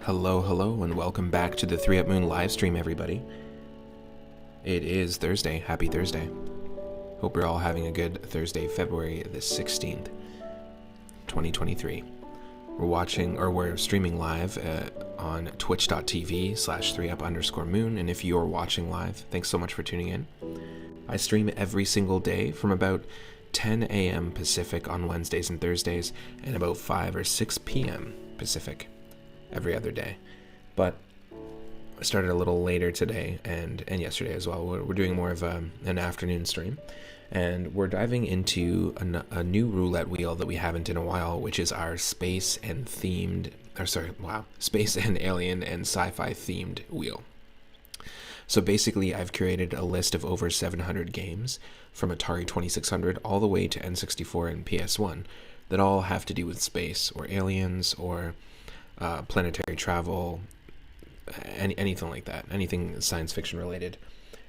Hello, and welcome back to the 3 Up Moon live stream, everybody. It is Thursday. Happy Thursday. Hope you're all having a good Thursday, February the 16th, 2023. We're streaming live on twitch.tv/3up_moon, and if you're watching live, thanks so much for tuning in. I stream every single day from about 10 a.m. Pacific on Wednesdays and Thursdays, and about 5 or 6 p.m. Pacific every other day. But I started a little later today and yesterday as well. We're doing more of an afternoon stream, and we're diving into a new roulette wheel that we haven't in a while, which is our space and alien and sci-fi themed wheel. So basically, I've created a list of over 700 games from Atari 2600 all the way to N64 and PS1 that all have to do with space or aliens or planetary travel, anything like that, anything science fiction related.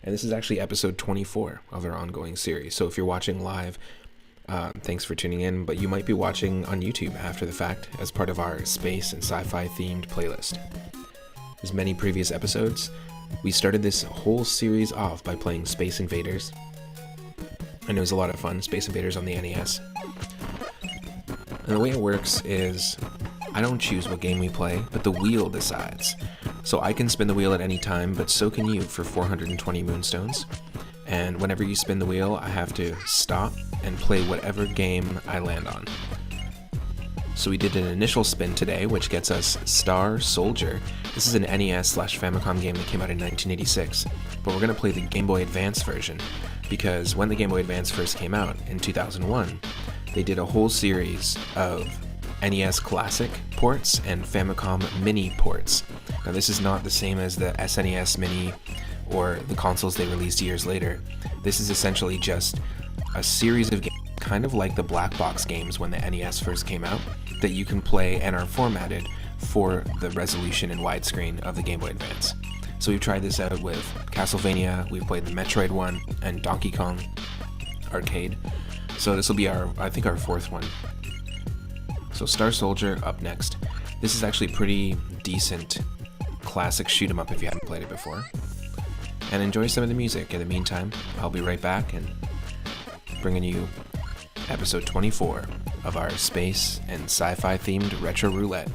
And this is actually episode 24 of our ongoing series. So if you're watching live, thanks for tuning in, but you might be watching on YouTube after the fact as part of our space and sci-fi themed playlist. As many previous episodes, we started this whole series off by playing Space Invaders, and it was a lot of fun. Space Invaders on the NES. And the way it works is I don't choose what game we play, but the wheel decides. So I can spin the wheel at any time, but so can you for 420 moonstones. And whenever you spin the wheel, I have to stop and play whatever game I land on. So we did an initial spin today, which gets us Star Soldier. This is an NES/Famicom game that came out in 1986, but we're going to play the Game Boy Advance version, because when the Game Boy Advance first came out in 2001, they did a whole series of NES Classic ports and Famicom Mini ports. Now this is not the same as the SNES Mini or the consoles they released years later. This is essentially just a series of games, kind of like the black box games when the NES first came out, that you can play and are formatted for the resolution and widescreen of the Game Boy Advance. So we've tried this out with Castlevania, we've played the Metroid one, and Donkey Kong Arcade. So this will be our fourth one. So Star Soldier up next. This is actually pretty decent classic shoot 'em up if you haven't played it before. And enjoy some of the music. In the meantime, I'll be right back and bringing you episode 24 of our space and sci-fi themed retro roulette.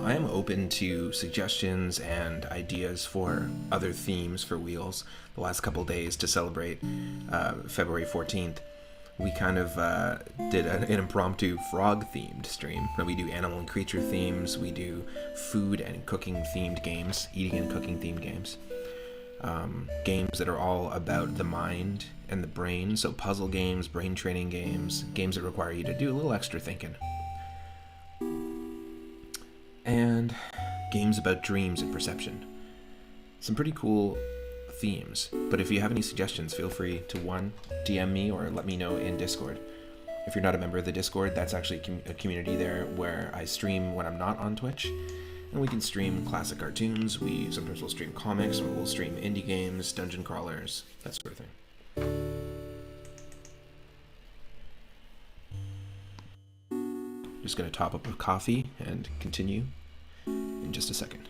I am open to suggestions and ideas for other themes for Wheels. The last couple days to celebrate February 14th, we kind of did an impromptu frog-themed stream. We do animal and creature themes, we do food and cooking-themed games, eating and cooking-themed games. Games that are all about the mind and the brain, so puzzle games, brain training games, games that require you to do a little extra thinking. And games about dreams and perception. Some pretty cool themes, but if you have any suggestions, feel free to DM me or let me know in Discord. If you're not a member of the Discord, that's actually a community there where I stream when I'm not on Twitch, and we can stream classic cartoons. We sometimes will stream comics, we'll stream indie games, dungeon crawlers, that sort of thing. Just gonna top up a coffee and continue in just a second.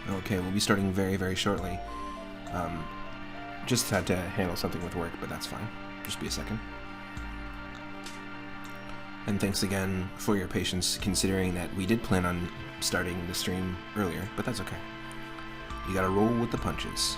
Okay, we'll be starting very, very shortly. Just had to handle something with work, but that's fine. Just be a second. And thanks again for your patience, considering that we did plan on starting the stream earlier, but that's okay. You gotta roll with the punches.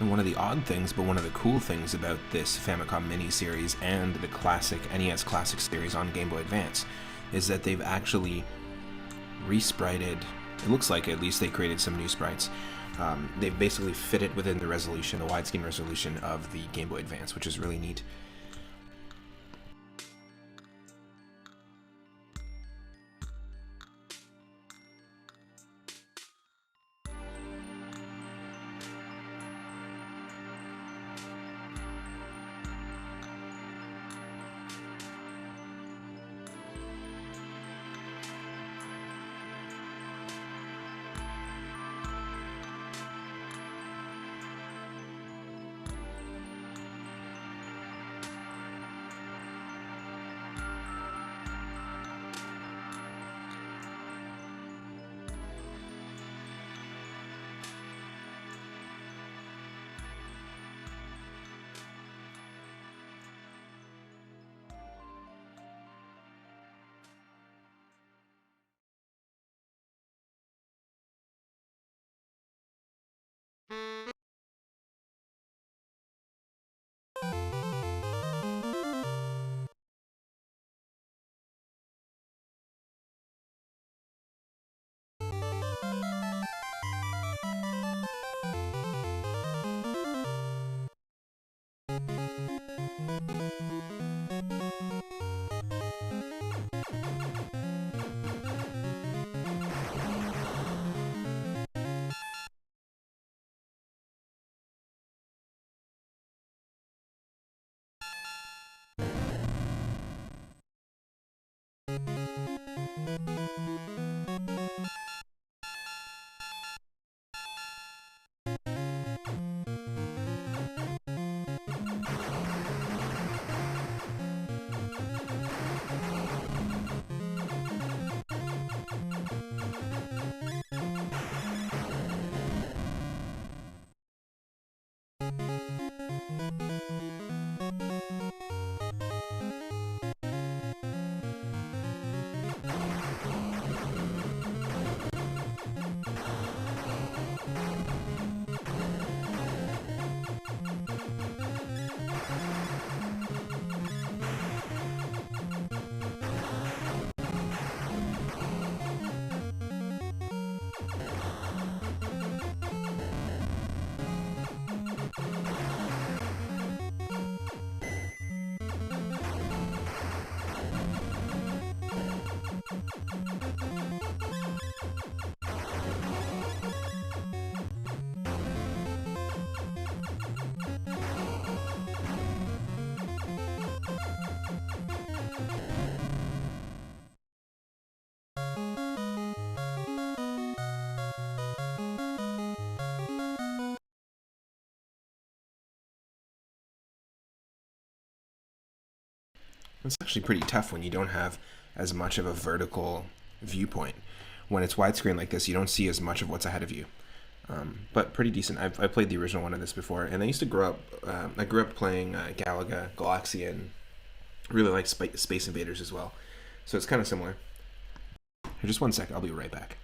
And one of the odd things, but one of the cool things about this Famicom mini-series and the classic NES Classic series on Game Boy Advance is that they've actually resprited, it looks like at least they created some new sprites. They've basically fit it within the resolution, the widescreen resolution of the Game Boy Advance, which is really neat. It's actually pretty tough when you don't have as much of a vertical viewpoint. When it's widescreen like this, you don't see as much of what's ahead of you. But pretty decent. I played the original one of this before, and I used to grow up. I grew up playing Galaga, Galaxia, and really like Space Invaders as well. So it's kind of similar. Just one sec, I'll be right back.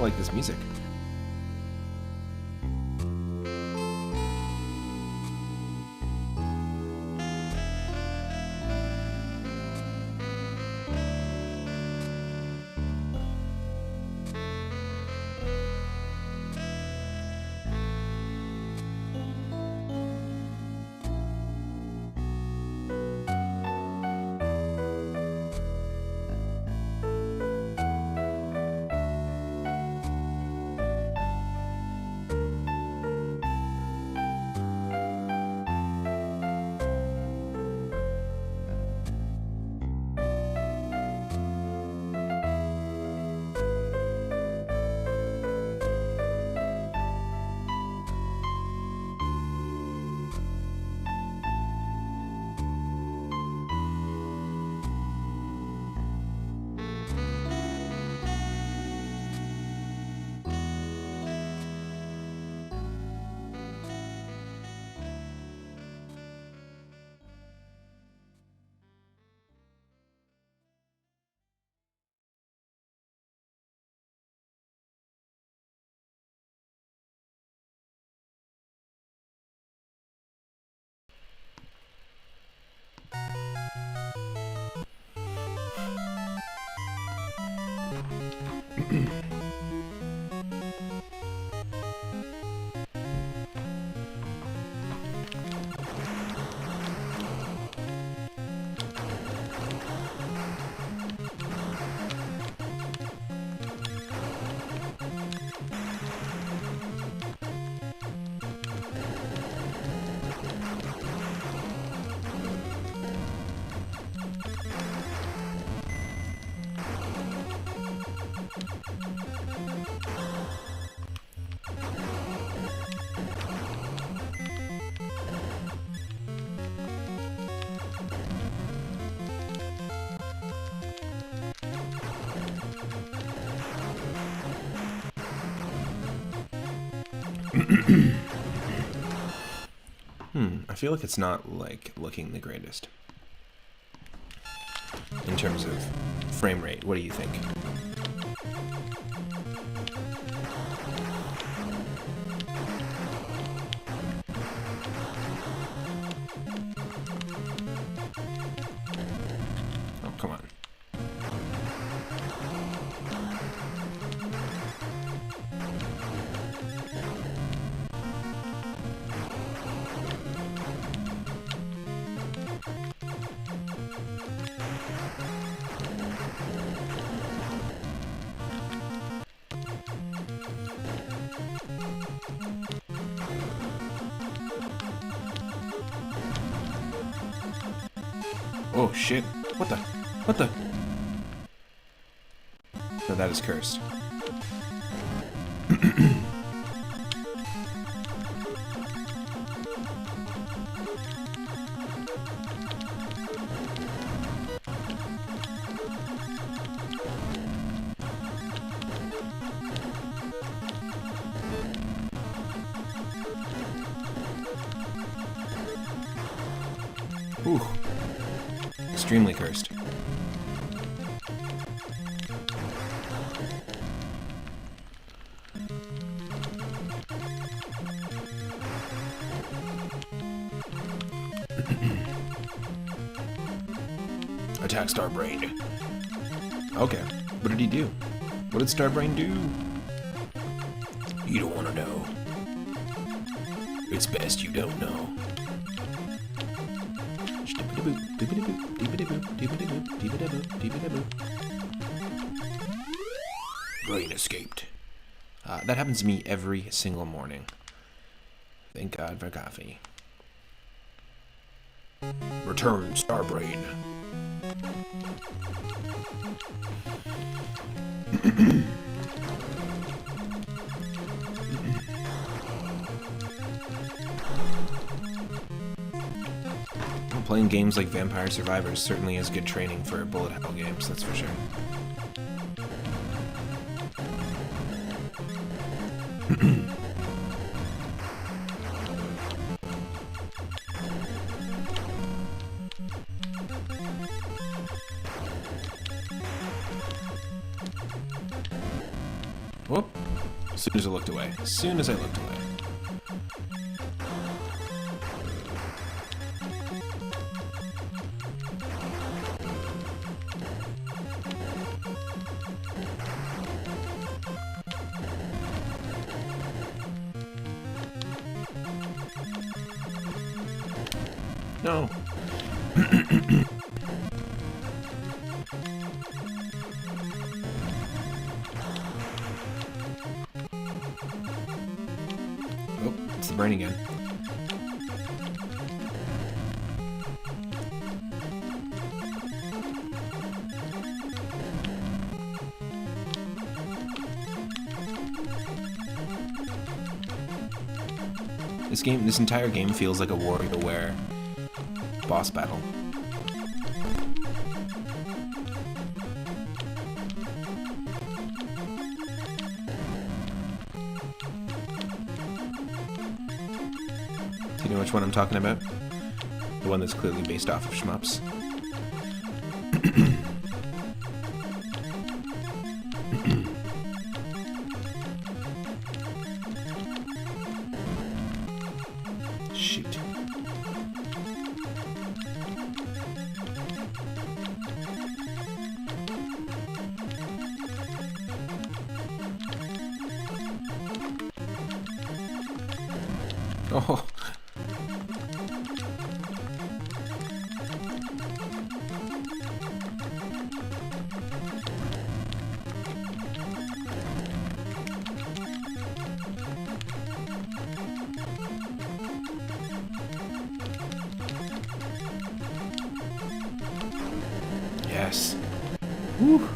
like this music. I feel like it's not like looking the greatest in terms of frame rate. What do you think? Oh, come on. Oh shit. What the? What the? No, that is cursed. Ooh. Extremely cursed. Attack Starbrain. Okay. What did he do? What did Starbrain do? You don't want to know. It's best you don't know. Brain escaped. That happens to me every single morning. Thank God for coffee. Return, Starbrain. Playing games like Vampire Survivors certainly is good training for bullet hell games, that's for sure. Whoop. As soon as I looked away. As soon as I looked away. No. Oh, it's the brain again. This entire game feels like a WarioWare boss battle. Do you know which one I'm talking about? The one that's clearly based off of shmups. Shoot. Oh. Yes. Woo.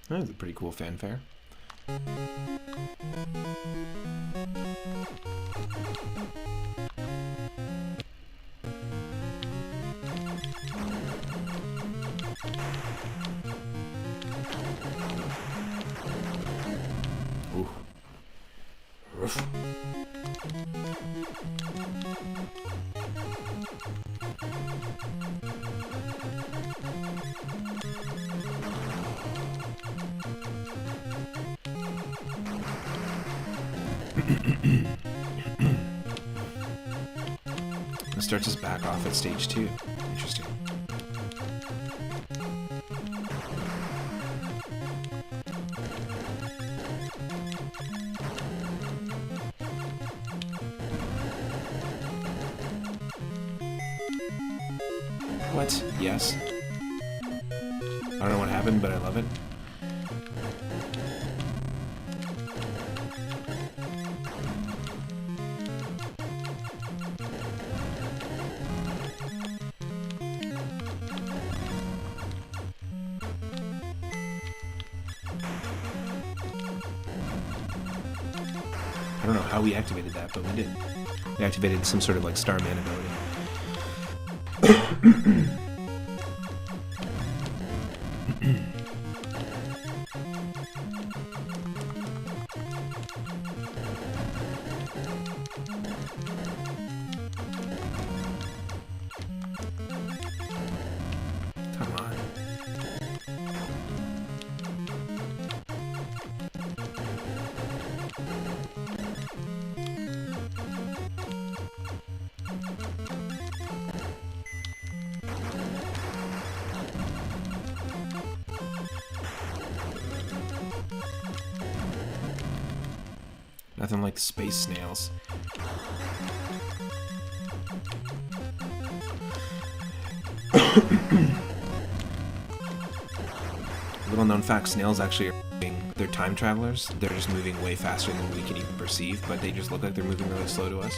That was a pretty cool fanfare. Ooh. Roof. It starts us back off at stage 2. Interesting. What? Yes. I don't know what happened, but I love it. I don't know how we activated that, but we did. We activated some sort of like Starman ability. Come on. Nothing like space snails. Little known fact, snails actually are they're time travelers. They're just moving way faster than we can even perceive, but they just look like they're moving really slow to us.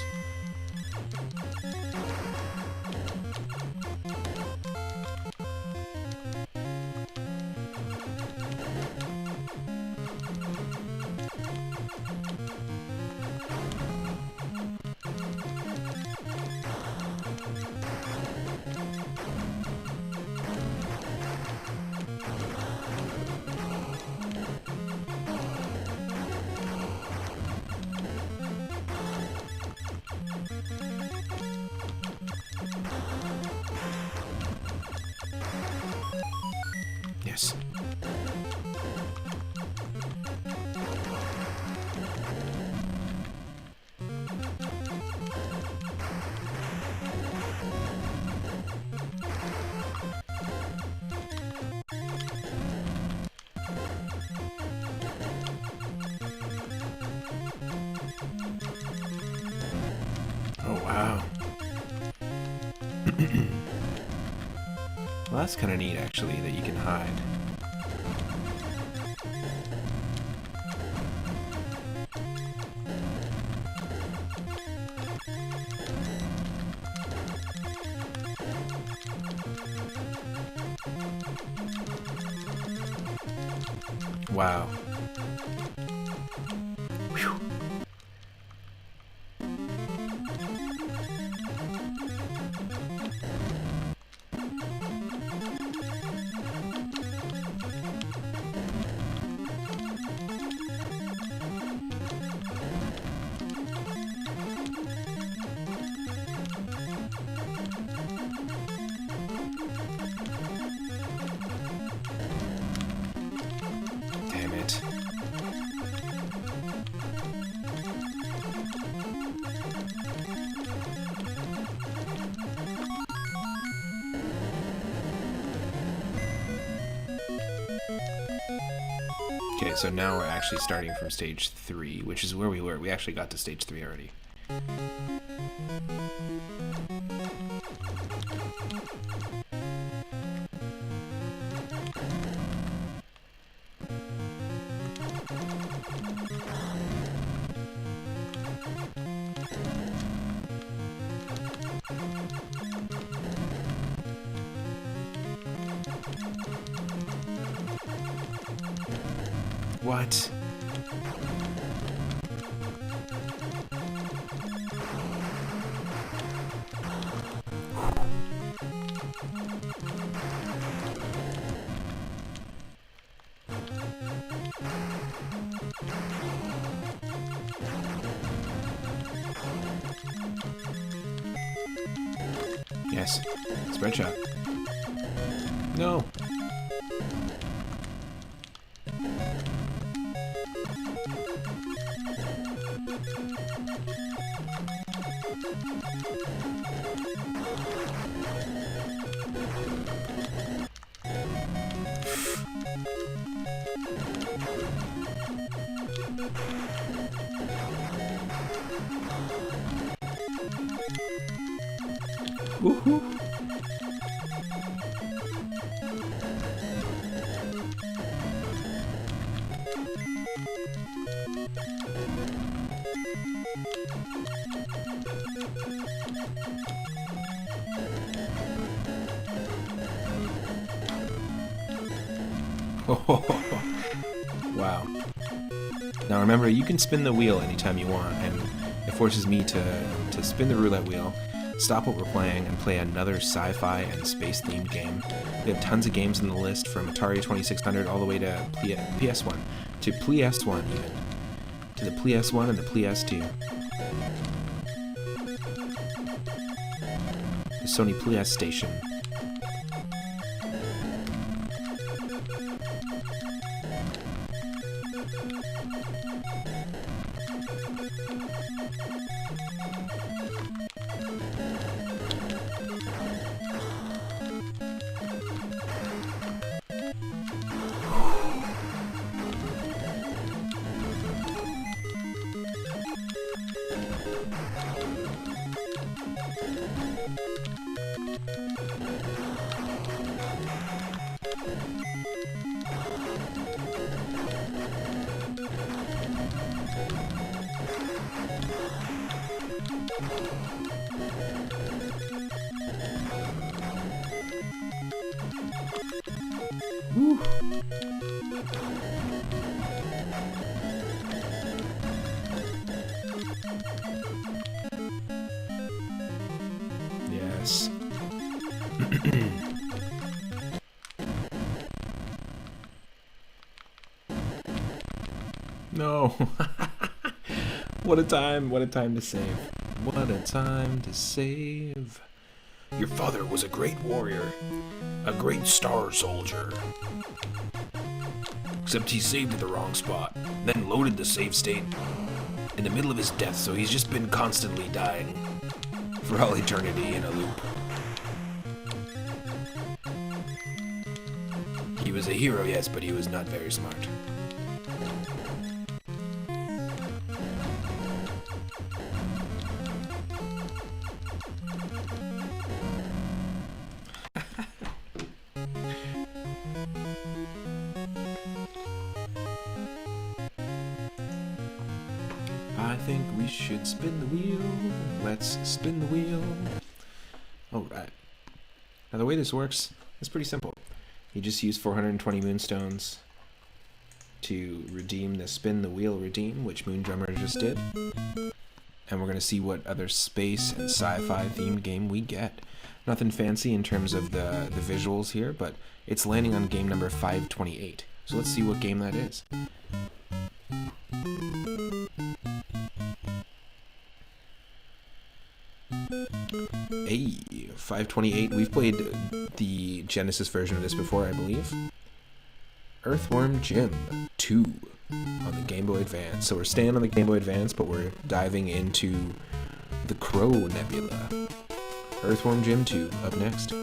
Well, that's kind of neat, actually, that you can hide. Wow. Whew. Damn it. Okay, so now we're actually starting from stage 3, which is where we were. We actually got to stage 3 already. What? Yes. Spread shot. No. Woohoo! Wow. Now remember, you can spin the wheel anytime you want, and it forces me to spin the roulette wheel, stop what we're playing, and play another sci-fi and space-themed game. We have tons of games on the list, from Atari 2600 all the way to PS1, to PS1 even, to the PS1 and the PS2. The Sony PlayStation. Woo. Yes. No. What a time to save. What a time to save. Your father was a great warrior, a great star soldier. Except he saved at the wrong spot, then loaded the save state in the middle of his death, so he's just been constantly dying for all eternity in a loop. He was a hero, yes, but he was not very smart. I think we should spin the wheel. Let's spin the wheel. Alright. Now the way this works is pretty simple. You just use 420 moonstones to redeem the spin the wheel redeem, which Moondrummer just did. And we're going to see what other space and sci-fi themed game we get. Nothing fancy in terms of the visuals here, but it's landing on game number 528. So let's see what game that is. Hey, 528. We've played the Genesis version of this before, I believe. Earthworm Jim 2 on the Game Boy Advance. So we're staying on the Game Boy Advance, but we're diving into the Crow Nebula. Earthworm Jim 2 up next.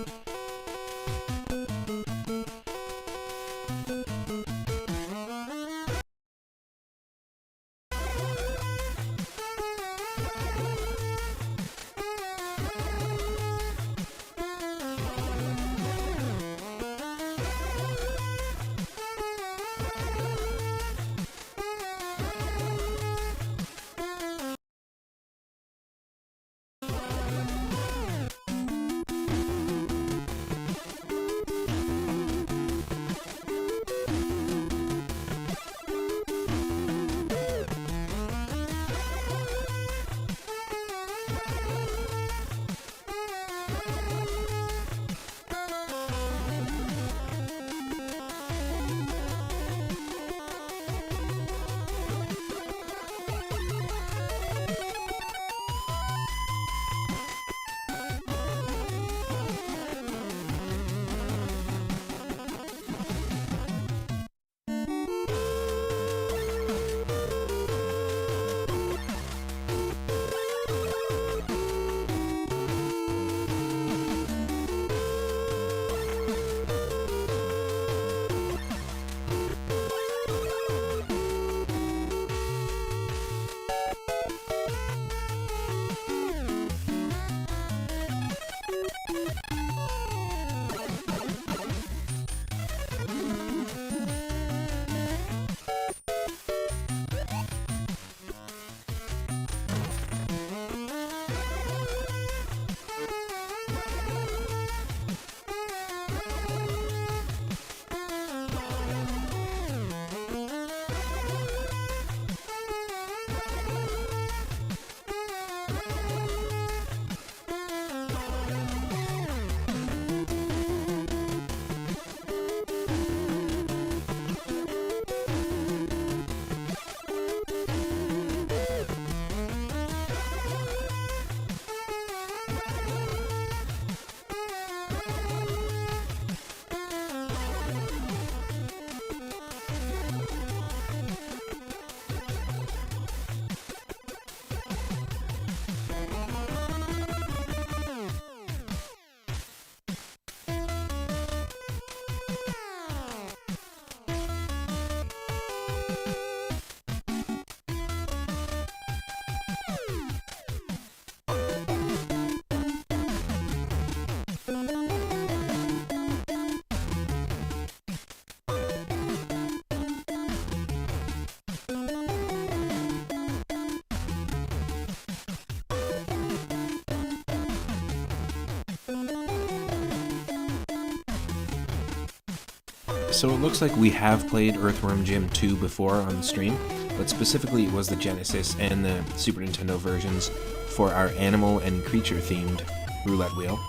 So it looks like we have played Earthworm Jim 2 before on the stream, but specifically it was the Genesis and the Super Nintendo versions for our animal and creature themed roulette wheel.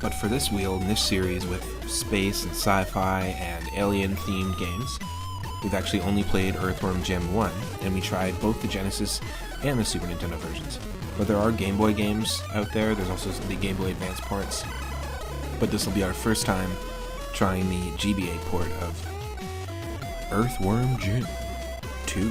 But for this wheel in this series with space and sci-fi and alien themed games, we've actually only played Earthworm Jim 1, and we tried both the Genesis and the Super Nintendo versions. But there are Game Boy games out there, there's also the Game Boy Advance ports, but this will be our first time trying the GBA port of Earthworm Jim 2.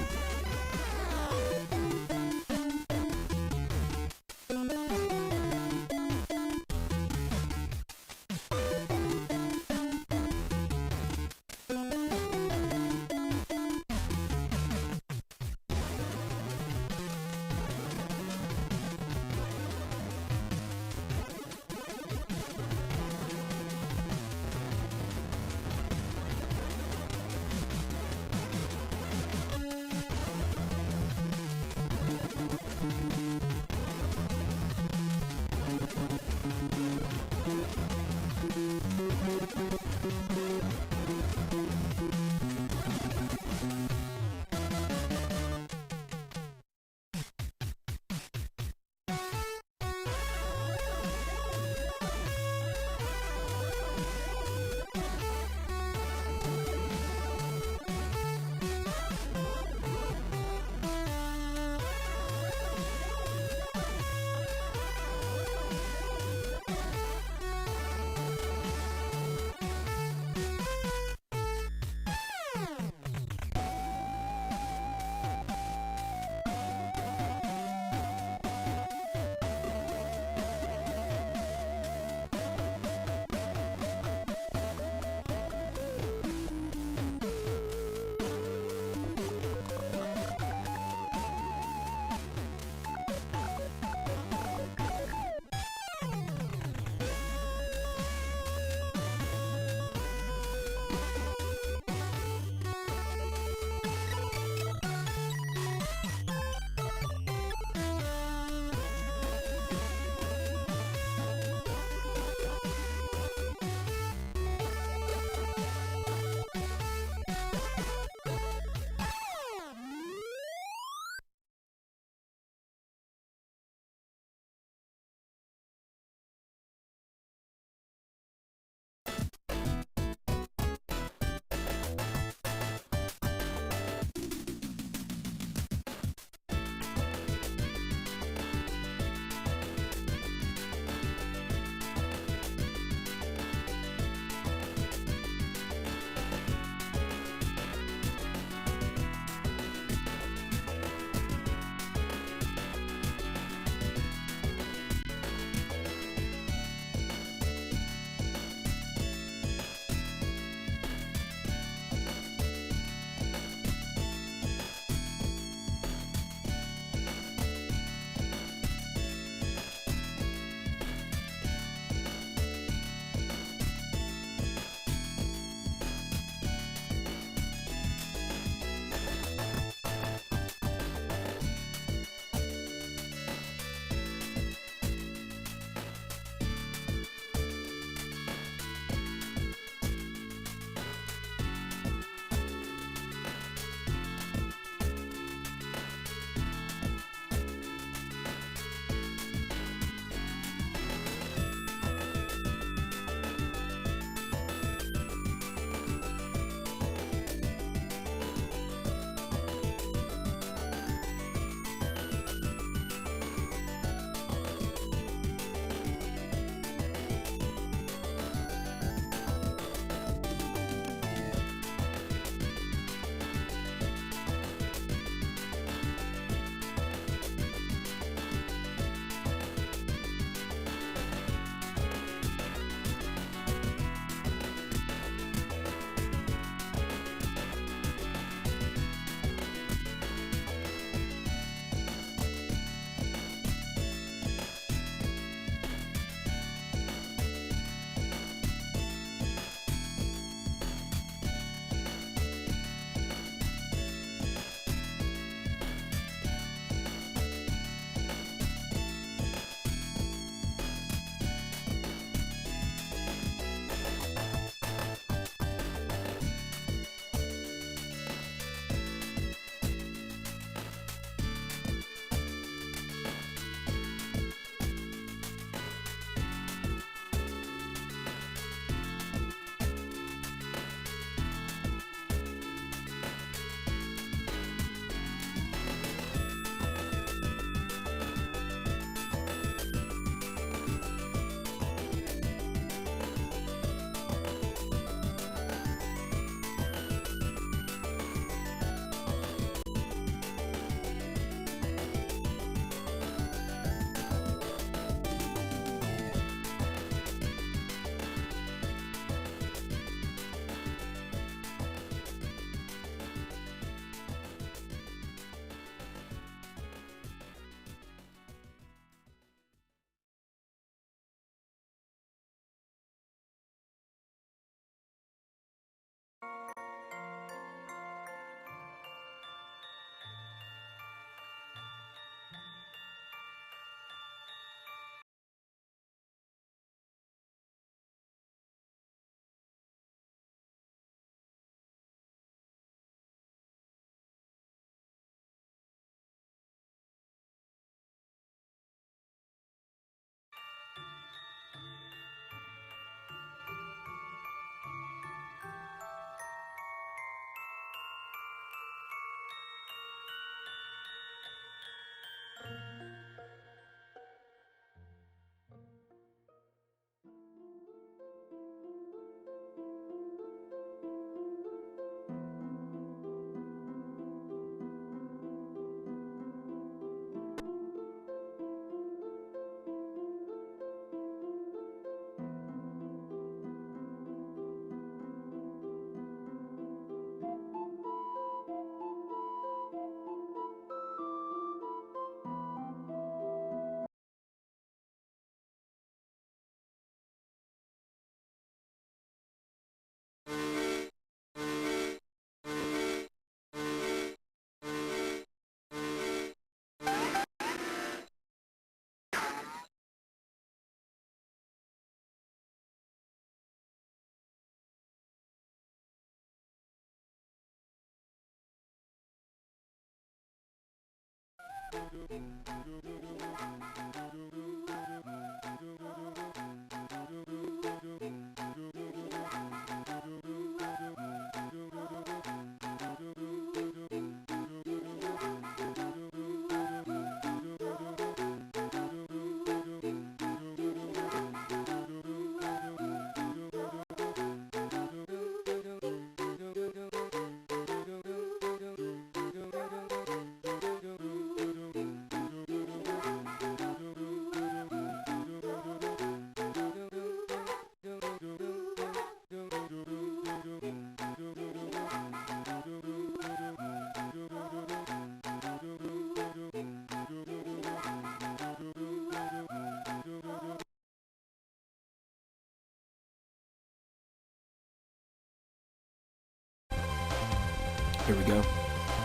Here we go.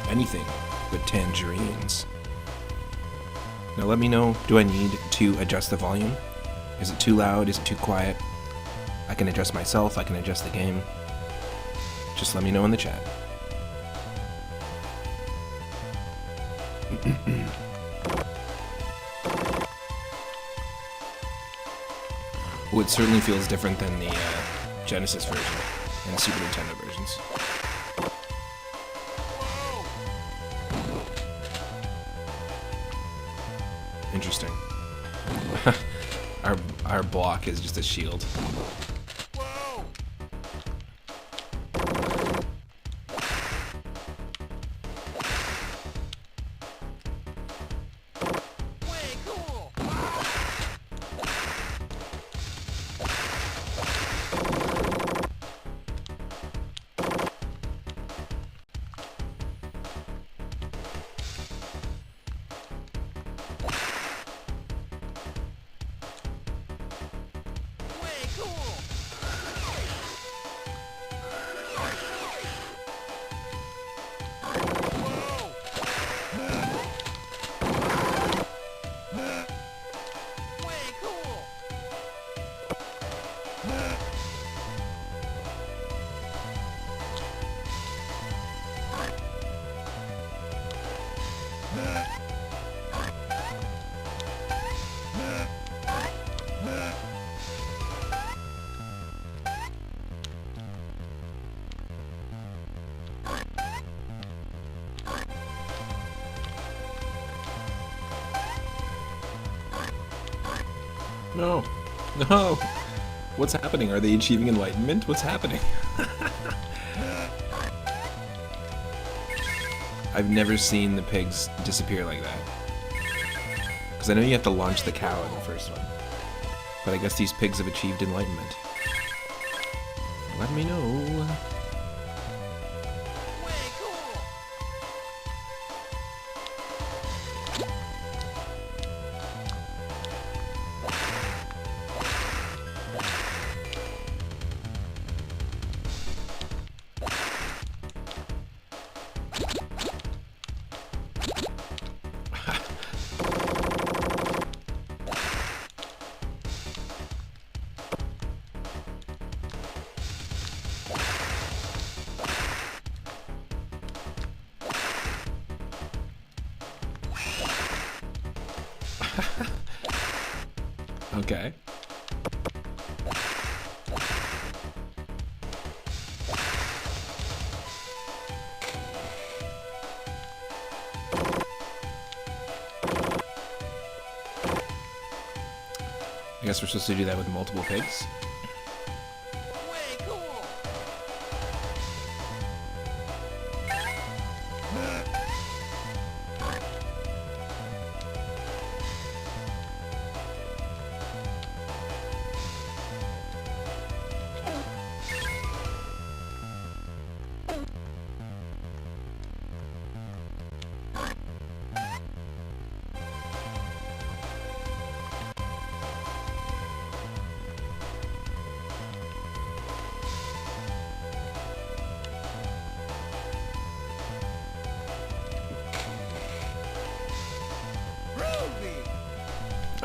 Anything but tangerines. Now let me know, do I need to adjust the volume? Is it too loud? Is it too quiet? I can adjust myself, I can adjust the game. Just let me know in the chat. Oh, it certainly feels different than the Genesis version and Super Nintendo versions. Interesting. Our block is just a shield. Whoa! Way cool! Way cool! Way cool! No. No! What's happening? Are they achieving enlightenment? What's happening? I've never seen the pigs disappear like that. Because I know you have to launch the cow in the first one. But I guess these pigs have achieved enlightenment. Let me know. Way cool! Okay. I guess we're supposed to do that with multiple pigs. Way cool!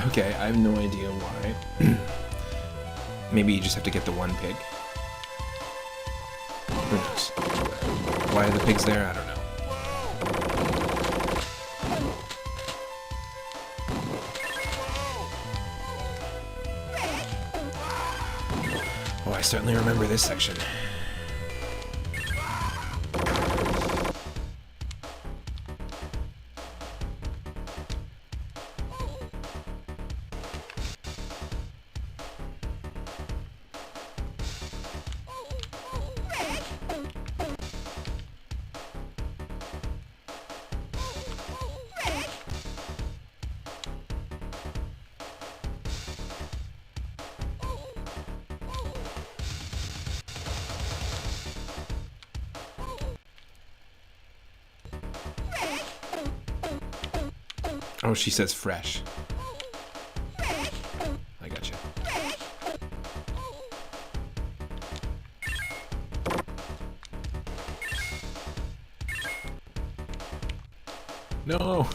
Okay, I have no idea why. Maybe you just have to get the one pig. Who knows? Why are the pigs there? I don't know. certainly remember this section. Oh, she says fresh. I gotcha. No!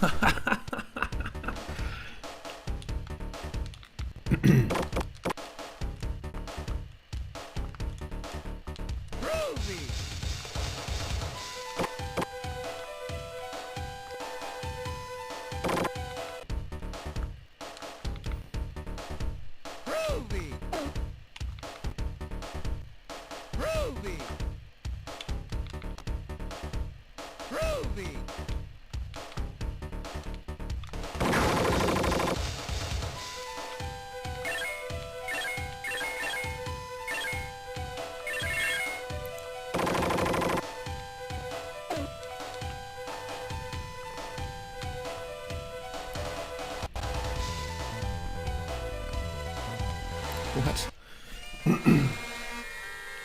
What?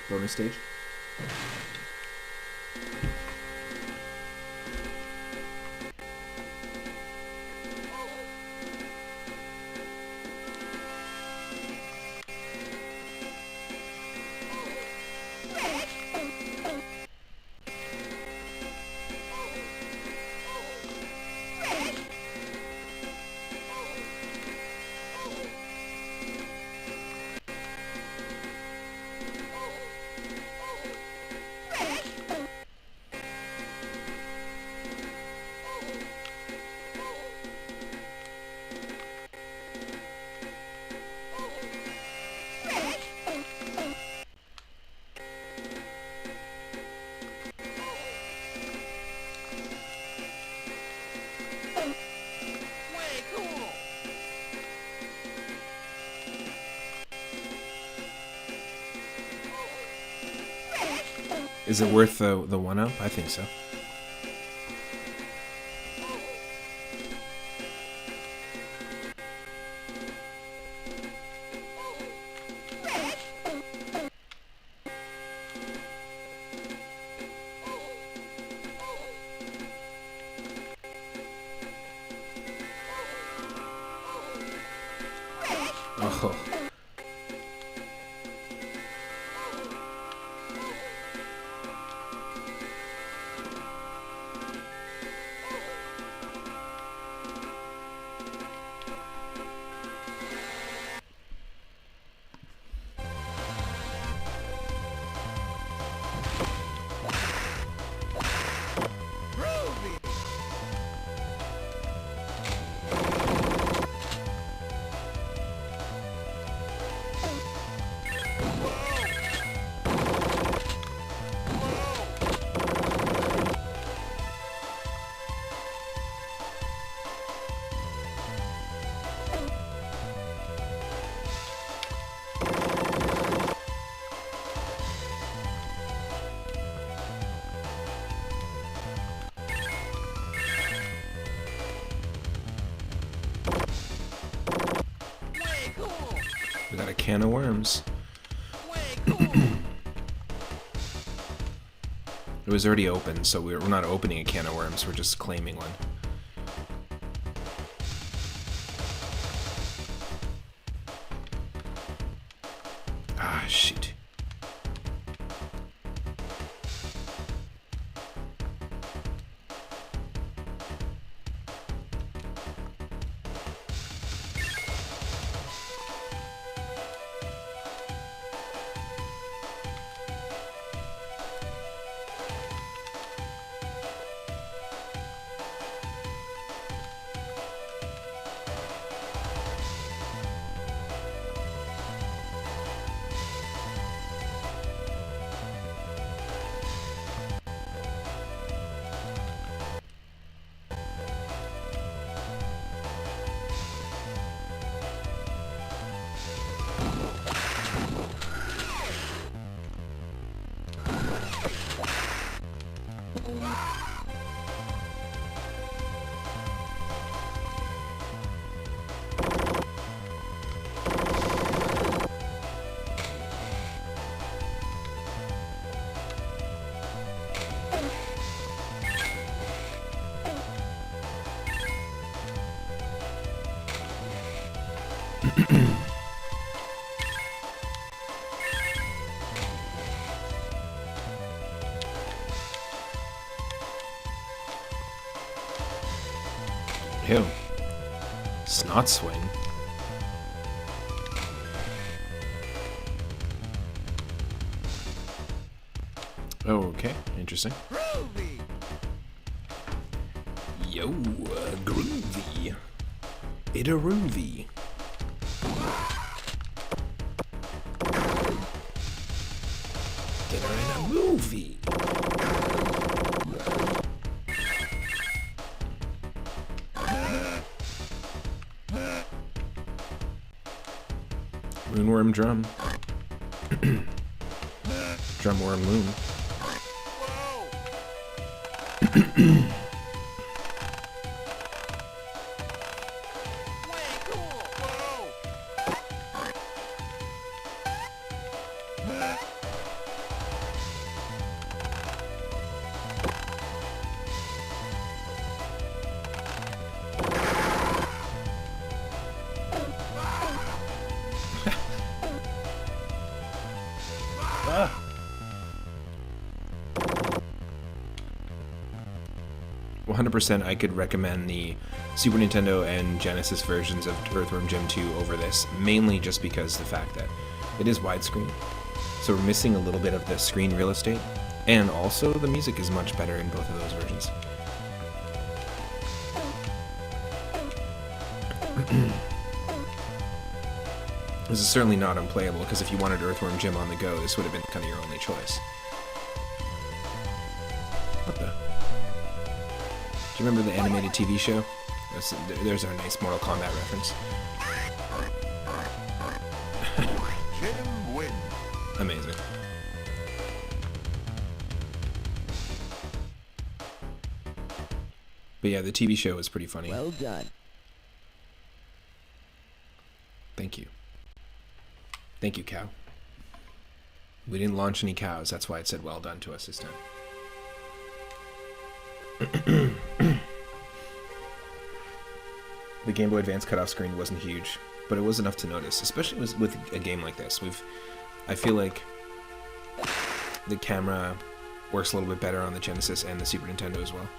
Bonus stage? Way cool. Is it worth the one-up? I think so. Oh. Way cool. We got a can of worms. Way cool. It was already open, so we're not opening a can of worms, we're just claiming one. Ah, shoot. Ew. Snot swing. Okay, interesting. Groovy. Yo, groovy. It a roovy. Dinner in a movie. Moonworm drum. Drumworm moon. Whoa. Way cool. Whoa. Ah. %, I could recommend the Super Nintendo and Genesis versions of Earthworm Jim 2 over this, mainly just because the fact that it is widescreen, so we're missing a little bit of the screen real estate, and also the music is much better in both of those versions. This is certainly not unplayable, because if you wanted Earthworm Jim on the go, this would have been kind of your only choice. What the? Do you remember the animated TV show? There's our nice Mortal Kombat reference. Jim wins. Amazing. But yeah, the TV show was pretty funny. Well done. Thank you. Thank you, cow. We didn't launch any cows, that's why it said well done to us this time. The Game Boy Advance cutoff screen wasn't huge, but it was enough to notice, especially with a game like this. I feel like the camera works a little bit better on the Genesis and the Super Nintendo as well.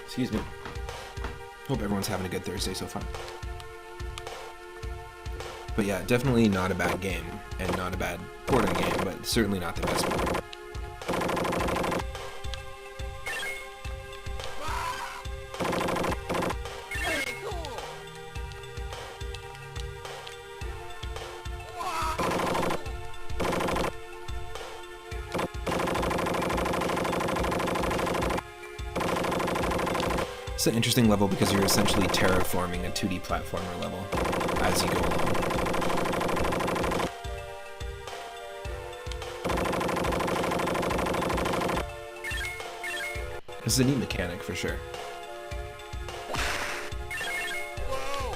Excuse me. Hope everyone's having a good Thursday so far. But yeah, definitely not a bad game, and not a bad porting game, but certainly not the best port. Way cool. It's an interesting level because you're essentially terraforming a 2D platformer level as you go along. This is a neat mechanic for sure. Whoa.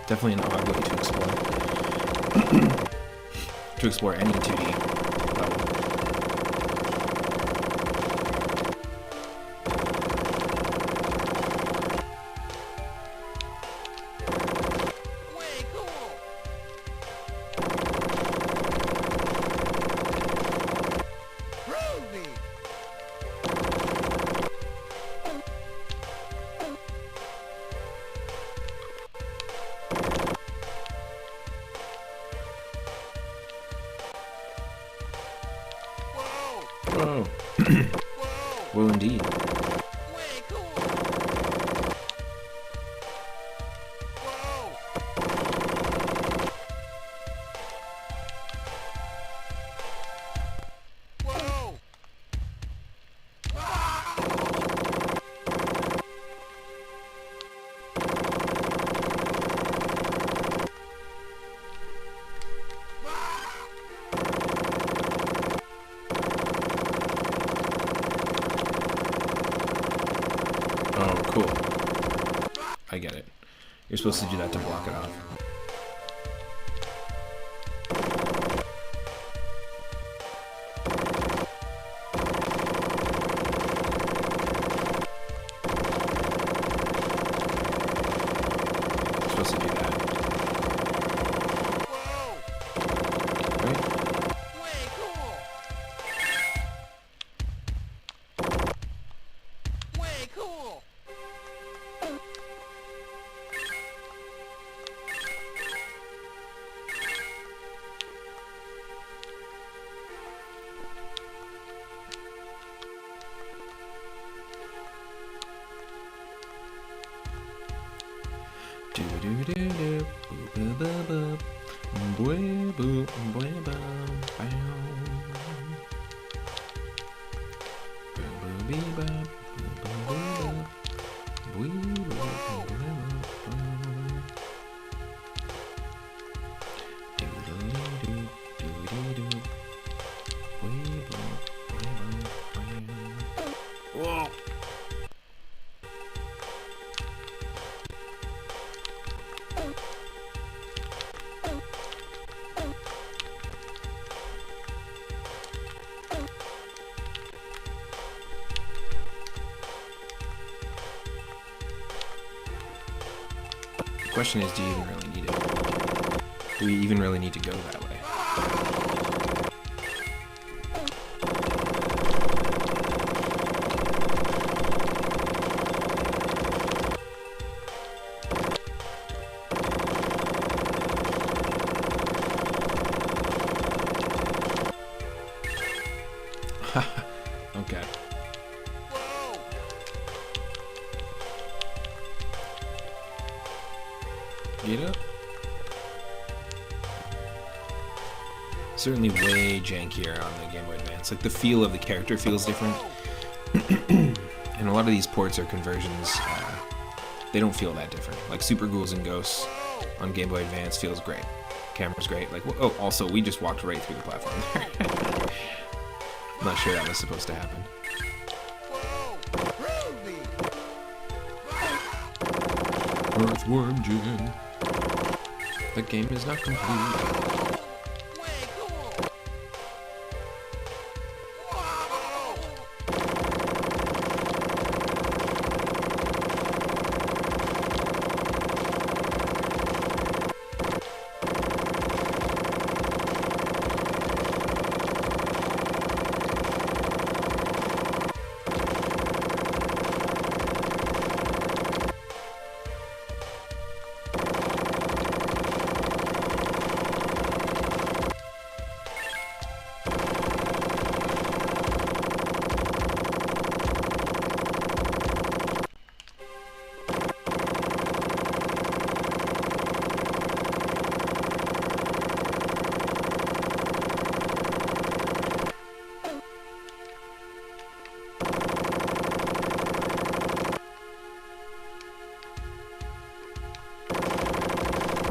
Definitely an odd way to explore. To explore any 2D level. Way cool. Groovy. Whoa. Whoa. Whoa. Whoa, indeed. Way cool. Whoa. Whoa. I get it. You're supposed to do that to block it off. You're supposed to do that. Whoa! Right? Way cool! Way cool! Do do do do, boo boo boo boo, boo boo boo boo, bow. Boo boo bee bop, boo boo boo boo, boo boo boo boo. Do do do do, do do do, boo boo boo boo. Whoa. The question is, do you even really need it? Do we even really need to go that way? Okay. Whoa! Get up. Certainly way jankier on the Game Boy Advance. Like the feel of the character feels different. And a lot of these ports or conversions, they don't feel that different. Like Super Ghouls and Ghosts on Game Boy Advance feels great. Camera's great. Like, oh, also we just walked right through the platform there. I'm not sure that was supposed to happen. Whoa! Groovy! Earthworm Jim. The game is not complete. Way cool! Whoa!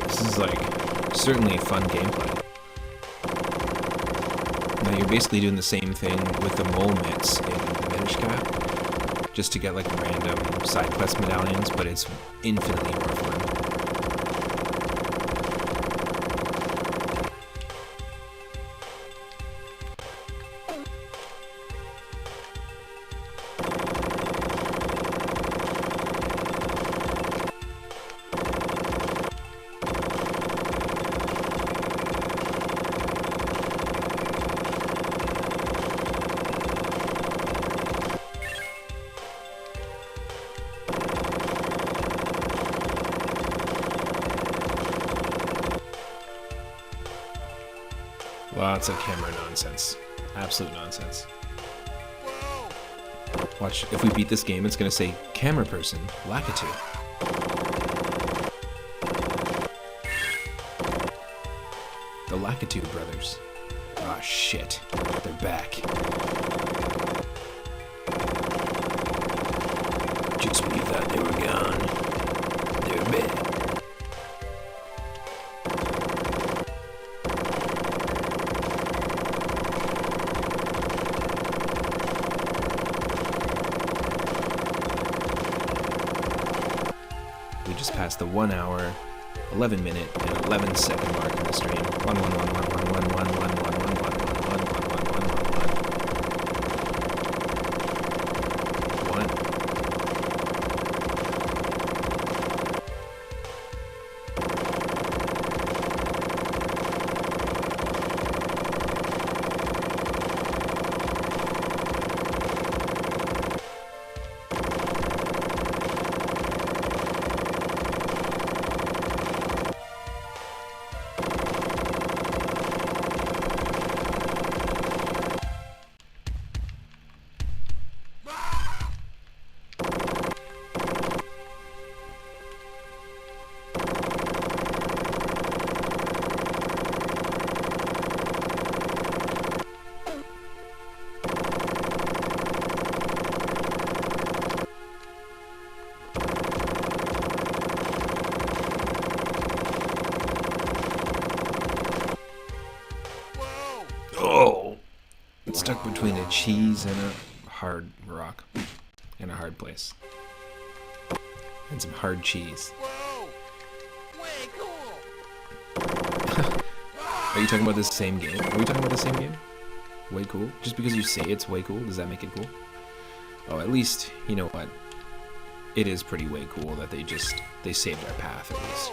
This is like certainly fun gameplay. Now you're basically doing the same thing with the mole mix in the Minish Cap, just to get like random side quest medallions, but it's infinitely more fun. Lots of camera nonsense. Absolute nonsense. Whoa! Watch, if we beat this game, it's gonna say camera person, Lakitu. The Lakitu brothers. Ah, shit. They're back. Just when you thought they were gone, they're back. We we just passed the 1 hour, 11 minute, and 11 second mark in the stream. 1. Oh! It's stuck between a cheese and a hard rock. In a hard place. And some hard cheese. Whoa! Way cool! Are you talking about this same game? Are we talking about the same game? Way cool? Just because you say it's way cool, does that make it cool? Oh, at least, you know what? It is pretty way cool that they saved our path, at least.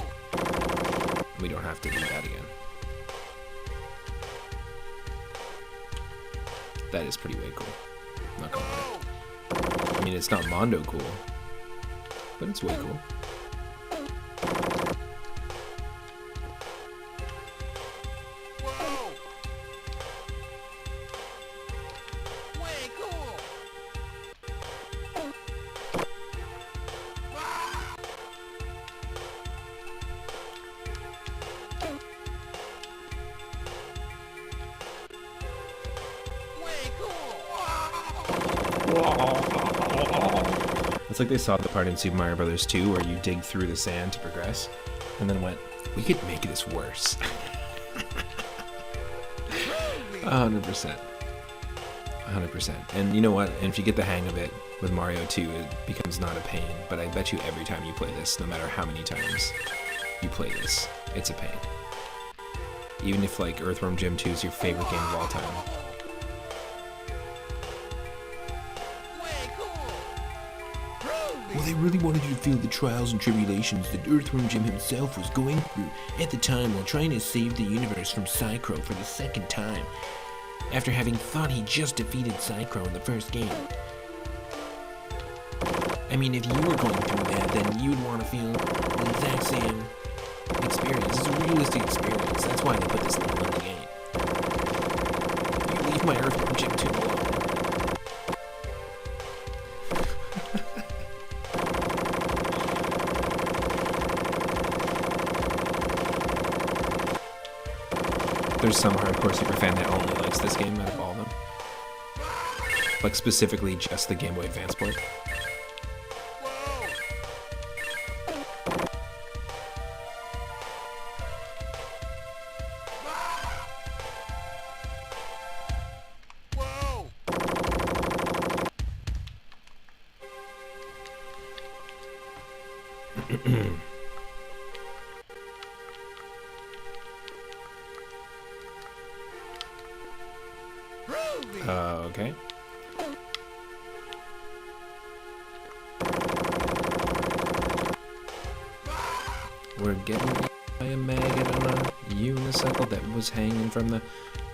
We don't have to do that again. That is pretty way cool. Not gonna lie. I mean, it's not Mondo cool, but it's way cool. Whoa! Way cool! Way cool! It's like they saw the part in Super Mario Bros. 2 where you dig through the sand to progress, and then went, we could make this worse. 100%. 100%. And you know what? And if you get the hang of it with Mario 2, it becomes not a pain. But I bet you every time you play this, no matter how many times you play this, it's a pain. Even if like Earthworm Jim 2 is your favorite game of all time. Well, they really wanted you to feel the trials and tribulations that Earthworm Jim himself was going through at the time while trying to save the universe from Psychro for the second time, after having thought he just defeated Psychro in the first game. I mean, if you were going through that, then you'd want to feel the exact same experience. It's a realistic experience. That's why they put this level in the game. You leave my Earthworm Jim 2 alone. There's some hardcore superfan that only likes this game out of all of them. Like specifically just the Game Boy Advance port. Whoa! Okay. We're getting eaten by a maggot on a unicycle that was hanging from the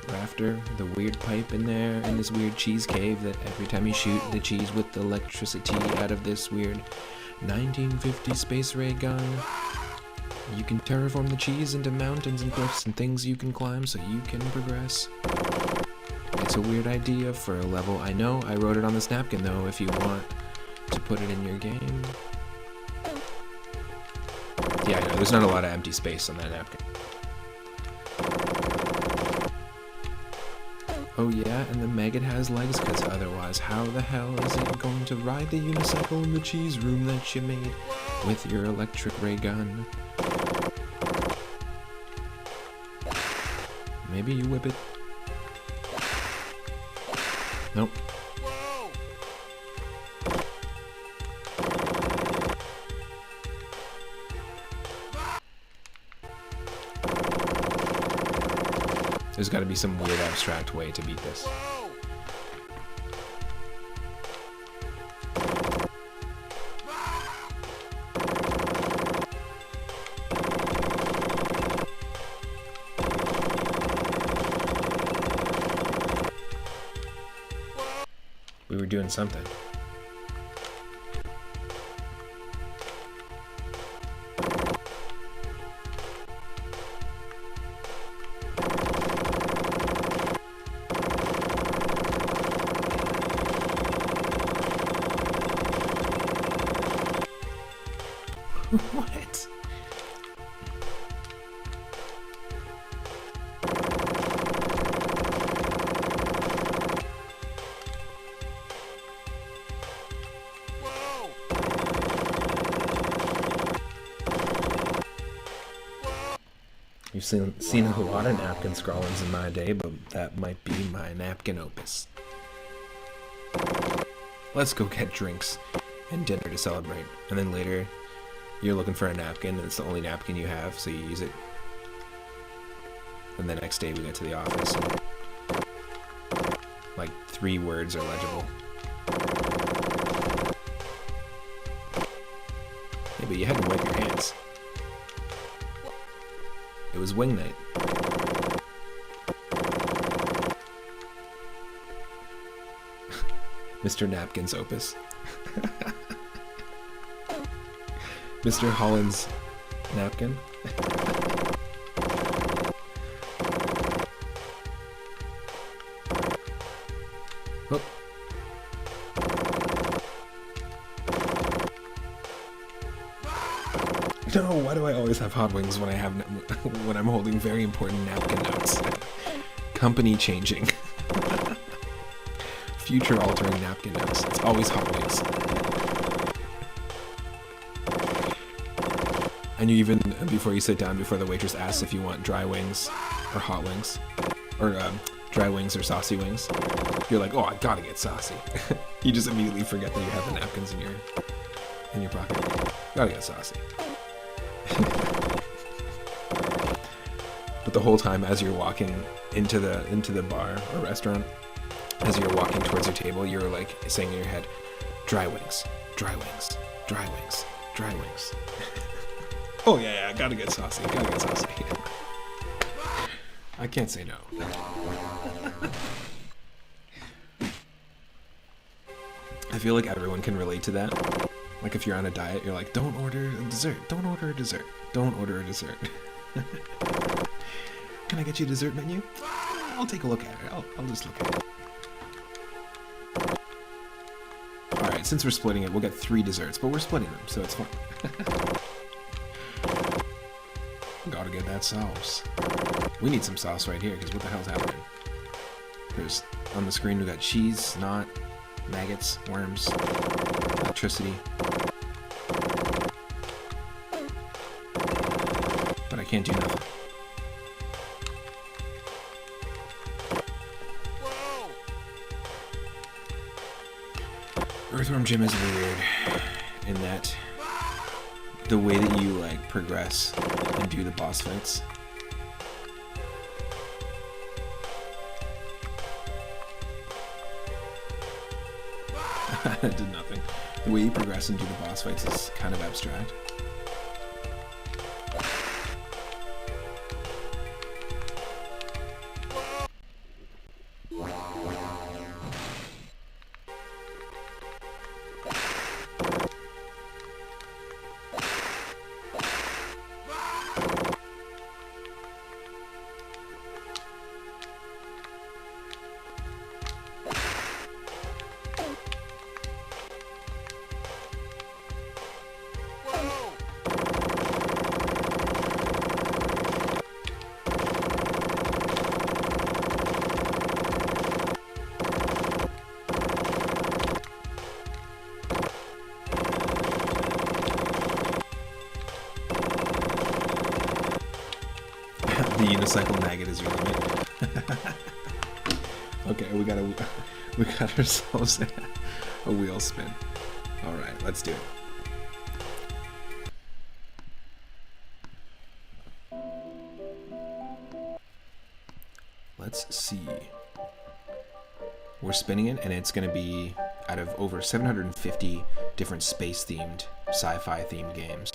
rafter. The weird pipe in there, and this weird cheese cave that every time you shoot the cheese with the electricity out of this weird 1950 space ray gun, you can terraform the cheese into mountains and cliffs and things you can climb so you can progress. It's a weird idea for a level. I know, I wrote it on this napkin though, if you want to put it in your game. Yeah, I know, there's not a lot of empty space on that napkin. Oh yeah, and the maggot has legs, because otherwise how the hell is it going to ride the unicycle in the cheese room that you made with your electric ray gun? Maybe you whip it. Nope. Whoa! There's got to be some weird abstract way to beat this. Whoa! We were doing something. What? Whoa! You've seen a lot of napkin scrawlings in my day, but that might be my napkin opus. Let's go get drinks and dinner to celebrate, and then later you're looking for a napkin and it's the only napkin you have, so you use it. And the next day we get to the office and like 3 words are legible. Yeah, but you had to wipe your hands. It was wing night. Mr. Napkin's opus. Mr. Holland's napkin. Oh. No, why do I always have hot wings when when I'm holding very important napkin notes? Company changing. Future altering napkin notes. It's always hot wings. And you even, before you sit down, before the waitress asks if you want dry wings or hot wings, or dry wings or saucy wings, you're like, oh, I gotta get saucy. You just immediately forget that you have the napkins in your pocket. Gotta get saucy. But the whole time, as you're walking into the bar or restaurant, as you're walking towards your table, you're like saying in your head, dry wings, dry wings, dry wings, dry wings. Oh yeah, gotta get saucy, gotta get saucy. I can't say no. I feel like everyone can relate to that. Like if you're on a diet, you're like, don't order a dessert, don't order a dessert, don't order a dessert. Can I get you a dessert menu? I'll take a look at it, I'll just look at it. Alright, since we're splitting it, we'll get 3 desserts, but we're splitting them, so it's fine. Gotta get that sauce. We need some sauce right here, because what the hell's happening? There's, on the screen, we got cheese, snot, maggots, worms, electricity. But I can't do nothing. Whoa! Earthworm Jim is weird in that the way that you like progress and do the boss fights. I did nothing. The way you progress and do the boss fights is kind of abstract. The unicycle maggot is your limit. Okay, we got ourselves a wheel spin. All right, let's do it. let's see. We're spinning it, and it's going to be out of over 750 different space-themed, sci-fi-themed games.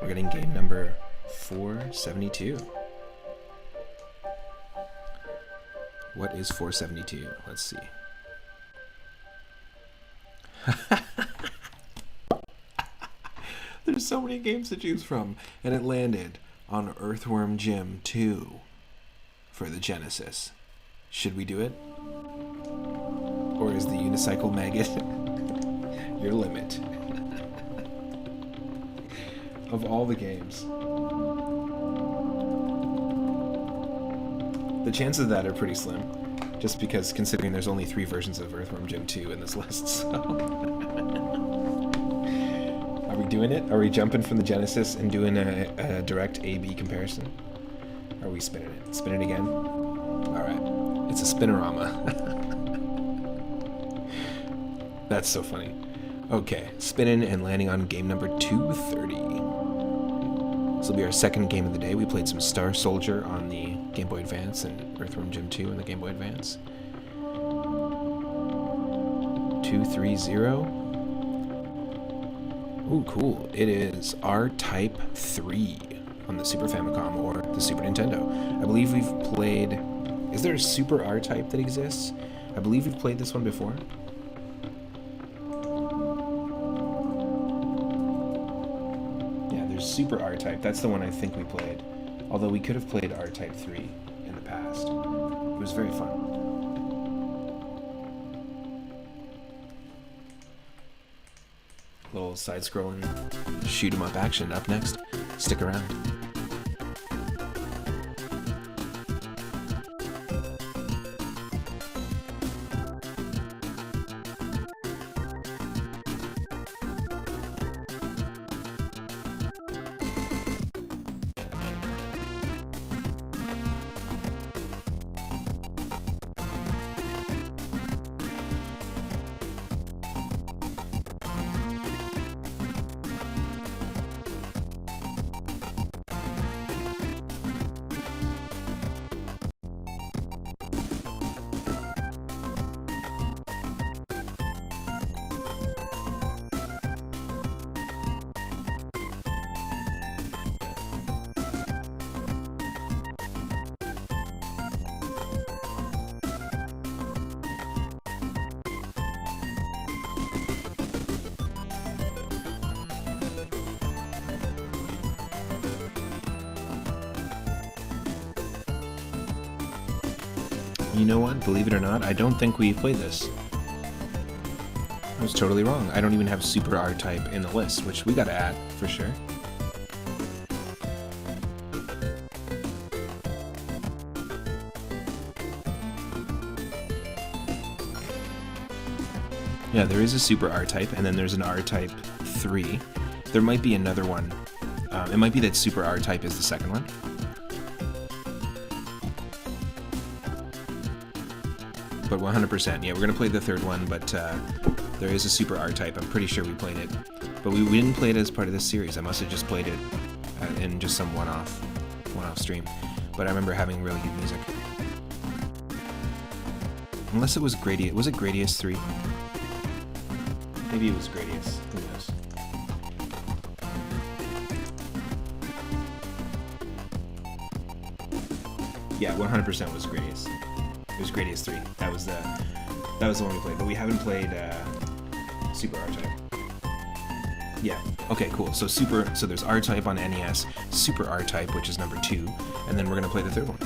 We're getting game number 472. What is 472? Let's see. There's so many games to choose from, and it landed on Earthworm Jim 2 for the Genesis. Should we do it? Or is the unicycle maggot your limit? Of all the games. The chances of that are pretty slim. Just because considering there's only 3 versions of Earthworm Jim 2 in this list, so... Are we doing it? Are we jumping from the Genesis and doing a direct A-B comparison? Or are we spinning it? Spin it again? Alright. It's a spinorama. That's so funny. Okay, spinning and landing on game number 230. This will be our second game of the day. We played some Star Soldier on the Game Boy Advance and Earthworm Jim 2 on the Game Boy Advance. 230. Ooh, cool. It is R-Type 3 on the Super Famicom or the Super Nintendo. I believe we've played... Is there a Super R-Type that exists? I believe we've played this one before. Yeah, there's Super R-Type. That's the one I think we played. Although we could have played R-Type 3 in the past. It was very fun. Little side-scrolling shoot-'em-up action up next. Stick around. You know what? Believe it or not, I don't think we played this. I was totally wrong. I don't even have Super R-Type in the list, which we gotta add, for sure. Yeah, there is a Super R-Type, and then there's an R-Type 3. There might be another one. It might be that Super R-Type is the second one. But 100%, yeah, we're going to play the third one, but there is a Super R-Type. I'm pretty sure we played it. But we didn't play it as part of this series. I must have just played it in just some one-off stream. But I remember having really good music. Unless it was Gradius. Was it Gradius 3? Maybe it was Gradius. Who knows? Yeah, 100% was Gradius. It was Gradius 3. That was the one we played. But we haven't played Super R-Type. Yeah. Okay, cool. So there's R-Type on NES, Super R-Type, which is number 2, and then we're gonna play the third one.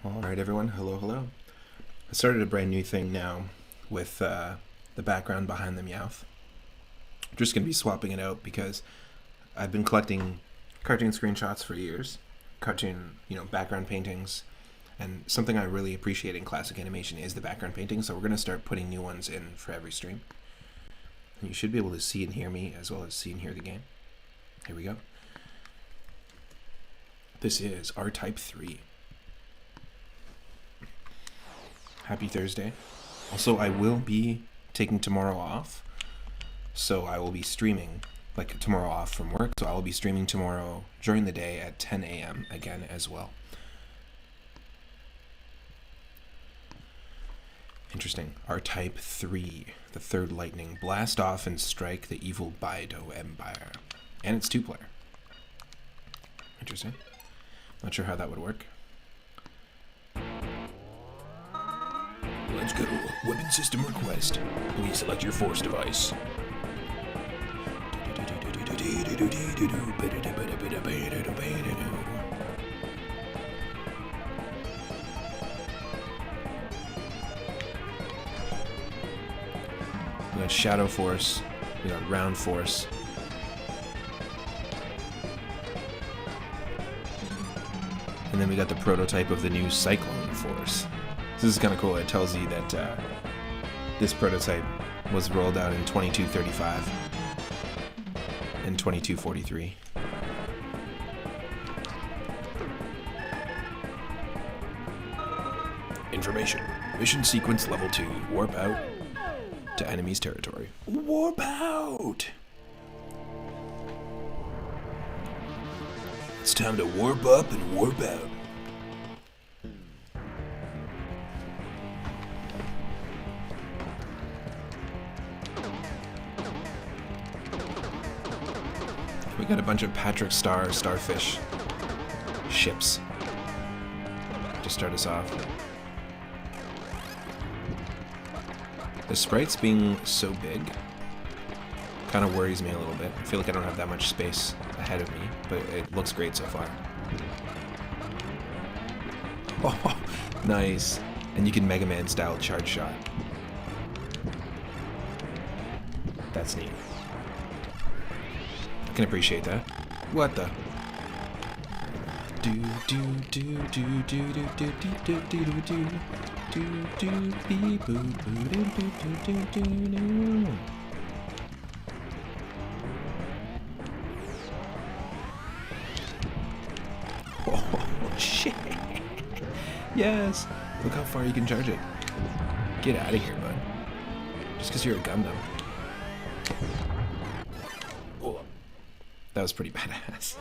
Alright everyone, hello. I started a brand new thing now with the background behind the Meowth. I'm just going to be swapping it out because I've been collecting cartoon screenshots for years. Cartoon, background paintings. And something I really appreciate in classic animation is the background painting, so we're going to start putting new ones in for every stream. And you should be able to see and hear me as well as see and hear the game. Here we go. This is R-Type 3. Happy Thursday. Also, I will be taking tomorrow off, so I will be streaming, tomorrow off from work, so I will be streaming tomorrow during the day at 10 a.m. again as well. Interesting. R-Type 3, the third lightning. Blast off and strike the evil Baido Empire. And it's 2-player. Interesting. Not sure how that would work. Let's go. Weapon system request. Please select your force device. We got Shadow Force. We got Round Force. And then we got the prototype of the new Cyclone Force. This is kind of cool. It tells you that this prototype was rolled out in 2235 and 2243. Information. Mission sequence level 2. Warp out to enemy's territory. Warp out! It's time to warp up and warp out. We got a bunch of Patrick Starfish ships to start us off. The sprites being so big kind of worries me a little bit. I feel like I don't have that much space ahead of me, but it looks great so far. Oh, nice. And you can Mega Man style charge shot. That's neat. I can appreciate that. What the? Do do do do do do do do do do do do do beep boo boo do do do do do. Oh shit! Yes. Look how far you can charge it. Get out of here, bud. Just because you're a Gundam. That was pretty badass.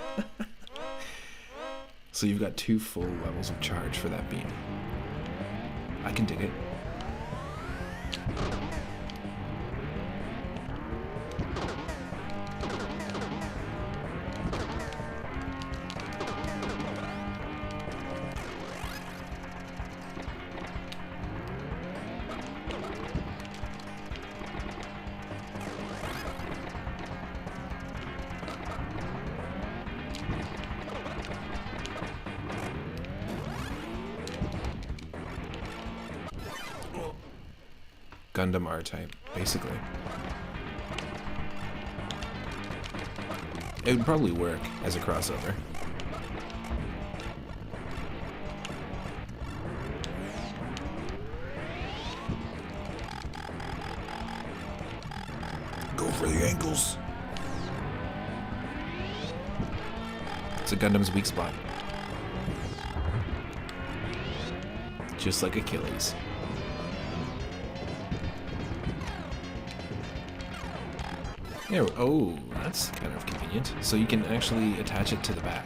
So you've got 2 full levels of charge for that beam. I can dig it. Gundam R-Type, basically. It would probably work as a crossover. Go for the ankles. It's a Gundam's weak spot. Just like Achilles. There, oh, that's kind of convenient. So you can actually attach it to the back.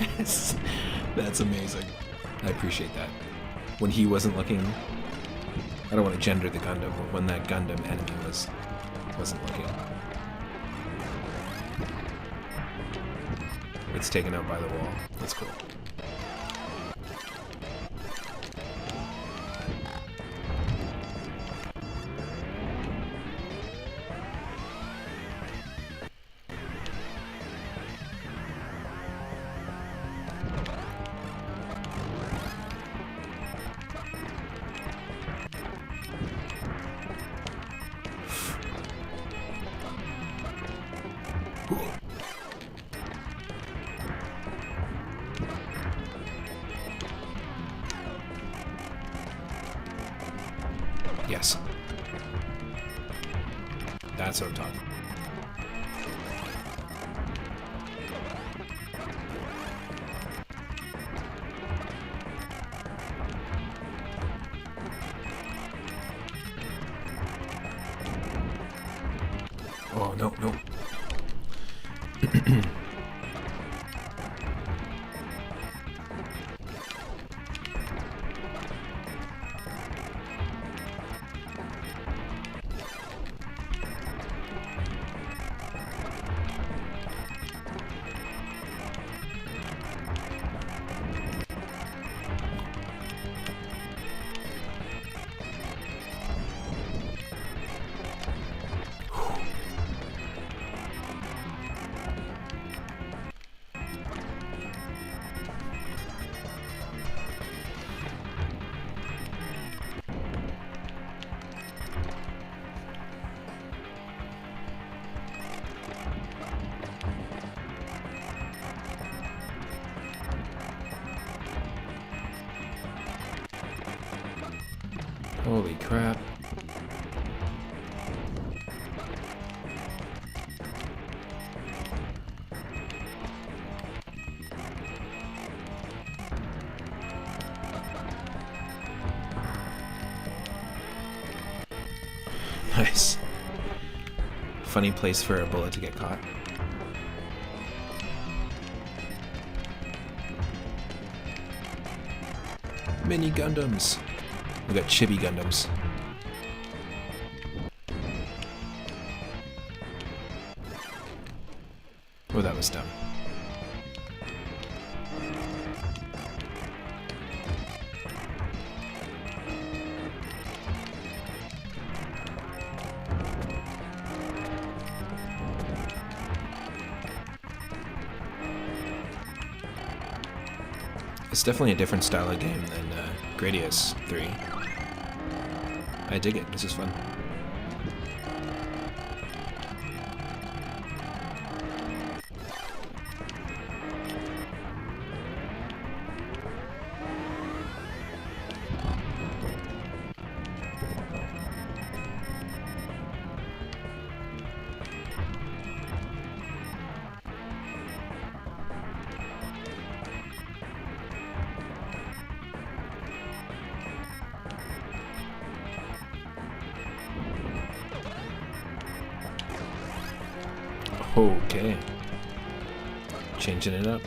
Yes. That's amazing. I appreciate that. When he wasn't looking, I don't want to gender the Gundam, but when that Gundam enemy wasn't looking. It's taken out by the wall. That's cool. Yes. That's what I'm talking about. Oh, no, no. Holy crap. Nice. Funny place for a bullet to get caught. Mini Gundams. We got chibi Gundams. Oh, that was dumb. It's definitely a different style of game than Gradius 3. I dig it. This is fun. Okay. Changing it up.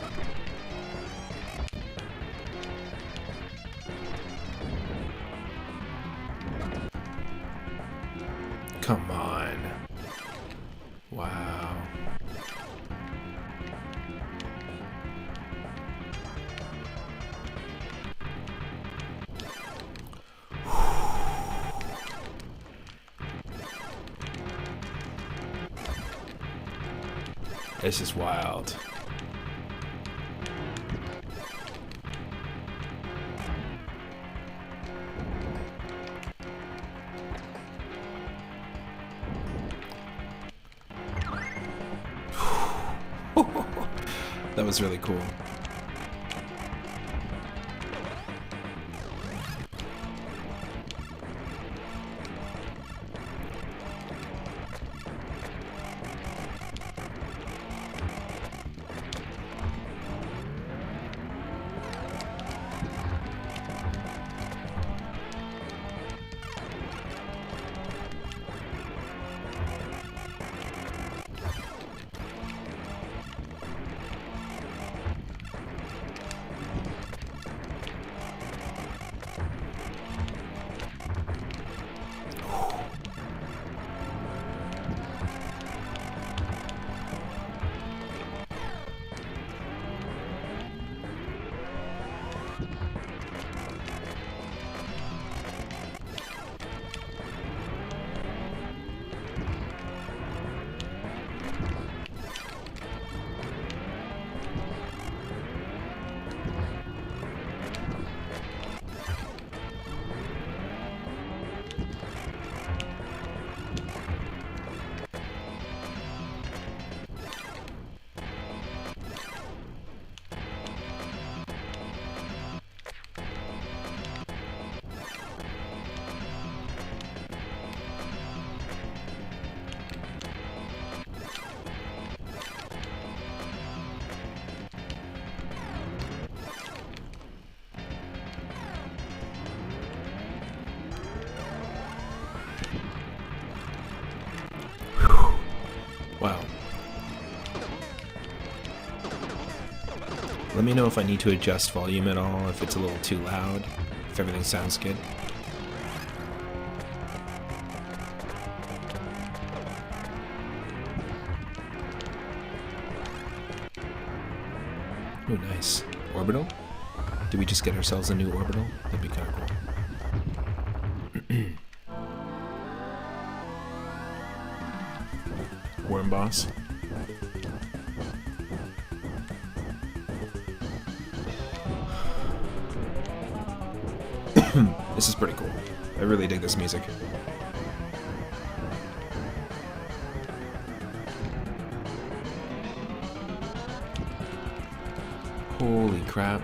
Come on. Wow. This is wild. That was really cool. Wow. Let me know if I need to adjust volume at all, if it's a little too loud, if everything sounds good. Oh, nice. Orbital? Did we just get ourselves a new orbital? That'd be kind of cool. Worm boss. This is pretty cool. I really dig this music. Holy crap.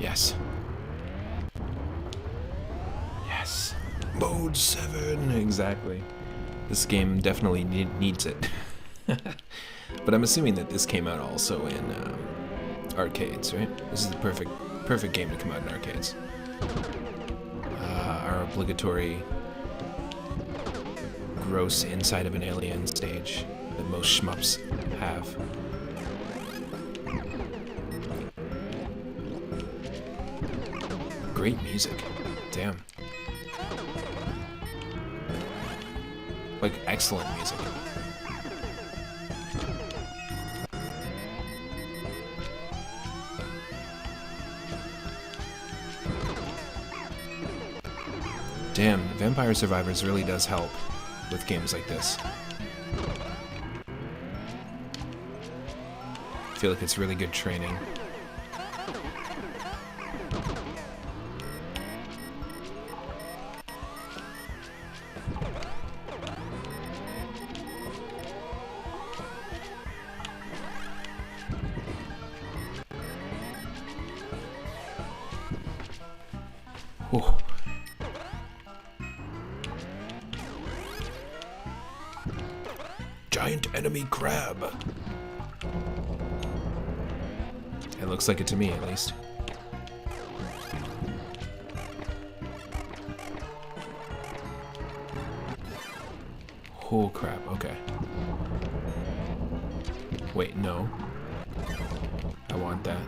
Yes. Yes. Mode 7! Exactly. This game definitely needs it. But I'm assuming that this came out also in arcades, right? This is the perfect game to come out in arcades. Our obligatory gross inside of an alien stage that most shmups have. Great music. Damn. Like, excellent music. Damn, Vampire Survivors really does help with games like this. I feel like it's really good training. Whew. Giant enemy crab. It looks like it to me, at least. Oh crap, okay. Wait, no. I want that.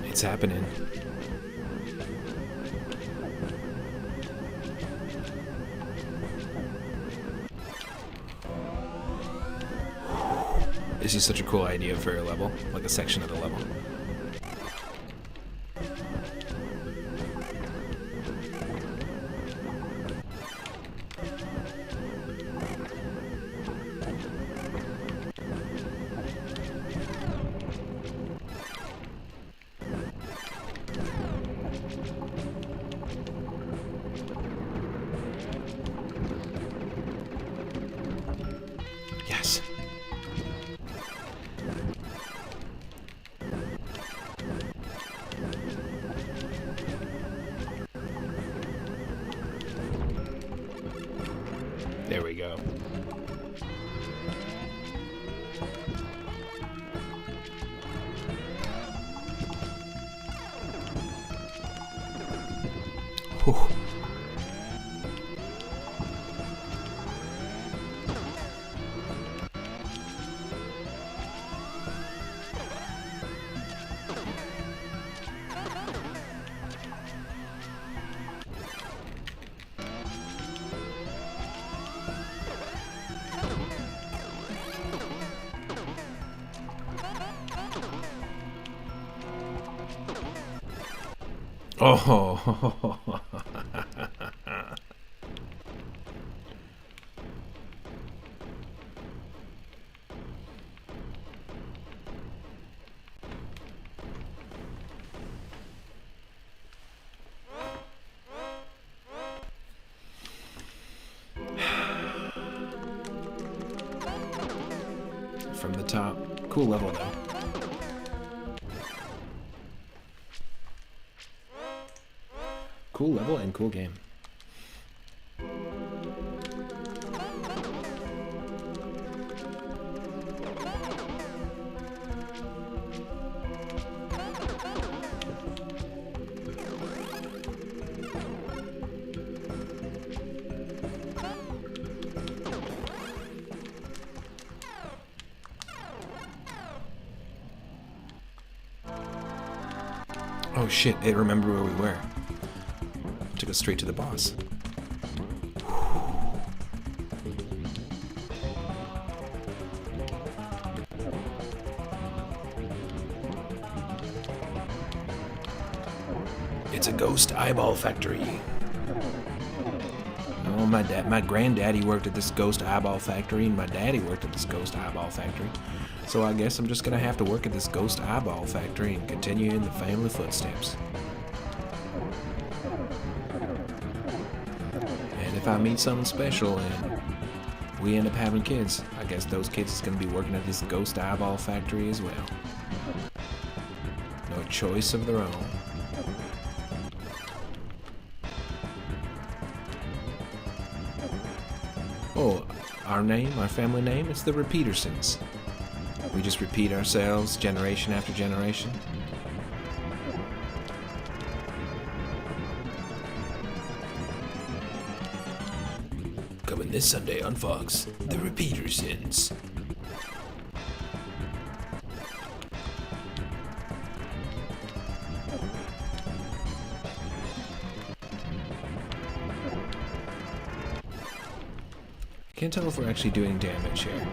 It's happening. This is such a cool idea for a level, like a section of the level. Yes. Oh. From the top. Cool level though. Cool level and cool game. Oh shit, it remembered where we were. Took us straight to the boss. It's a ghost eyeball factory. Oh, my granddaddy worked at this ghost eyeball factory, and my daddy worked at this ghost eyeball factory. So I guess I'm just gonna have to work at this ghost eyeball factory and continue in the family footsteps. And if I meet something special and we end up having kids, I guess those kids is gonna be working at this ghost eyeball factory as well. No choice of their own. Oh, our family name, it's the Repeatersons. We just repeat ourselves generation after generation. Coming this Sunday on Fox, the Repeatersons. Can't tell if we're actually doing damage here.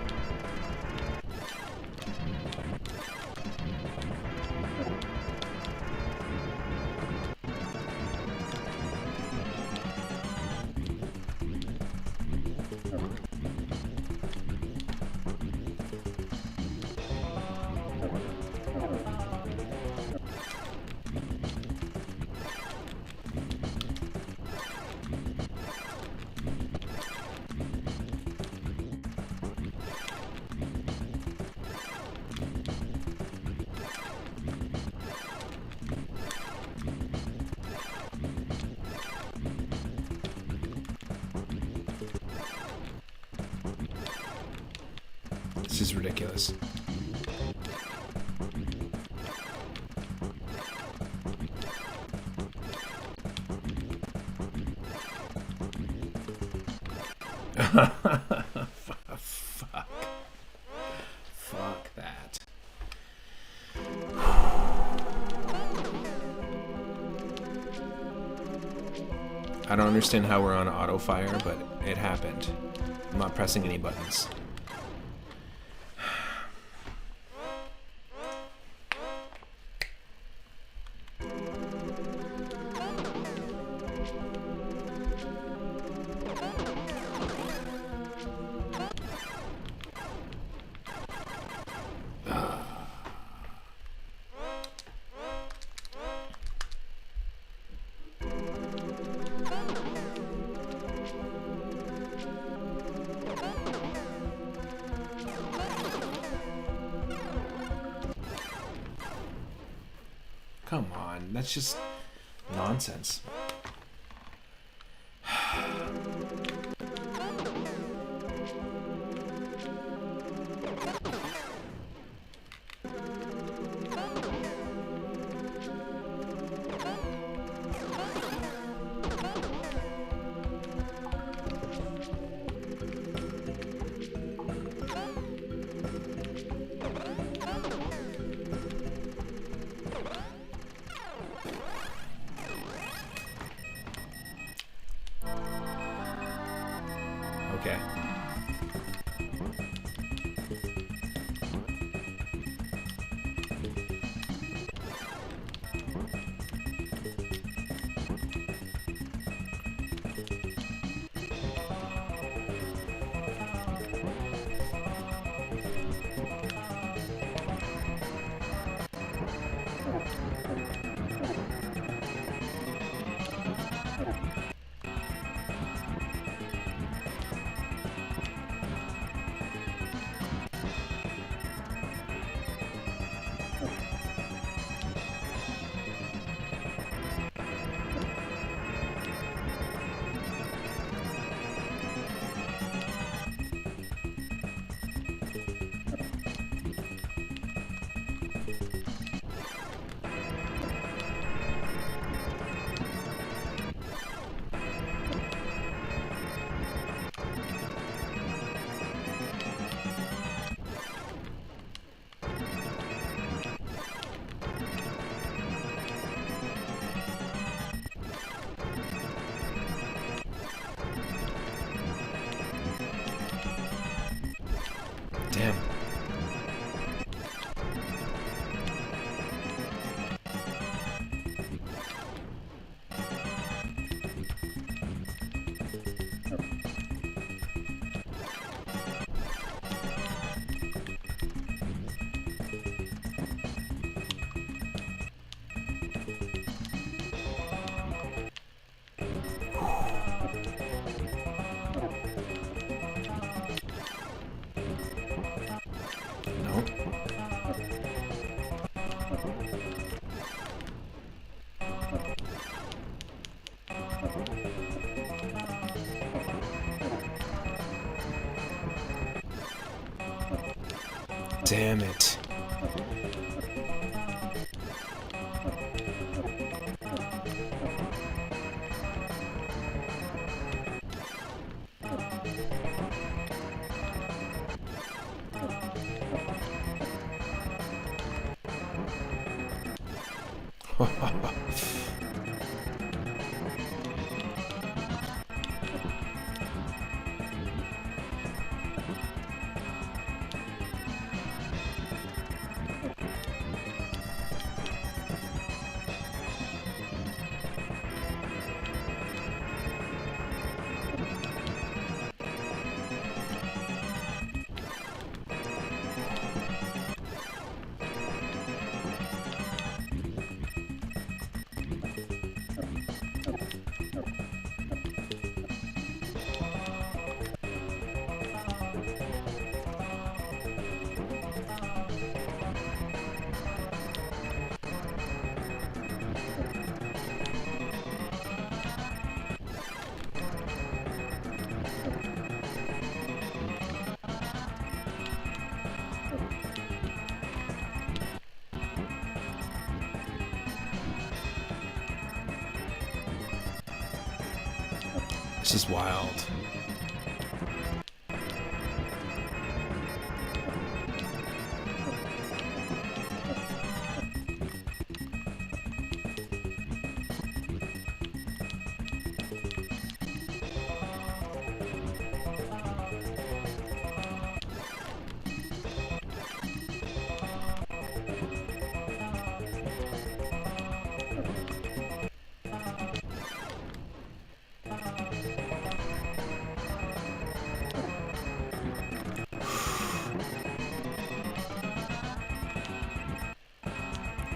This is ridiculous. Fuck. Fuck that. I don't understand how we're on auto fire, but it happened. I'm not pressing any buttons. Come on, that's just nonsense. No. Damn it. This is wild.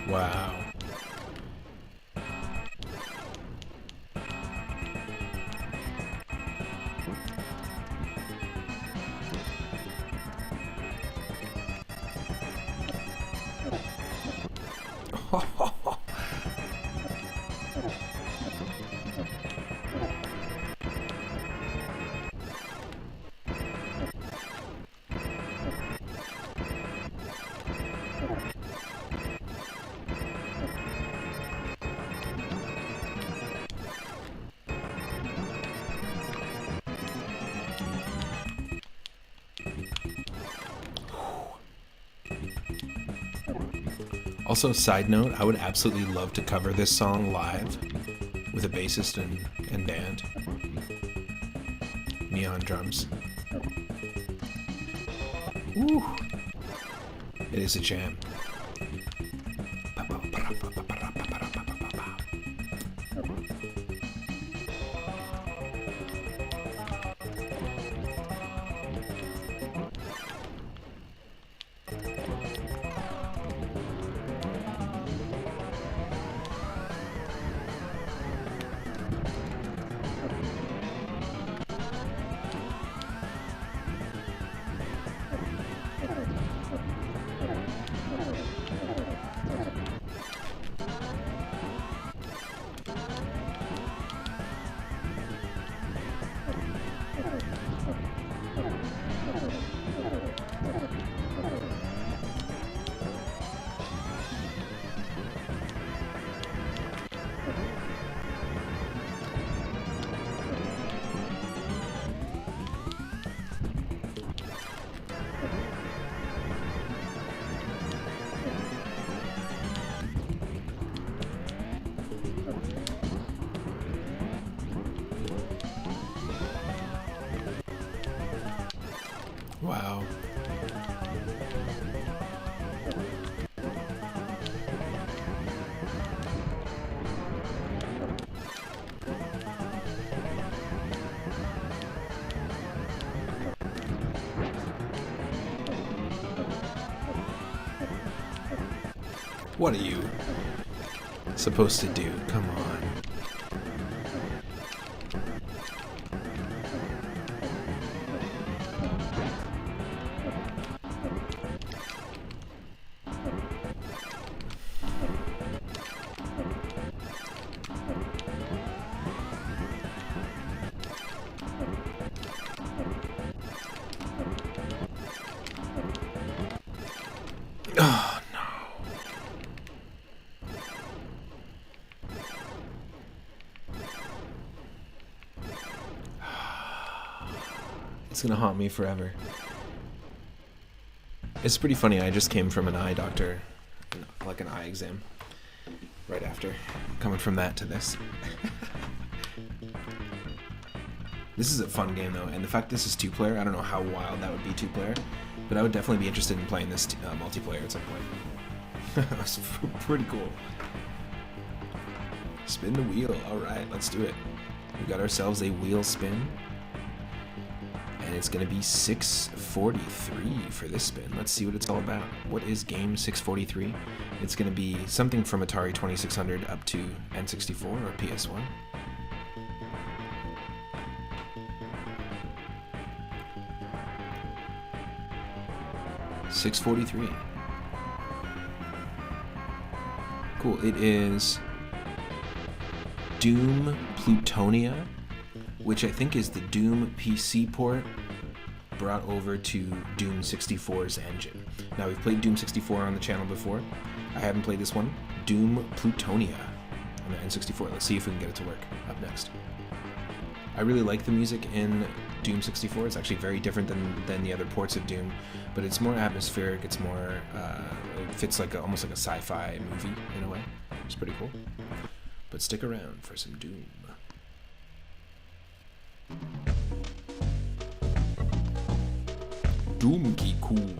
Wow. Also, side note, I would absolutely love to cover this song live with a bassist and band. Me on drums. Woo! It is a jam. Wow. What are you supposed to do? Come on. Oh, no. It's gonna haunt me forever. It's pretty funny, I just came from an eye doctor, like an eye exam, right after. Coming from that to this. This is a fun game though, and the fact this is 2-player, I don't know how wild that would be 2-player, but I would definitely be interested in playing this multiplayer at some point. That's pretty cool. Spin the wheel, alright, let's do it. We got ourselves a wheel spin. And it's going to be 643 for this spin. Let's see what it's all about. What is game 643? It's going to be something from Atari 2600 up to N64 or PS1. $643. Cool. It is Doom Plutonia, which I think is the Doom PC port brought over to Doom 64's engine. Now, we've played Doom 64 on the channel before. I haven't played this one. Doom Plutonia on the N64. Let's see if we can get it to work. Up next. I really like the music in Doom 64. It's actually very different than the other ports of Doom, but it's more atmospheric. It's more, it fits like almost like a sci-fi movie in a way. It's pretty cool. But stick around for some Doom. Doomky cool.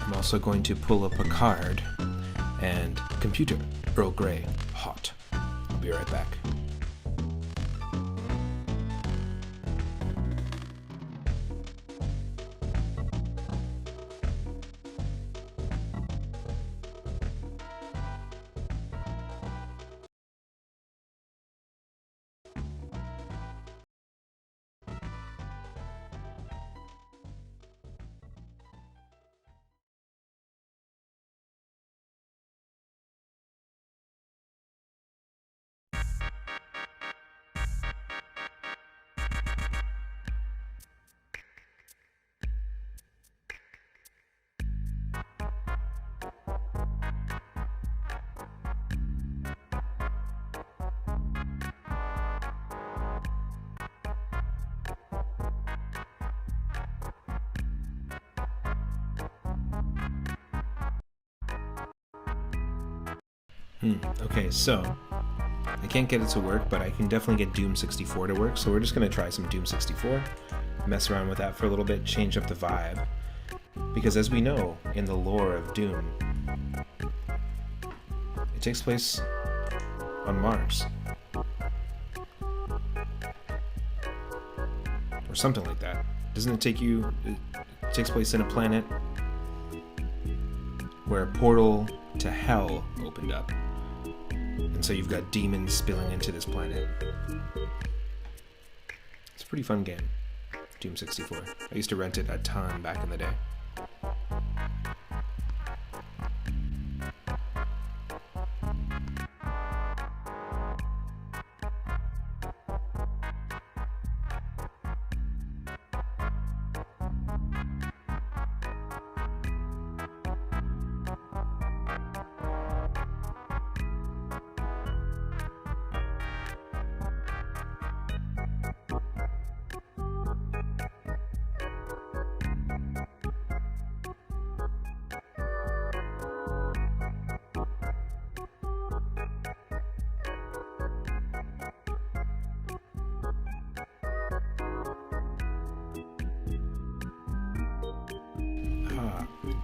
I'm also going to pull up a card and computer, Earl Grey, hot. I'll be right back. Okay, so I can't get it to work, but I can definitely get Doom 64 to work, so we're just going to try some Doom 64, mess around with that for a little bit, change up the vibe, because as we know in the lore of Doom, it takes place on Mars. Or something like that. Doesn't it take you... It takes place in a planet where a portal to hell opened up. And so you've got demons spilling into this planet. It's a pretty fun game, Doom 64. I used to rent it a ton back in the day.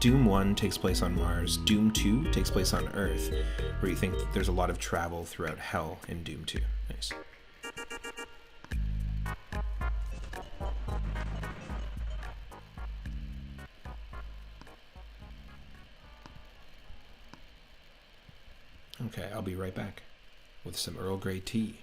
Doom 1 takes place on Mars. Doom 2 takes place on Earth, where you think that there's a lot of travel throughout hell in Doom 2. Nice. Okay, I'll be right back with some Earl Grey tea.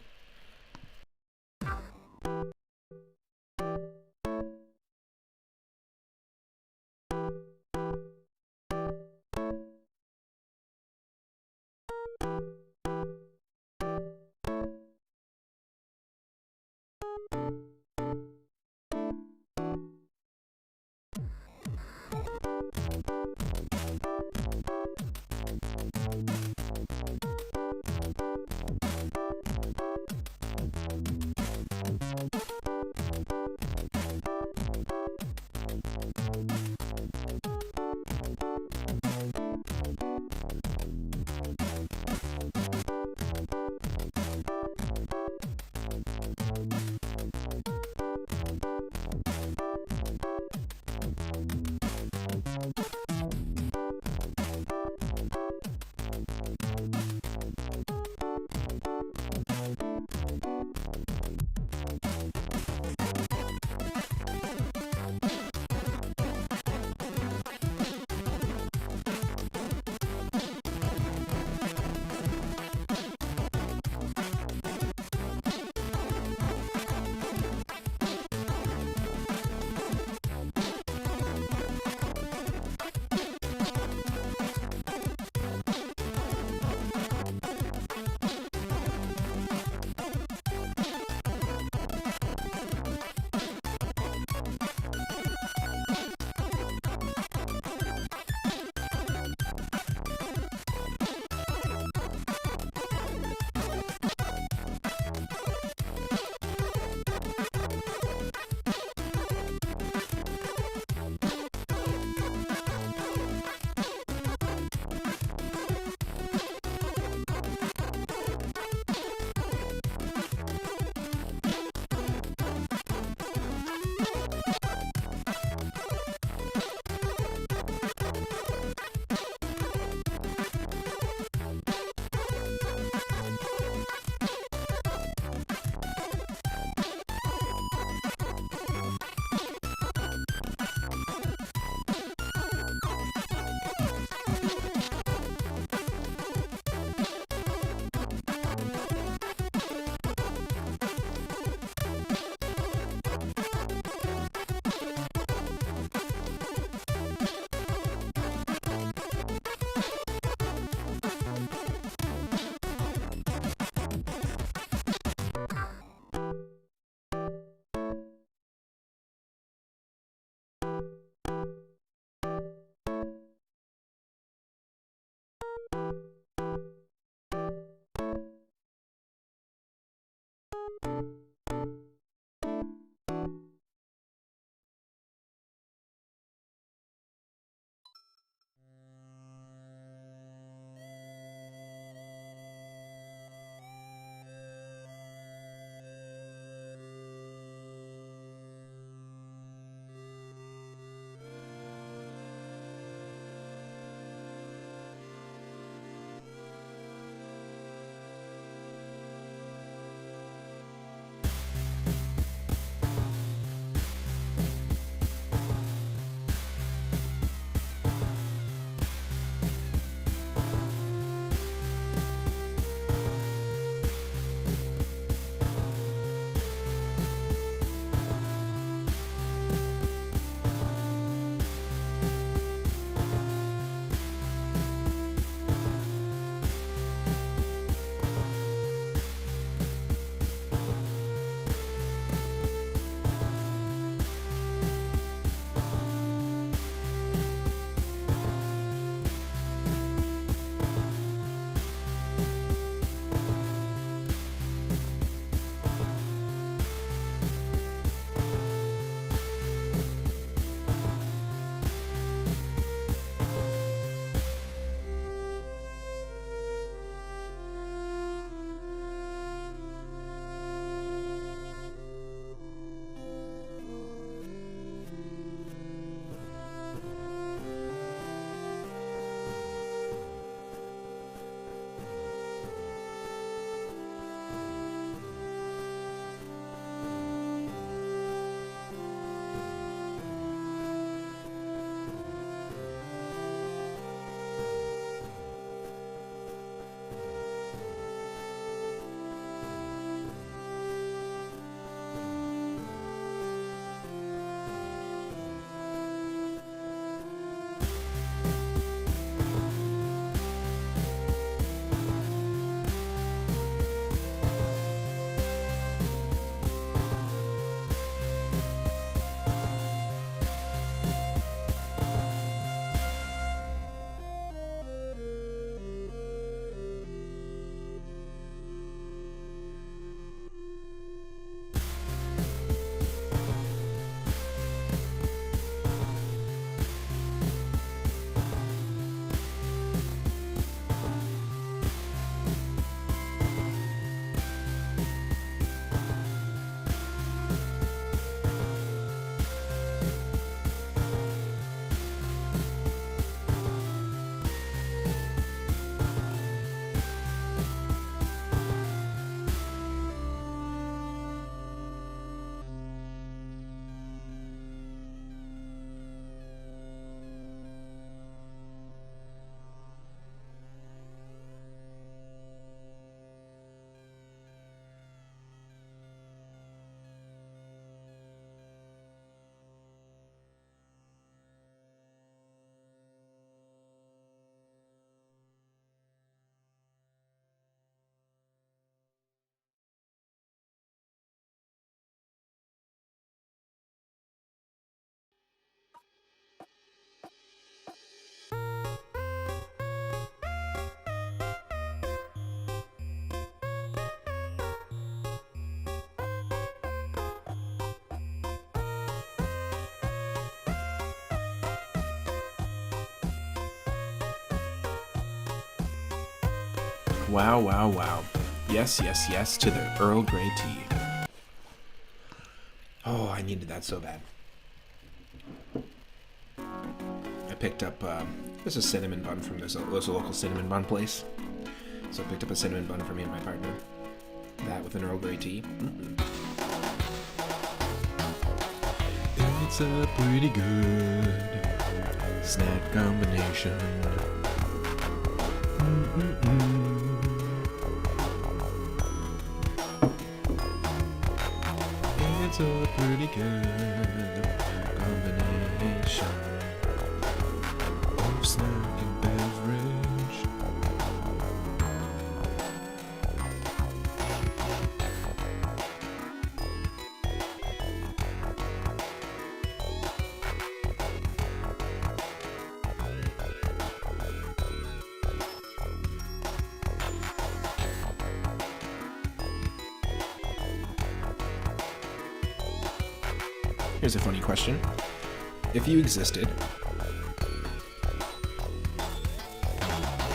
Wow, wow, wow. Yes, yes, yes to the Earl Grey tea. Oh, I needed that so bad. I picked up, there's a cinnamon bun from, there's a local cinnamon bun place. So I picked up a cinnamon bun for me and my partner. That with an Earl Grey tea. It's a pretty good snack combination. It's a pretty good combination of snack and beverage. Here's a funny question. If you existed,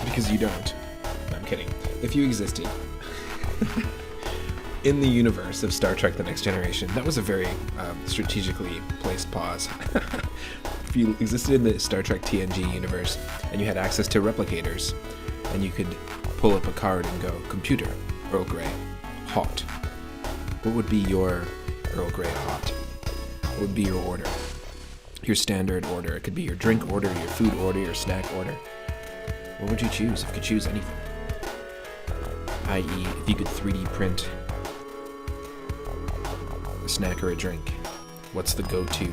because you don't, no, I'm kidding. If you existed in the universe of Star Trek The Next Generation, that was a very strategically placed pause. If you existed in the Star Trek TNG universe and you had access to replicators and you could pull up a card and go, computer, Earl Grey, hot. What would be your Earl Grey hot? What would be your order? Your standard order. It could be your drink order, your food order, your snack order. What would you choose if you could choose anything? I.e., if you could 3D print a snack or a drink, what's the go-to?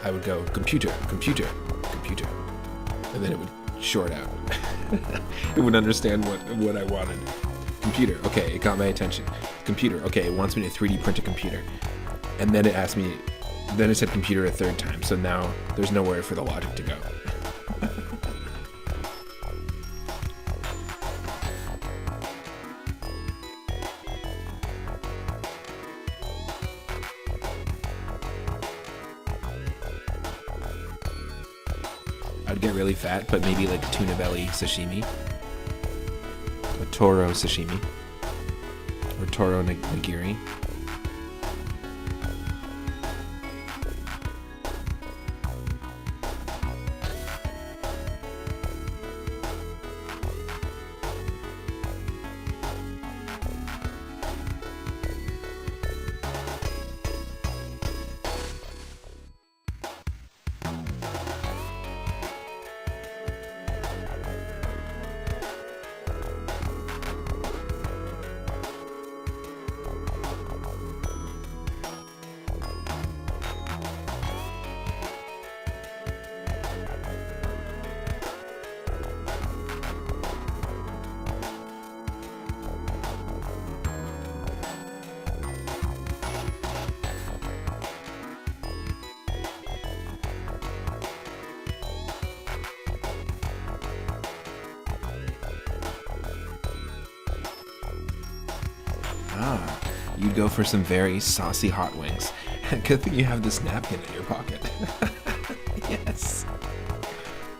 I would go computer, computer, computer. And then it would short out. It would understand what I wanted. Computer, okay, it got my attention. Computer, okay, it wants me to 3D print a computer. And then it asked me, then it said computer a third time, so now there's nowhere for the logic to go. I'd get really fat, but maybe like tuna belly sashimi. A toro sashimi. Or toro nigiri. Ah, you'd go for some very saucy hot wings. Good thing you have this napkin in your pocket. Yes.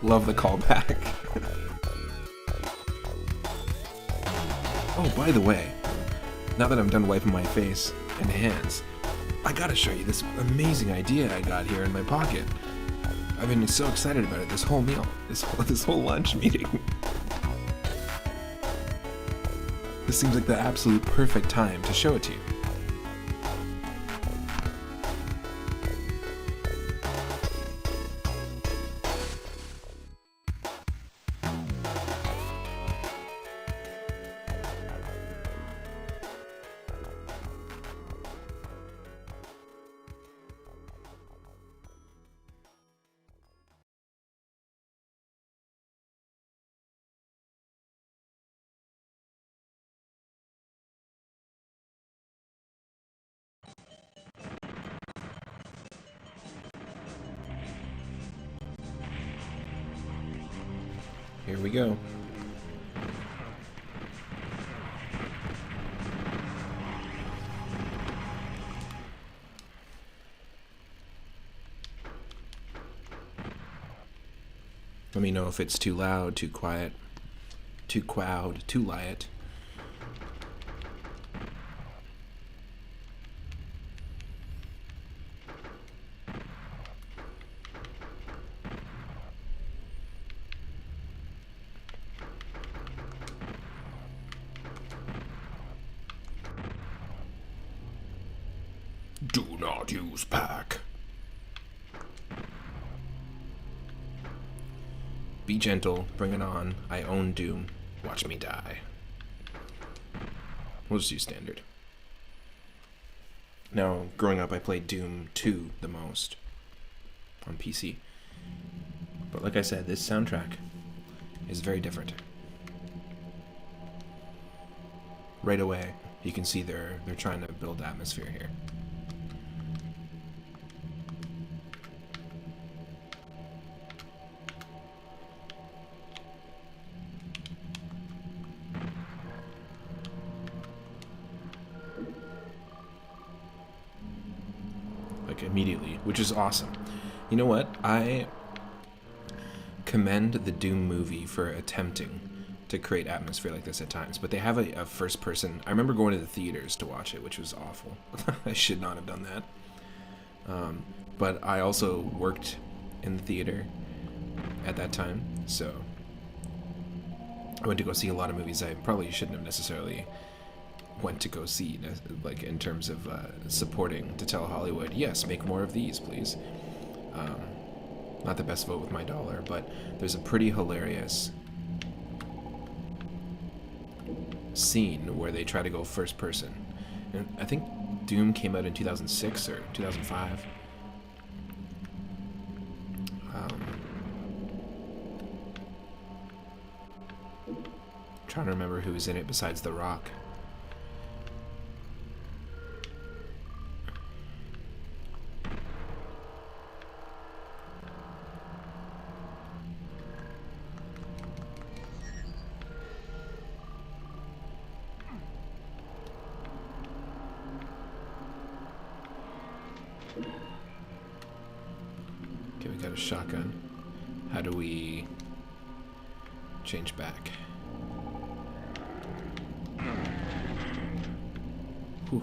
Love the callback. Oh, by the way, now that I'm done wiping my face and hands, I gotta show you this amazing idea I got here in my pocket. I've been so excited about it this whole meal, this whole lunch meeting. This seems like the absolute perfect time to show it to you. Here we go. Let me know if it's too loud, too quiet, too quowed, too light. Do not use pack. Be gentle, bring it on. I own Doom. Watch me die. We'll just use standard. Now, growing up, I played Doom 2 the most on PC. But like I said, this soundtrack is very different. Right away, you can see they're trying to build atmosphere here. Immediately, which is awesome. You know what? I commend the Doom movie for attempting to create atmosphere like this at times, but they have a first person. I remember going to the theaters to watch it, which was awful. I should not have done that. But I also worked in the theater at that time, so I went to go see a lot of movies I probably shouldn't have necessarily went to go see, like in terms of supporting, to tell Hollywood, yes, make more of these, please. Not the best vote with my dollar, but there's a pretty hilarious scene where they try to go first person. And I think Doom came out in 2006 or 2005. Trying to remember who was in it besides The Rock. Okay, we got a shotgun. How do we change back? Whew.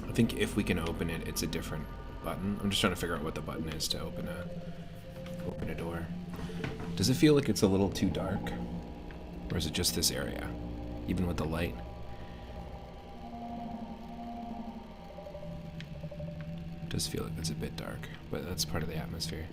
I think if we can open it, it's a different button. I'm just trying to figure out what the button is to open a door. Does it feel like it's a little too dark? Or is it just this area? Even with the light? It does feel like it's a bit dark, but that's part of the atmosphere.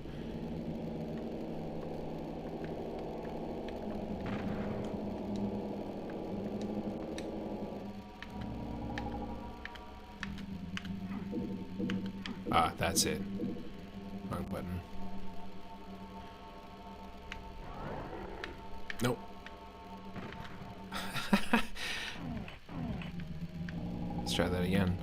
Ah, that's it. Wrong button. Nope. Let's try that again.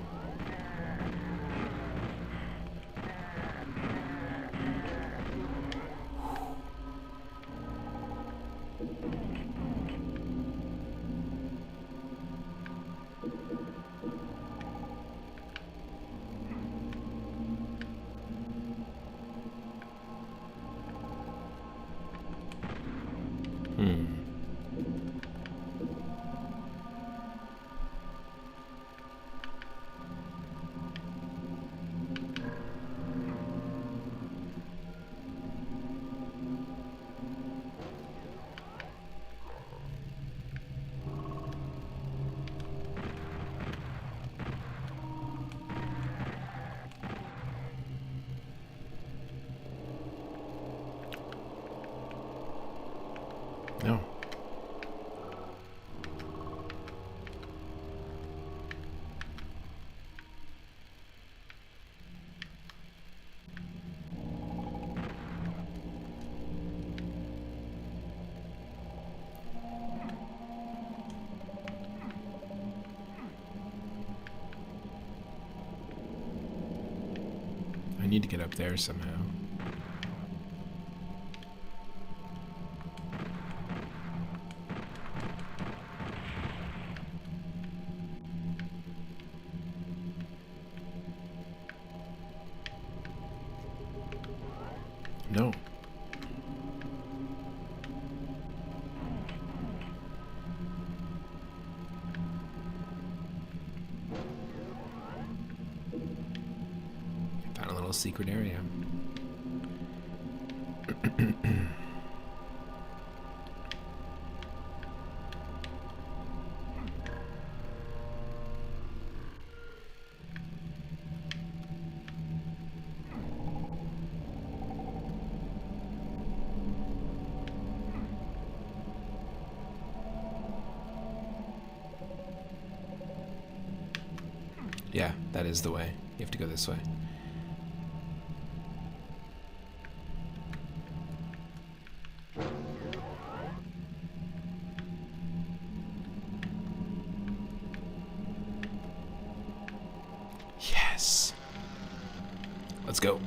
No. need to get up there somehow. No. Found a little secret area. Yeah, that is the way. You have to go this way. Yes. Let's go.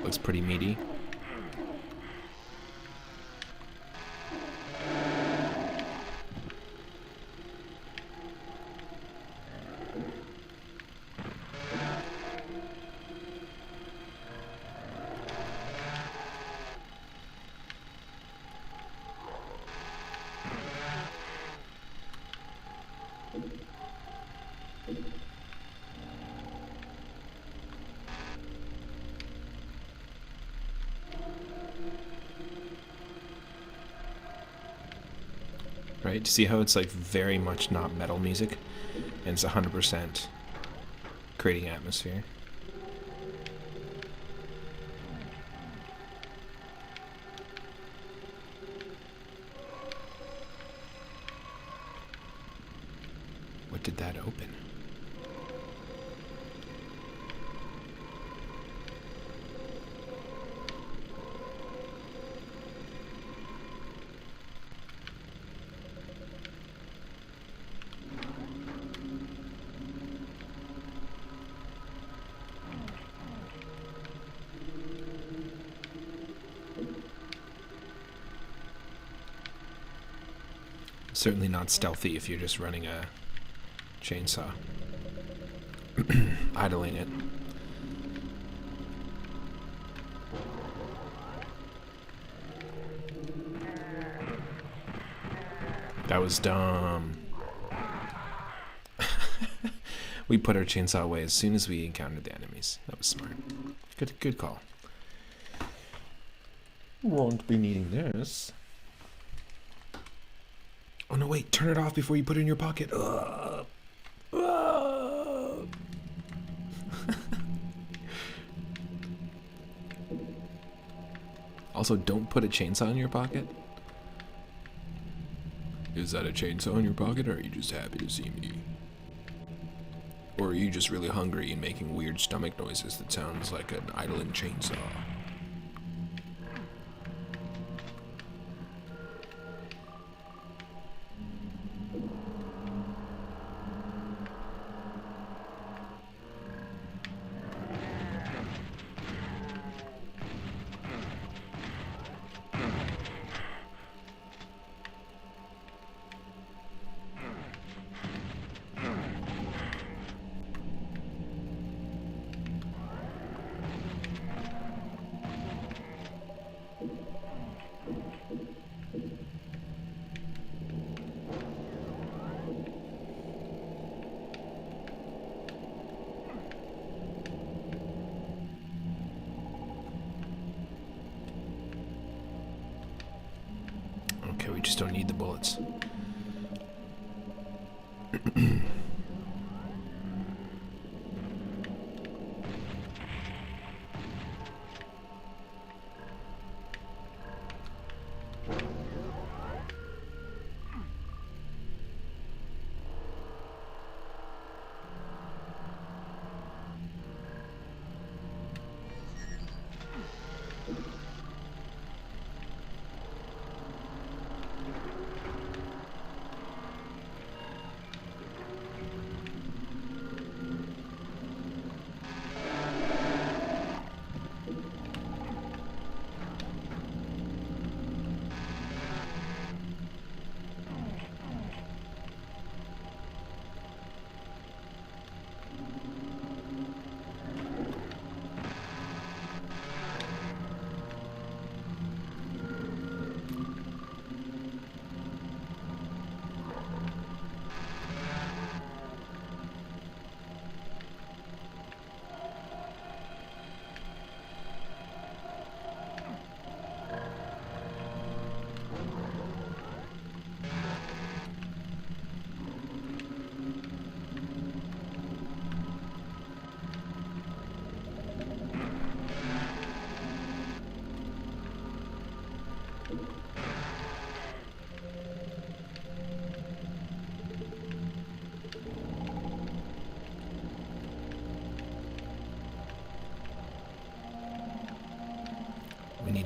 Looks pretty meaty. Right? See how it's like very much not metal music, and it's 100% creating atmosphere. What did that open? Certainly not stealthy if you're just running a chainsaw. Idling it. That was dumb. We put our chainsaw away as soon as we encountered the enemies. That was smart. Good call. Won't be needing this. Oh no, wait, turn it off before you put it in your pocket. Also, don't put a chainsaw in your pocket. Is that a chainsaw in your pocket, or are you just happy to see me? Or are you just really hungry and making weird stomach noises that sounds like an idling chainsaw? Okay, we just don't need the bullets.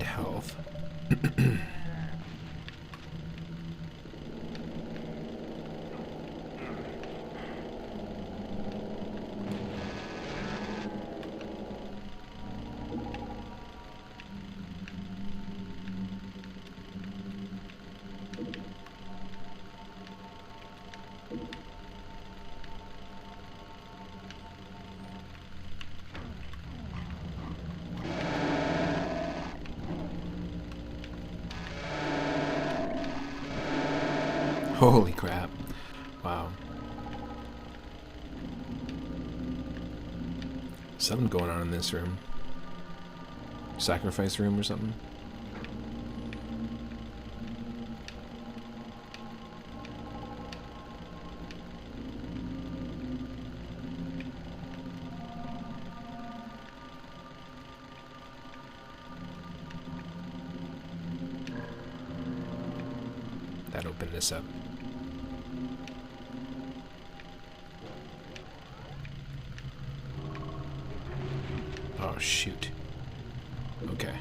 need health. Holy crap. Wow. Something going on in this room. Sacrifice room or something? That opened this up. Oh, shoot. Okay.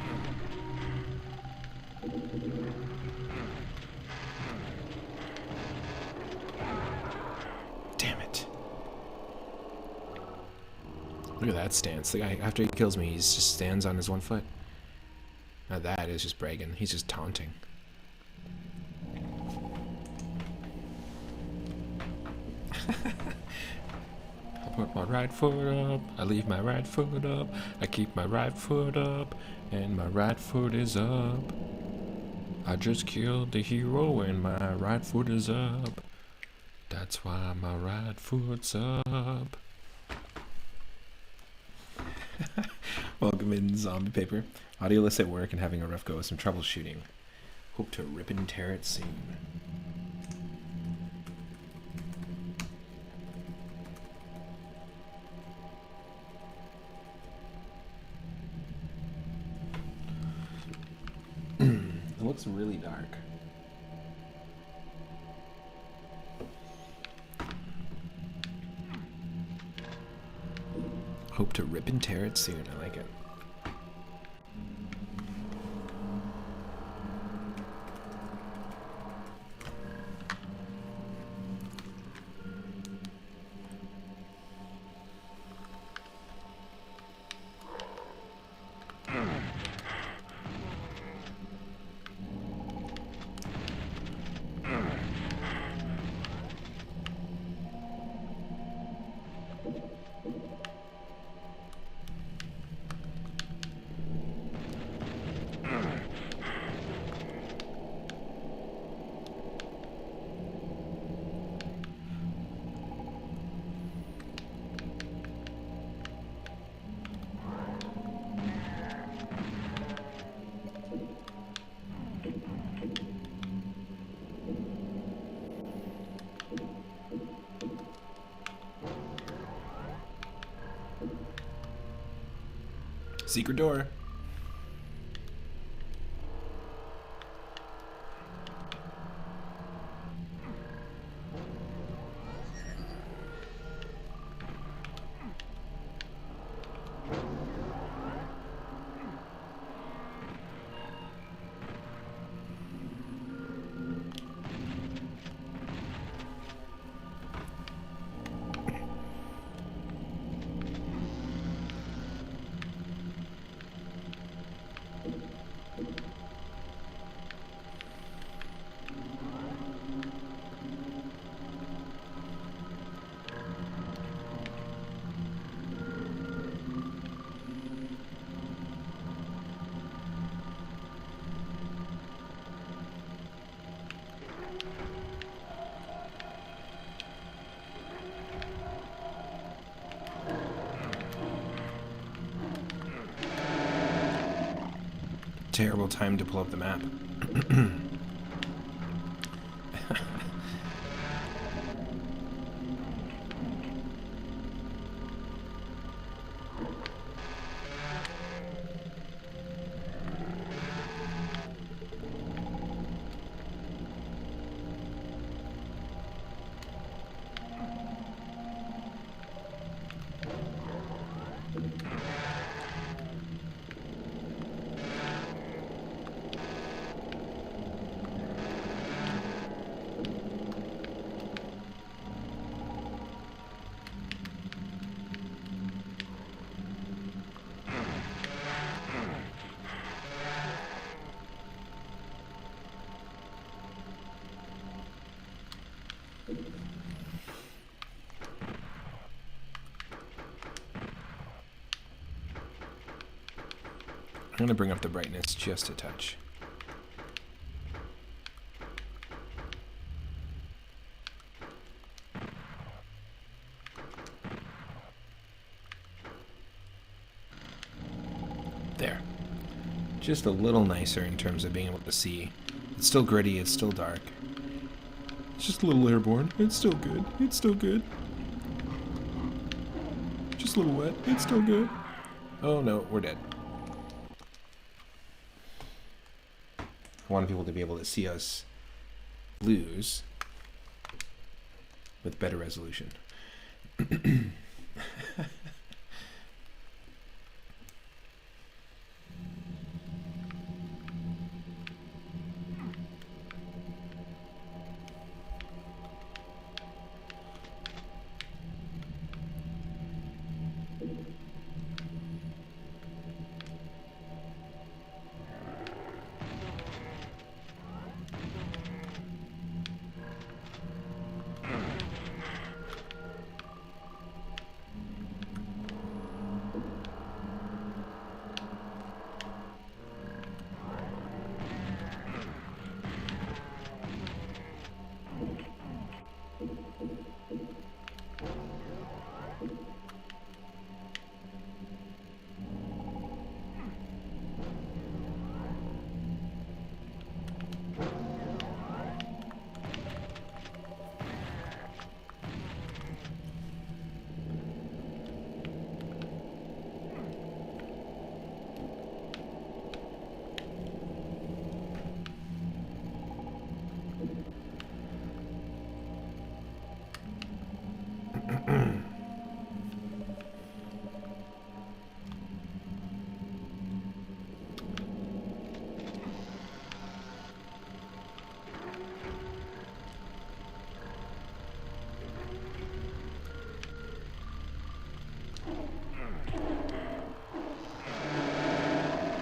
Damn it. Look at that stance. The guy, after he kills me, he just stands on his one foot. Now that is just bragging. He's just taunting. I put my right foot up, I leave my right foot up, I keep my right foot up, and my right foot is up. I just killed the hero and my right foot is up. That's why my right foot's up. Welcome in, Zombie Paper. Audioless at work and having a rough go with some troubleshooting. Hope to rip and tear it soon. It looks really dark. Hope to rip and tear it soon. I like it. Secret door. Terrible time to pull up the map. going to bring up the brightness just a touch. There. Just a little nicer in terms of being able to see. It's still gritty, it's still dark. It's just a little airborne. It's still good. It's still good. Just a little wet. It's still good. Oh no, we're dead. I want people to be able to see us lose with better resolution.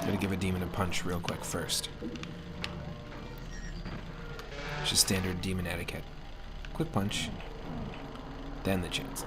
Gotta give a demon a punch real quick first. It's just standard demon etiquette. Quick punch, then the chainsaw.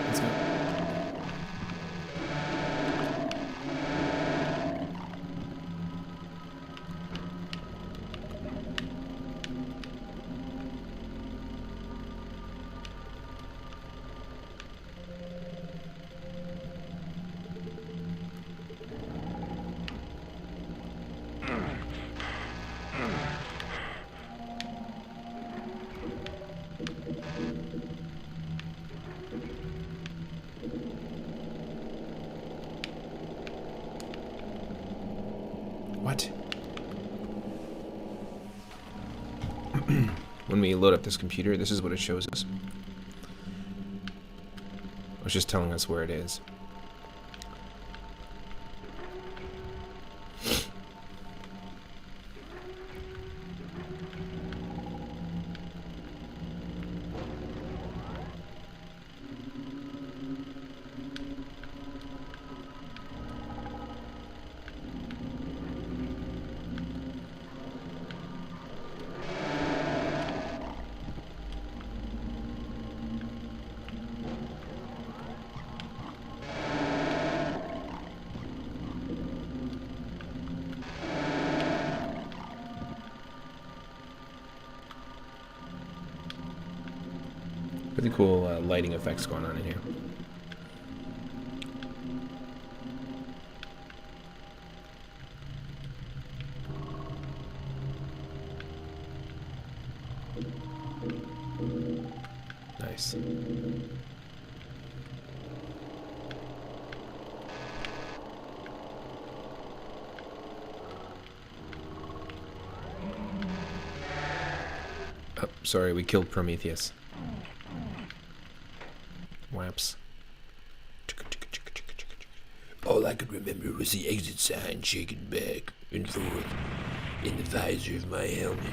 Let's go. What? When we load up this computer, this is what it shows us. It's just telling us where it is. Pretty cool lighting effects going on in here. Nice. Oh, sorry, we killed Prometheus. Waps. All I could remember was the exit sign shaking back and forth in the visor of my helmet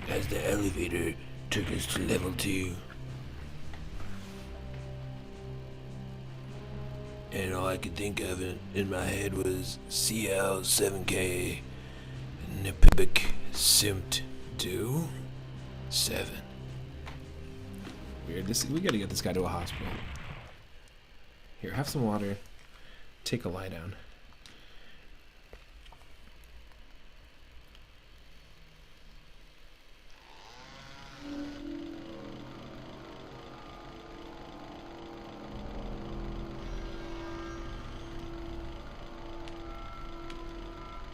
as the elevator took us to level 2. And all I could think of in my head was CL7K Nipibic Simt 2 7. Weird. We gotta get this guy to a hospital. Here, have some water. Take a lie down.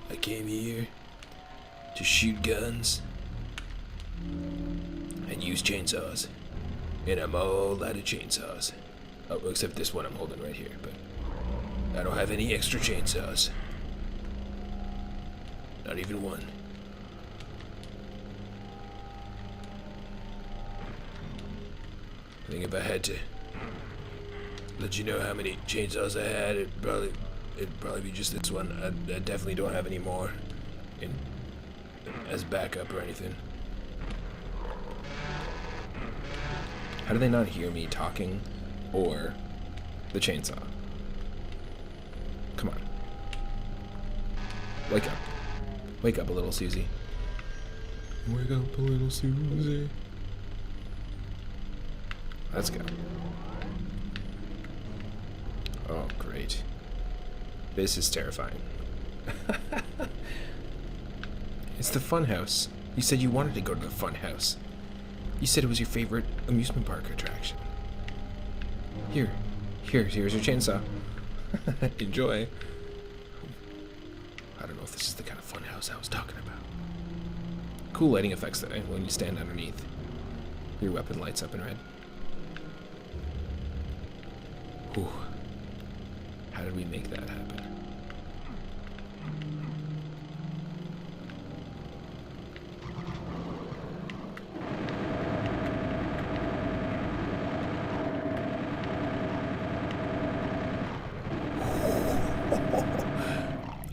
I came here to shoot guns and use chainsaws. And I'm all out of chainsaws. Oh, except this one I'm holding right here, but I don't have any extra chainsaws. Not even one. I think if I had to let you know how many chainsaws I had, it'd probably be just this one. I definitely don't have any more as backup or anything. How do they not hear me talking or the chainsaw? Come on. Wake up. Wake up a little, Susie. Wake up a little, Susie. Let's go. Oh, great. This is terrifying. It's the fun house. You said you wanted to go to the fun house. You said it was your favorite amusement park attraction. Here's your chainsaw. Enjoy. I don't know if this is the kind of fun house I was talking about. Cool lighting effects though, when you stand underneath. Your weapon lights up in red. Whew. How did we make that happen?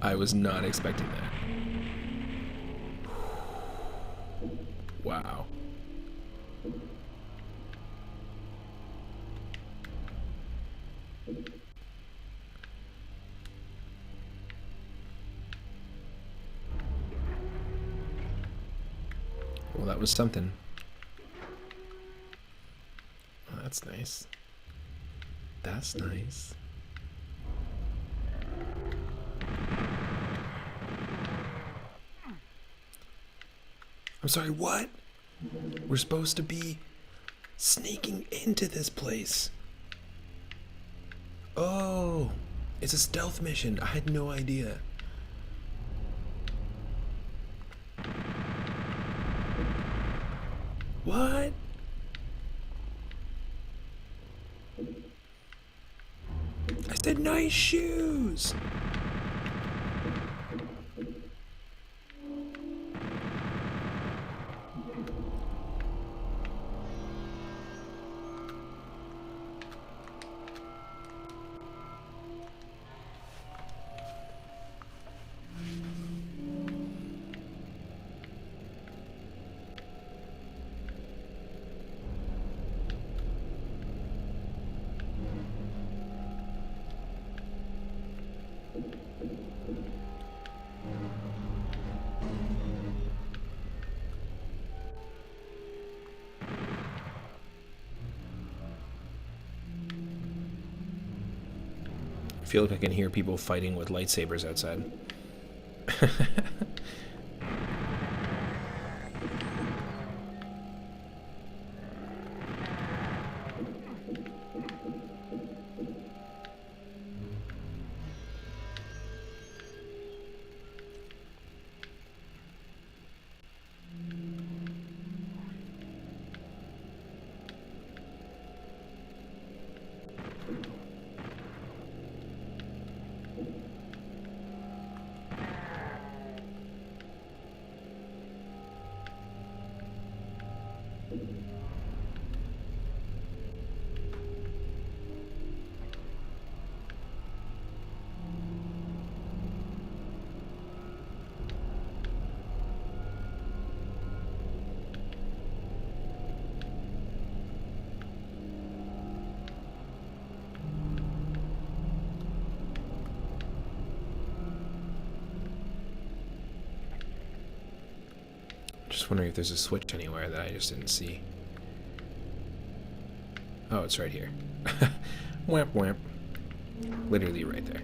I was not expecting that. Wow. Well, that was something. Oh, that's nice. That's nice. I'm sorry, what? We're supposed to be sneaking into this place. Oh, it's a stealth mission. I had no idea. What? I said nice shoes. I feel like I can hear people fighting with lightsabers outside. Just wondering if there's a switch anywhere that I just didn't see. Oh, it's right here. Whamp whamp. Literally right there.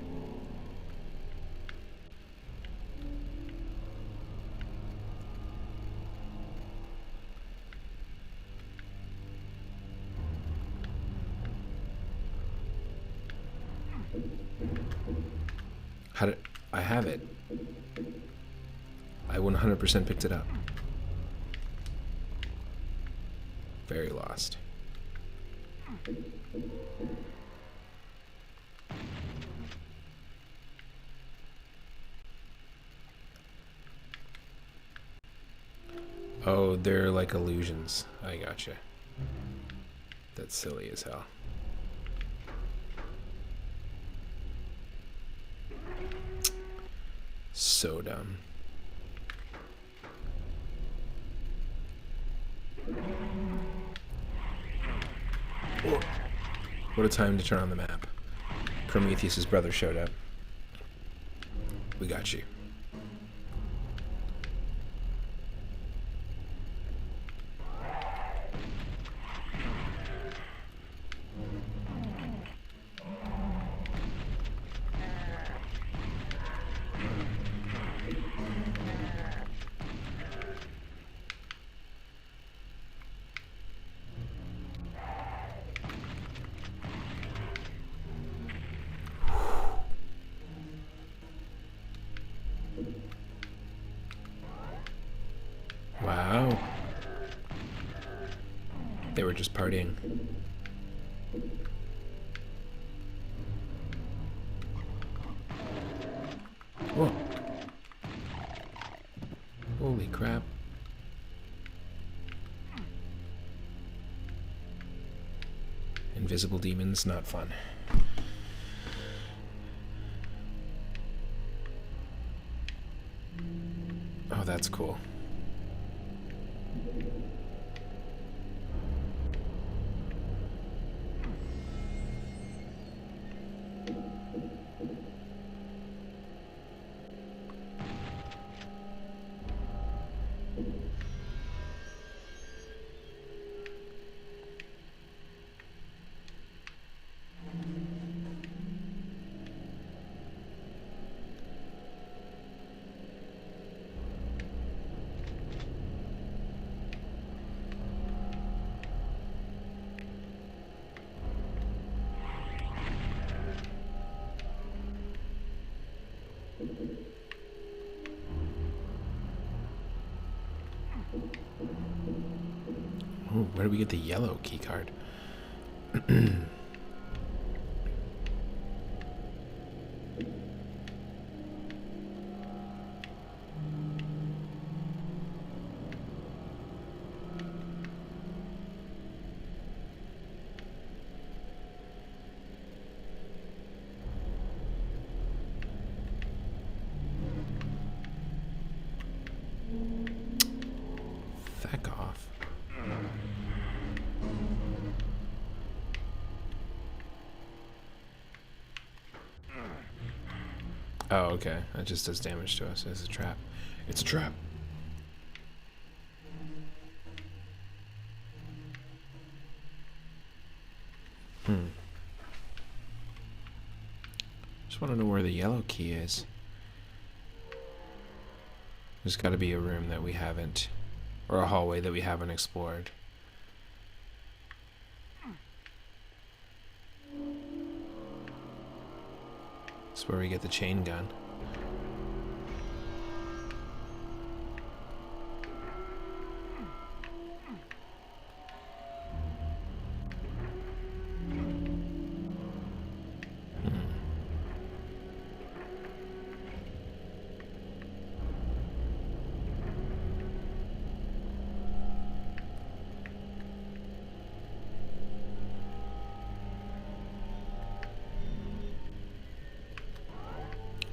How did I have it? I 100% picked it up. Very lost. Oh, they're like illusions. I gotcha. That's silly as hell. So dumb. Oh. What a time to turn on the map. Prometheus's brother showed up. We got you. Wow. They were just partying. Whoa. Holy crap. Invisible demons, not fun. Oh, that's cool. Oh, where do we get the yellow key card? Feck off. Oh, okay. That just does damage to us. It's a trap. It's a trap. Just want to know where the yellow key is. There's got to be a room that we haven't, or a hallway that we haven't explored. That's where we get the chain gun.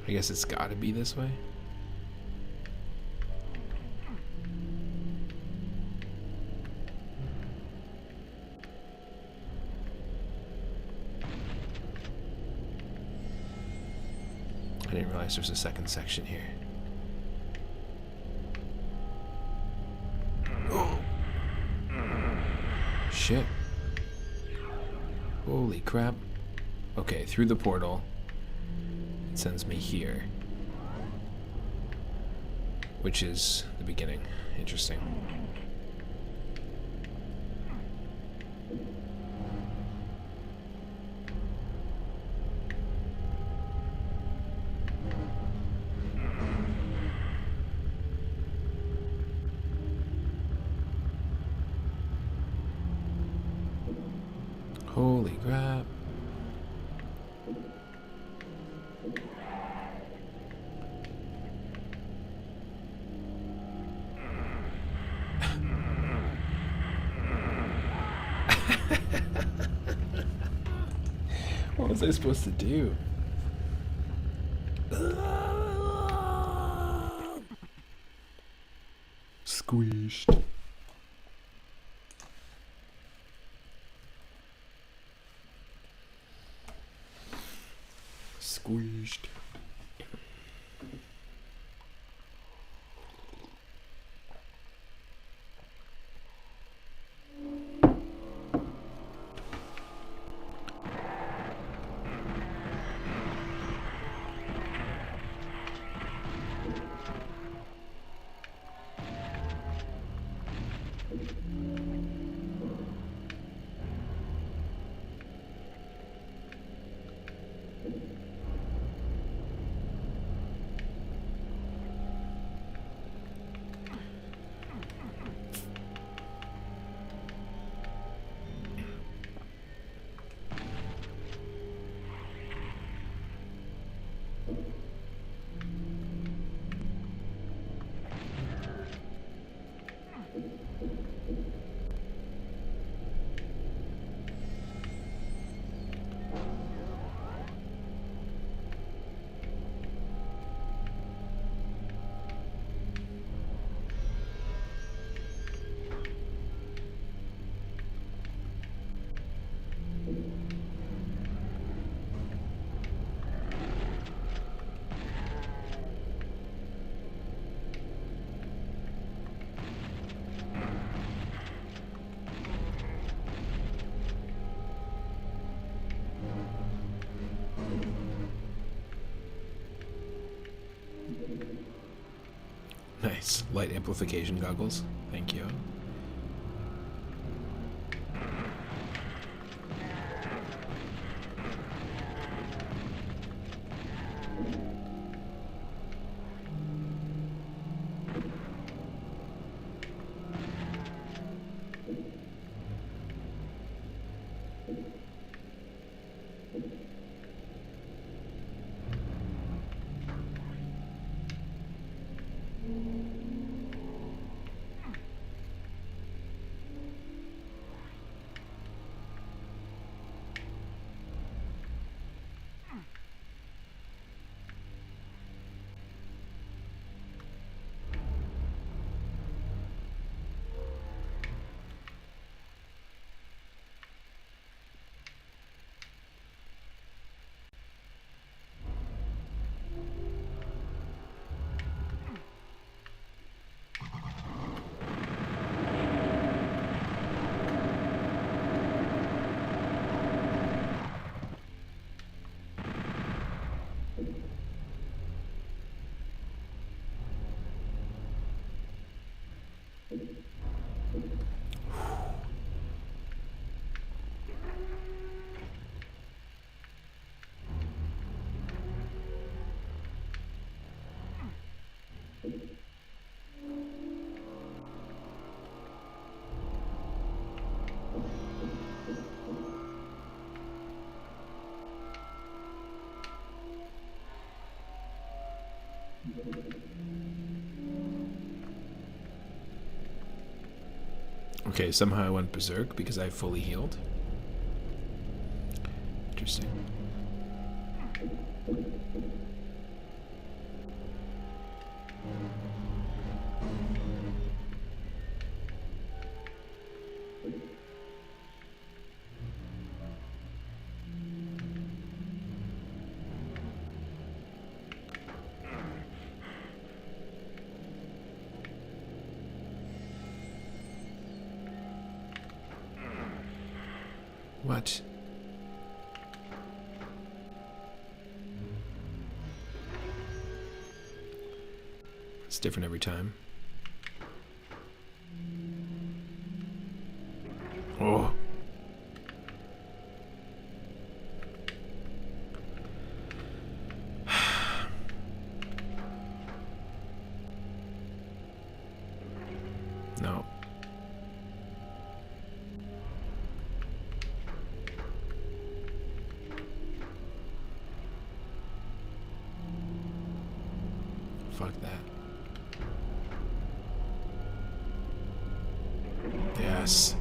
I guess it's got to be this way. I didn't realize there's a second section here. shit. Holy crap. Okay, through the portal. It sends me here. Which is the beginning. Interesting. Holy crap. What was I supposed to do? Squeezed. Squeezed. Nice. Light amplification goggles. Thank you. Okay, somehow I went berserk because I fully healed. Interesting. What? It's different every time. Oh. No. Fuck that. Yes.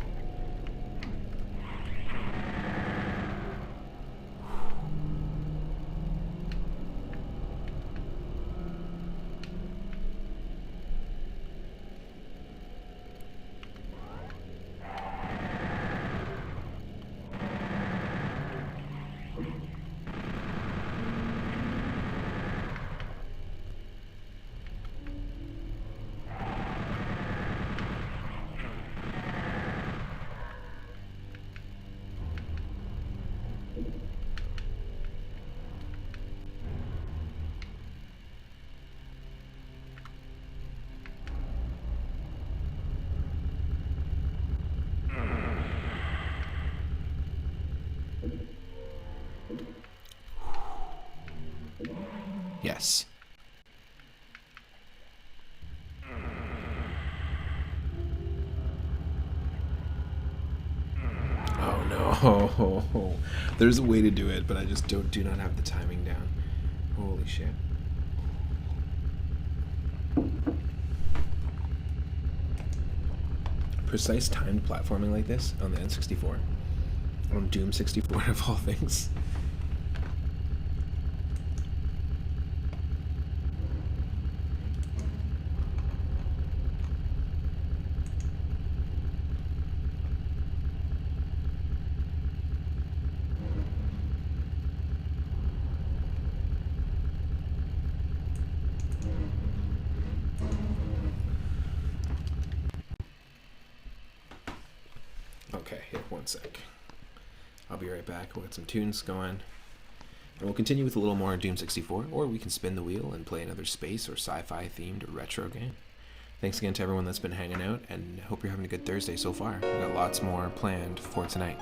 Yes. Oh no. There's a way to do it, but I just do not have the timing down. Holy shit. Precise timed platforming like this on the N64. On Doom 64 of all things. Okay, here, one sec. I'll be right back. We'll get some tunes going. And we'll continue with a little more Doom 64, or we can spin the wheel and play another space or sci-fi themed or retro game. Thanks again to everyone that's been hanging out, and hope you're having a good Thursday so far. We've got lots more planned for tonight.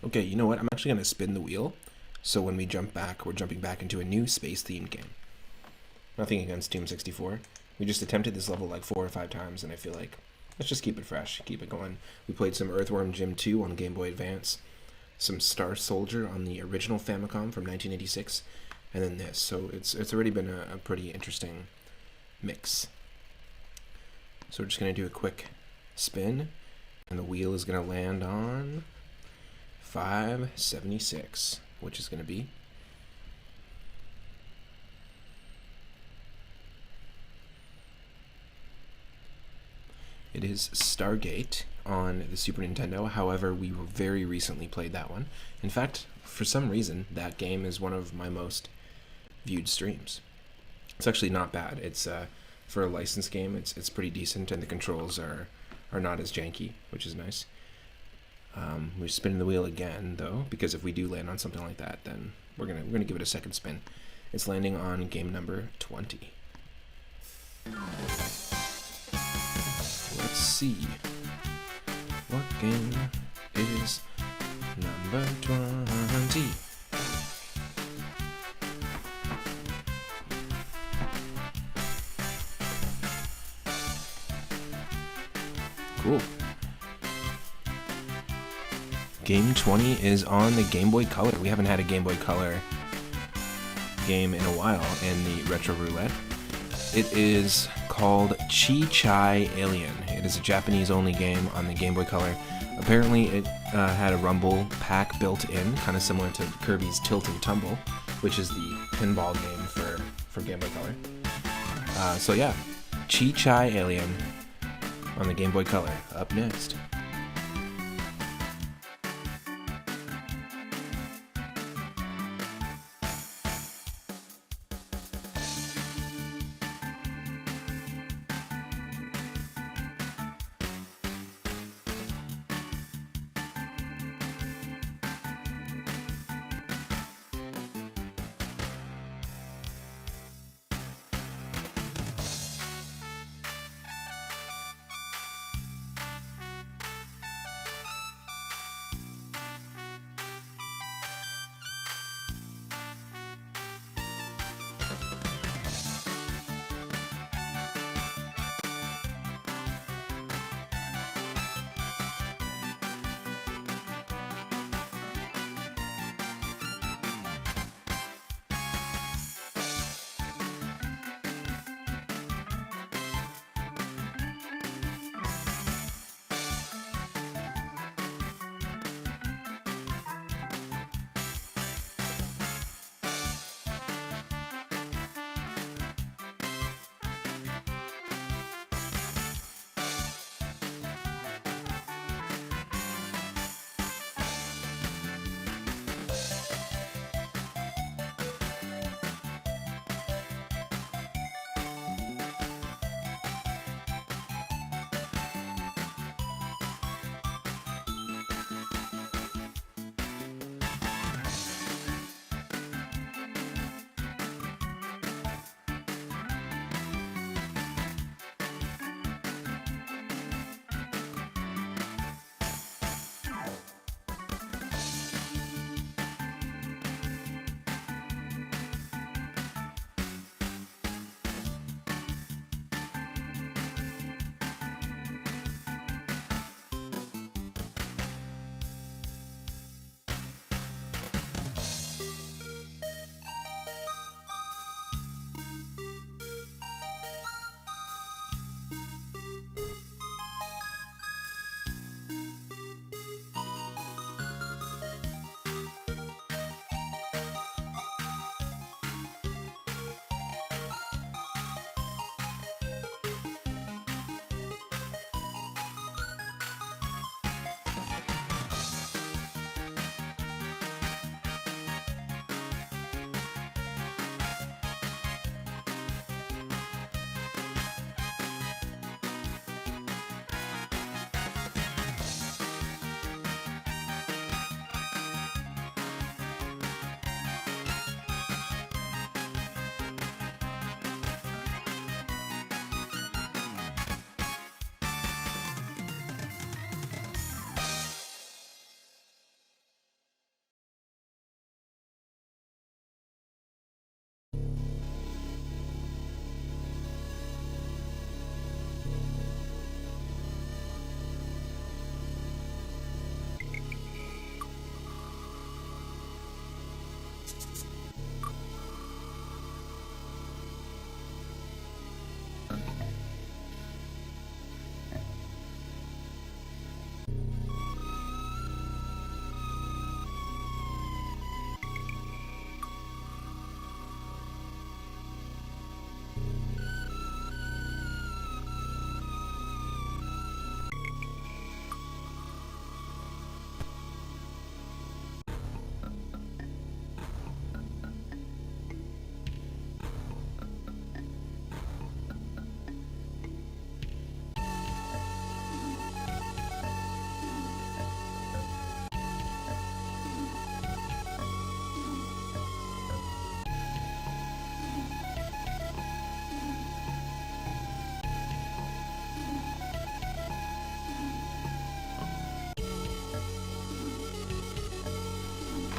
Okay, you know what? I'm actually going to spin the wheel. So when we jump back, we're jumping back into a new space-themed game. Nothing against Doom 64. We just attempted this level like 4 or 5 times, and I feel like let's just keep it fresh, keep it going. We played some Earthworm Jim 2 on Game Boy Advance, some Star Soldier on the original Famicom from 1986, and then this. So it's already been a pretty interesting mix. So we're just going to do a quick spin, and the wheel is going to land on 576, which is going to be it is Stargate on the Super Nintendo. However, we very recently played that one. In fact, for some reason, that game is one of my most viewed streams. It's actually not bad. It's for a licensed game, it's pretty decent, and the controls are not as janky, which is nice. We're spinning the wheel again, though, because if we do land on something like that, then we're gonna give it a second spin. It's landing on game number 20. Let's see. What game is number 20? Cool. Game 20 is on the Game Boy Color. We haven't had a Game Boy Color game in a while in the Retro Roulette. It is called Chi Alien. It is a Japanese-only game on the Game Boy Color. Apparently, it had a rumble pack built in, kind of similar to Kirby's Tilt and Tumble, which is the pinball game for Game Boy Color. So yeah, Chi Alien on the Game Boy Color. Up next.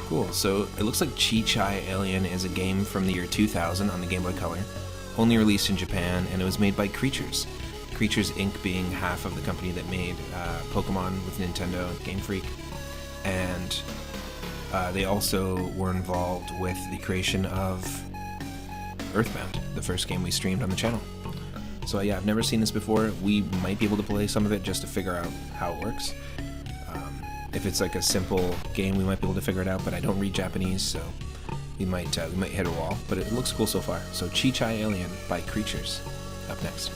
Cool. So it looks like Chi Alien is a game from the year 2000 on the Game Boy Color, only released in Japan, and it was made by Creatures. Creatures Inc. being half of the company that made Pokemon with Nintendo, Game Freak, and they also were involved with the creation of Earthbound, the first game we streamed on the channel. So yeah, I've never seen this before. We might be able to play some of it just to figure out how it works. If it's like a simple game, we might be able to figure it out, but I don't read Japanese, so we might hit a wall. But it looks cool so far. So Chi Alien by Creatures, up next.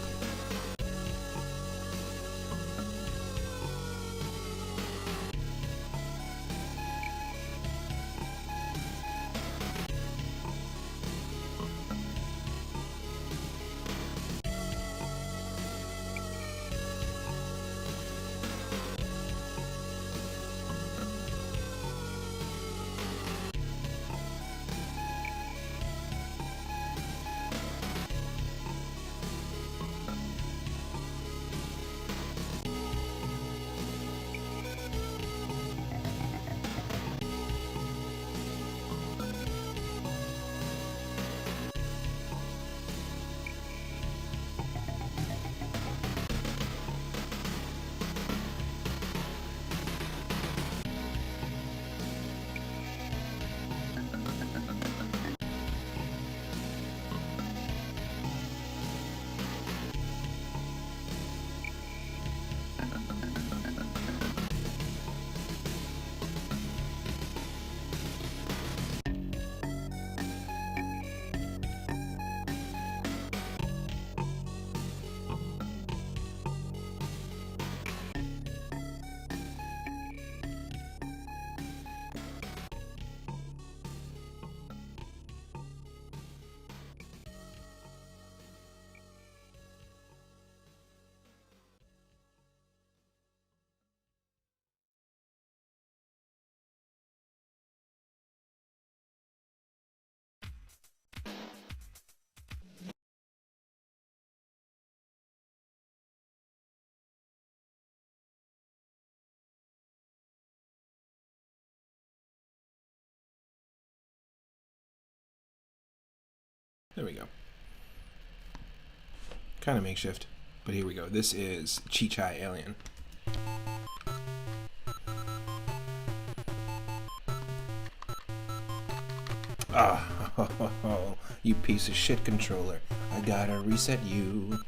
There we go. Kind of makeshift, but here we go. This is Chi Alien. Ah, you piece of shit controller. I gotta reset you.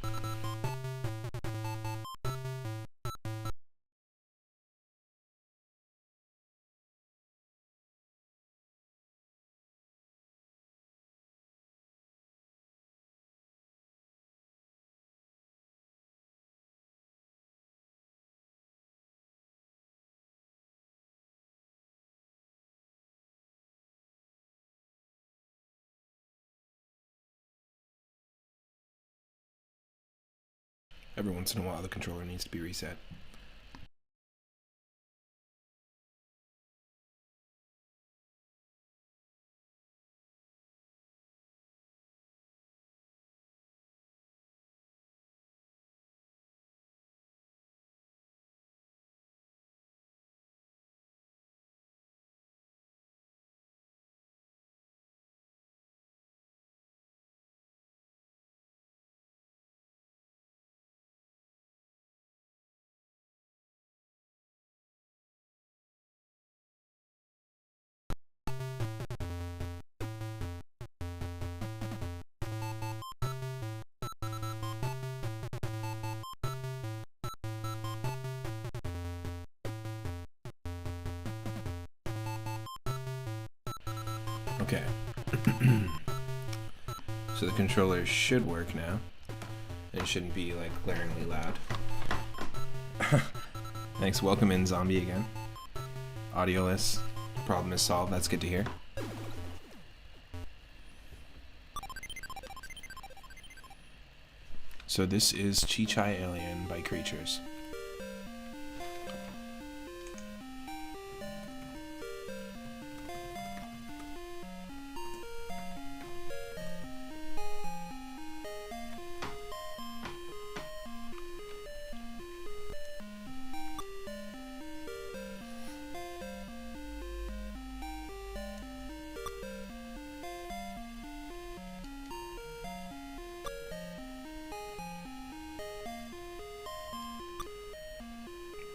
Every once in a while, the controller needs to be reset. Okay. So the controller should work now. It shouldn't be like glaringly loud. Thanks. Welcome in, Zombie, again. Audioless. Problem is solved. That's good to hear. So this is Chi Alien by Creatures.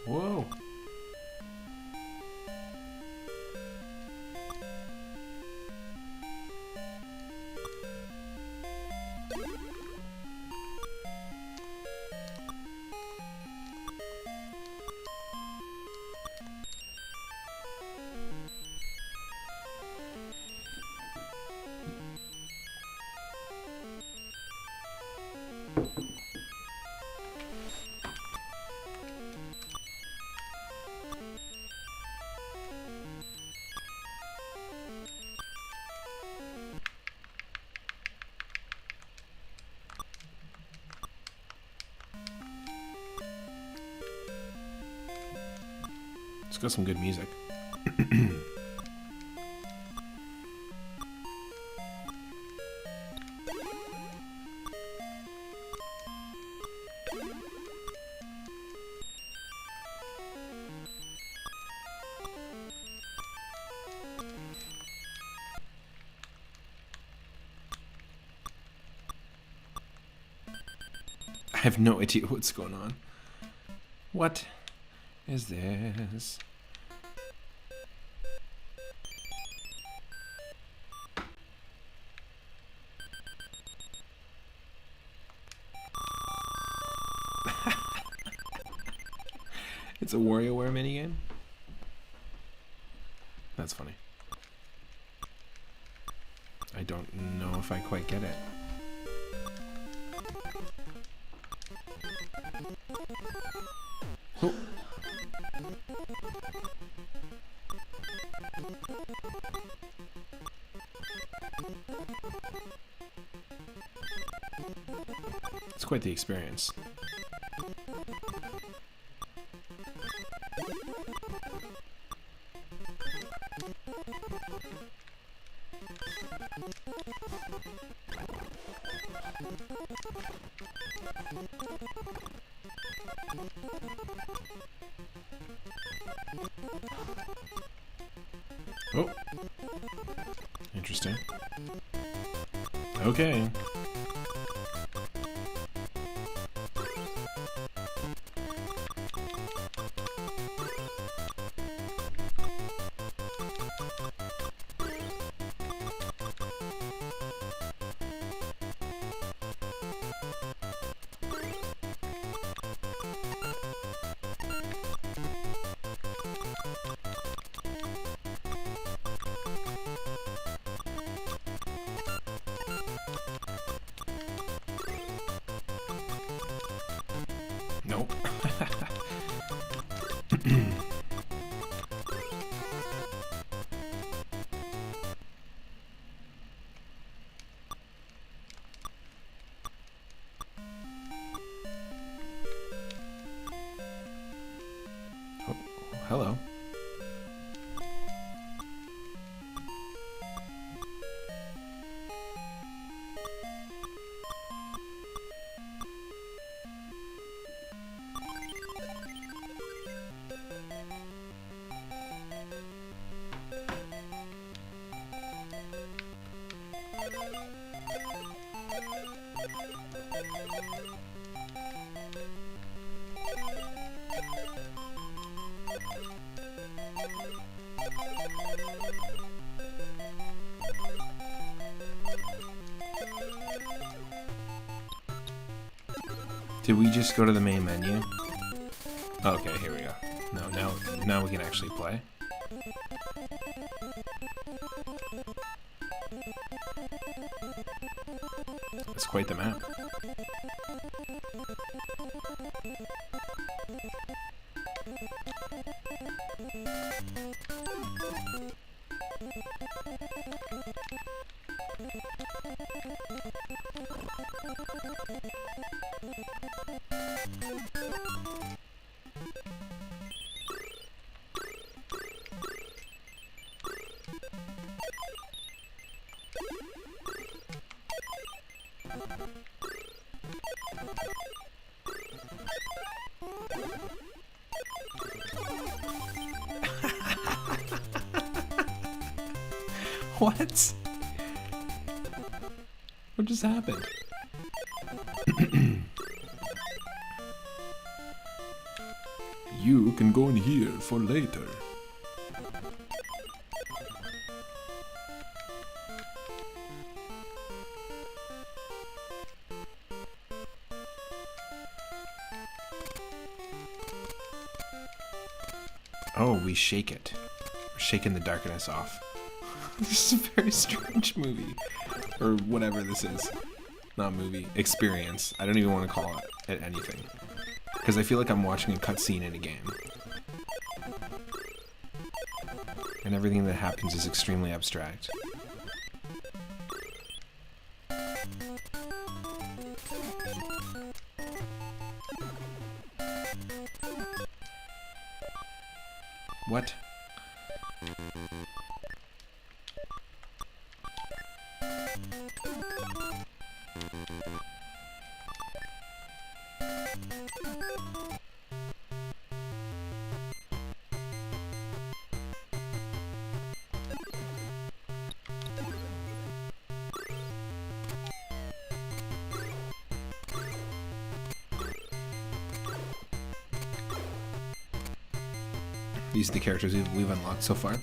Whoa. It's got some good music. I have no idea what's going on. What is this? It's a WarioWare minigame? That's funny. I don't know if I quite get it. Oh. It's quite the experience. Oh. Interesting. Okay. Nope. Oh, hello. Did we just go to the main menu? Okay, here we go. No, now we can actually play. It's quite the map. What? What just happened? You can go in here for later. Oh, we shake it. We're shaking the darkness off. This is a very strange movie. Or whatever this is. Not movie. Experience. I don't even want to call it anything. Because I feel like I'm watching a cutscene in a game. And everything that happens is extremely abstract. What? These are the characters we've unlocked so far.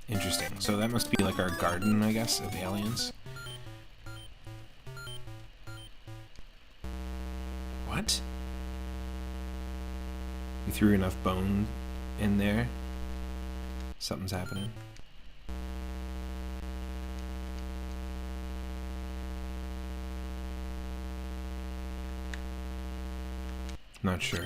Interesting. So that must be like our garden, I guess, of aliens. What? You threw enough bone in there? Something's happening. Not sure.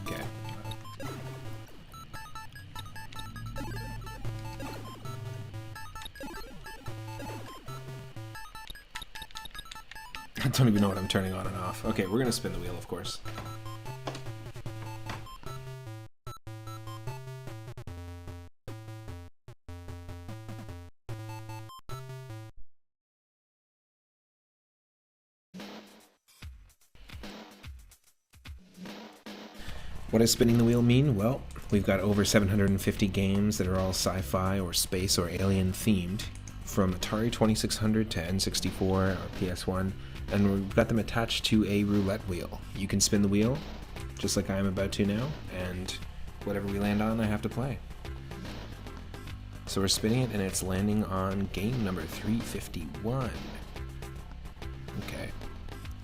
Okay. I don't even know what I'm turning on and off. Okay, we're gonna spin the wheel, of course. What does spinning the wheel mean? Well, we've got over 750 games that are all sci-fi or space or alien themed, from Atari 2600 to N64 or PS1, and we've got them attached to a roulette wheel. You can spin the wheel, just like I'm about to now, and whatever we land on, I have to play. So we're spinning it, and it's landing on game number 351. Okay,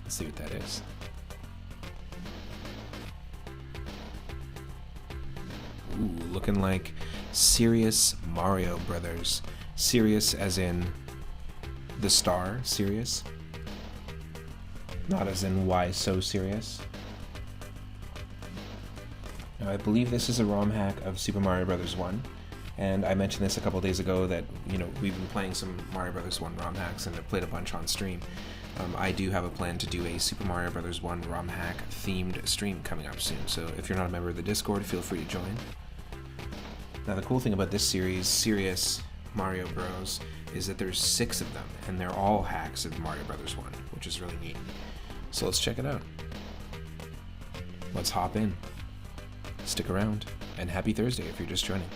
let's see what that is. Ooh, looking like Serious Mario Brothers. Serious as in the star, Serious. Not as in why so serious. Now, I believe this is a ROM hack of Super Mario Bros. 1. And I mentioned this a couple days ago that, you know, we've been playing some Mario Bros. 1 ROM hacks and I've played a bunch on stream. I do have a plan to do a Super Mario Bros. 1 ROM hack themed stream coming up soon. So if you're not a member of the Discord, feel free to join. Now the cool thing about this series, Serious Mario Bros, is that there's 6 of them, and they're all hacks of Mario Brothers 1, which is really neat. So let's check it out. Let's hop in. Stick around, and happy Thursday if you're just joining.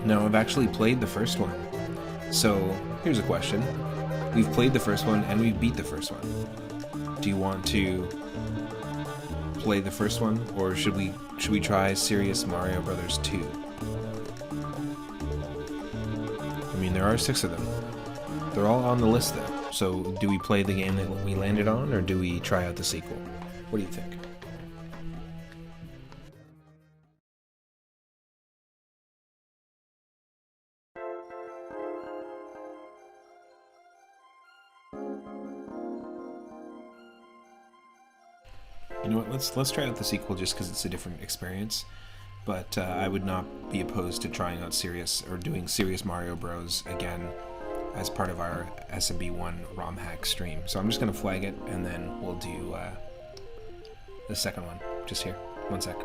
No, I've actually played the first one. So, here's a question. We've played the first one and we beat the first one. Do you want to play the first one, or should we try Serious Mario Brothers 2? I mean, there are 6 of them. They're all on the list though. So, do we play the game that we landed on, or do we try out the sequel? What do you think? You know what, let's try out the sequel just because it's a different experience, but I would not be opposed to trying out doing Serious Mario Bros. Again as part of our SMB1 ROM hack stream. So I'm just going to flag it, and then we'll do the second one, just here. One sec.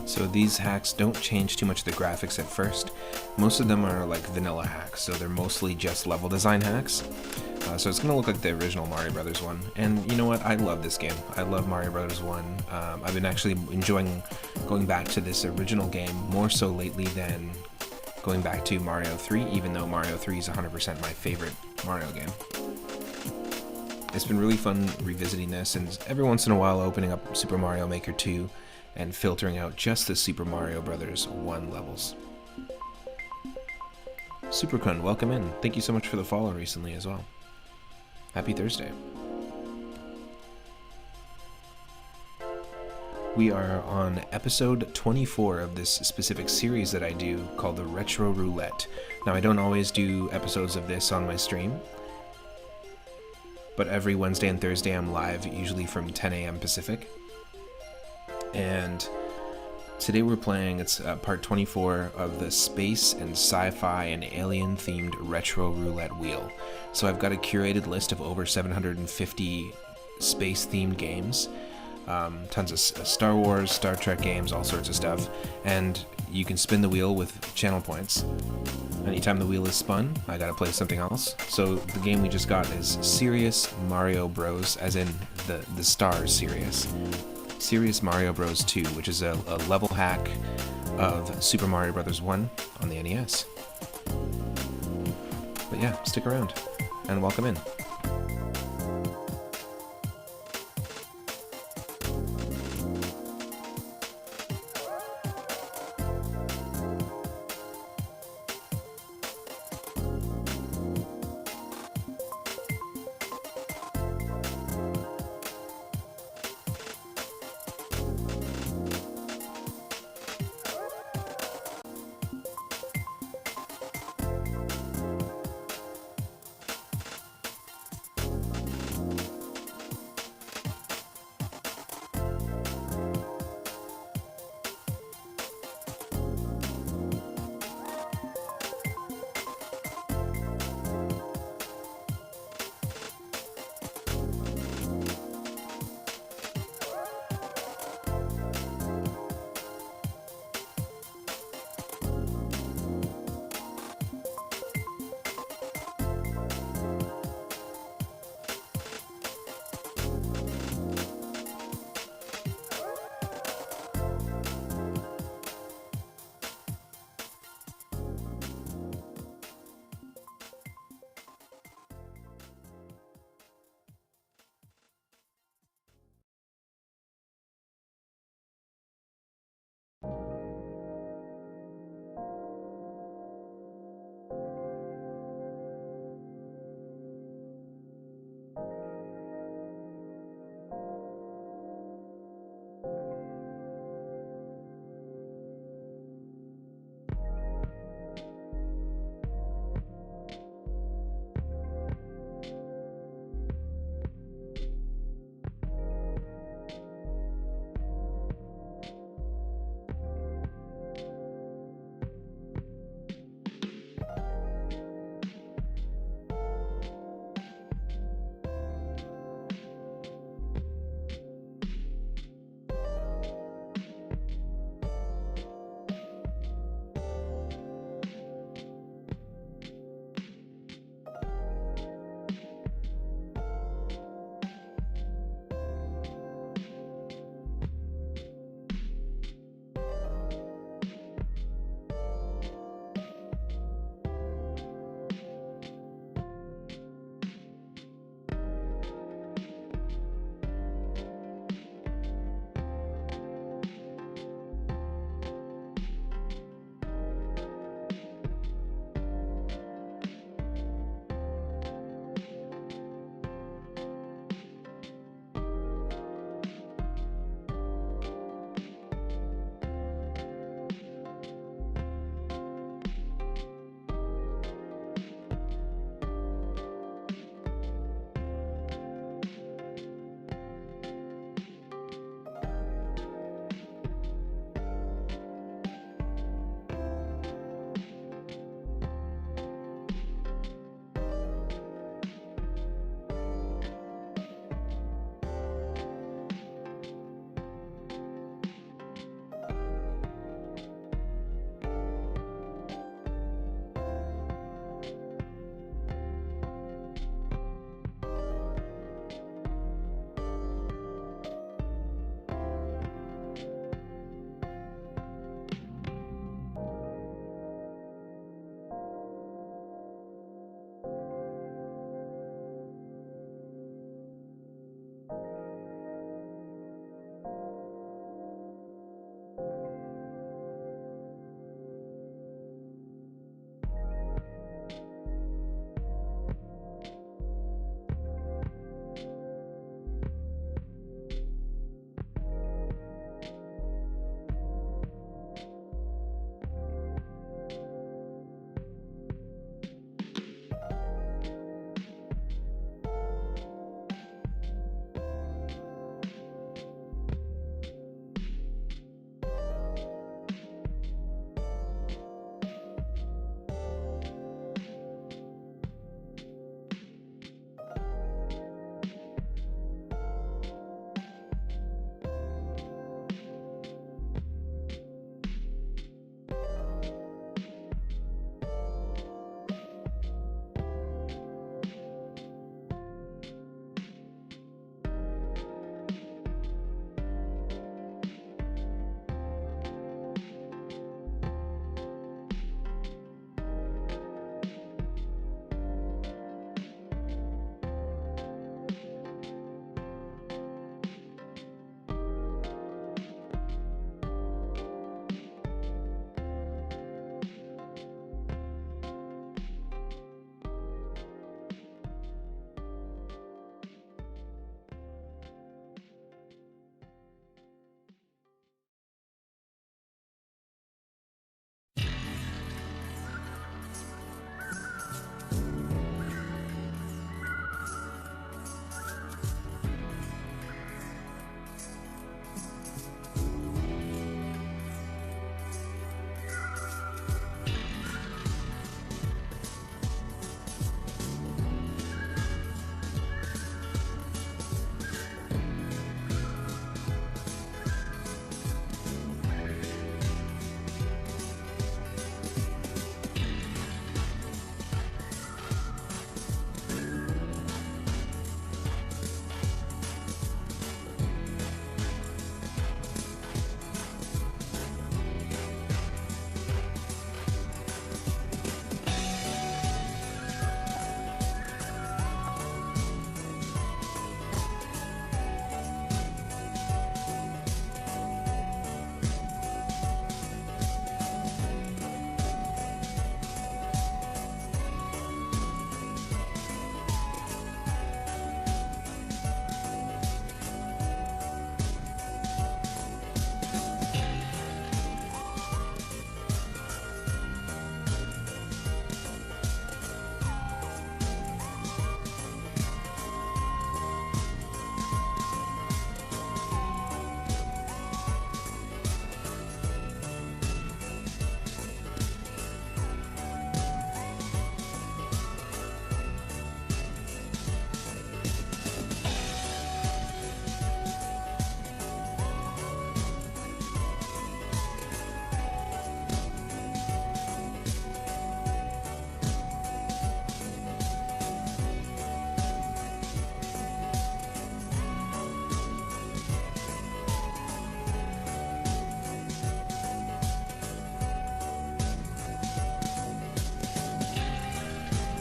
So these hacks don't change too much of the graphics at first. Most of them are like vanilla hacks, so they're mostly just level design hacks. So it's going to look like the original Mario Brothers 1. And you know what? I love this game. I love Mario Brothers 1. I've been actually enjoying going back to this original game more so lately than going back to Mario 3, even though Mario 3 is 100% my favorite Mario game. It's been really fun revisiting this, and every once in a while opening up Super Mario Maker 2 and filtering out just the Super Mario Brothers 1 levels. Supercun, welcome in. Thank you so much for the follow recently as well. Happy Thursday. We are on episode 24 of this specific series that I do called the Retro Roulette. Now, I don't always do episodes of this on my stream, but every Wednesday and Thursday I'm live, usually from 10 a.m. Pacific. And today we're playing, it's part 24 of the space and sci-fi and alien themed retro roulette wheel. So I've got a curated list of over 750 space themed games, tons of Star Wars, Star Trek games, all sorts of stuff, and you can spin the wheel with channel points. Anytime the wheel is spun, I gotta play something else. So the game we just got is Serious Mario Bros, as in the Stars Serious. Serious Mario Bros 2, which is a level hack of Super Mario Bros. 1 on the NES. But yeah, stick around, and welcome in.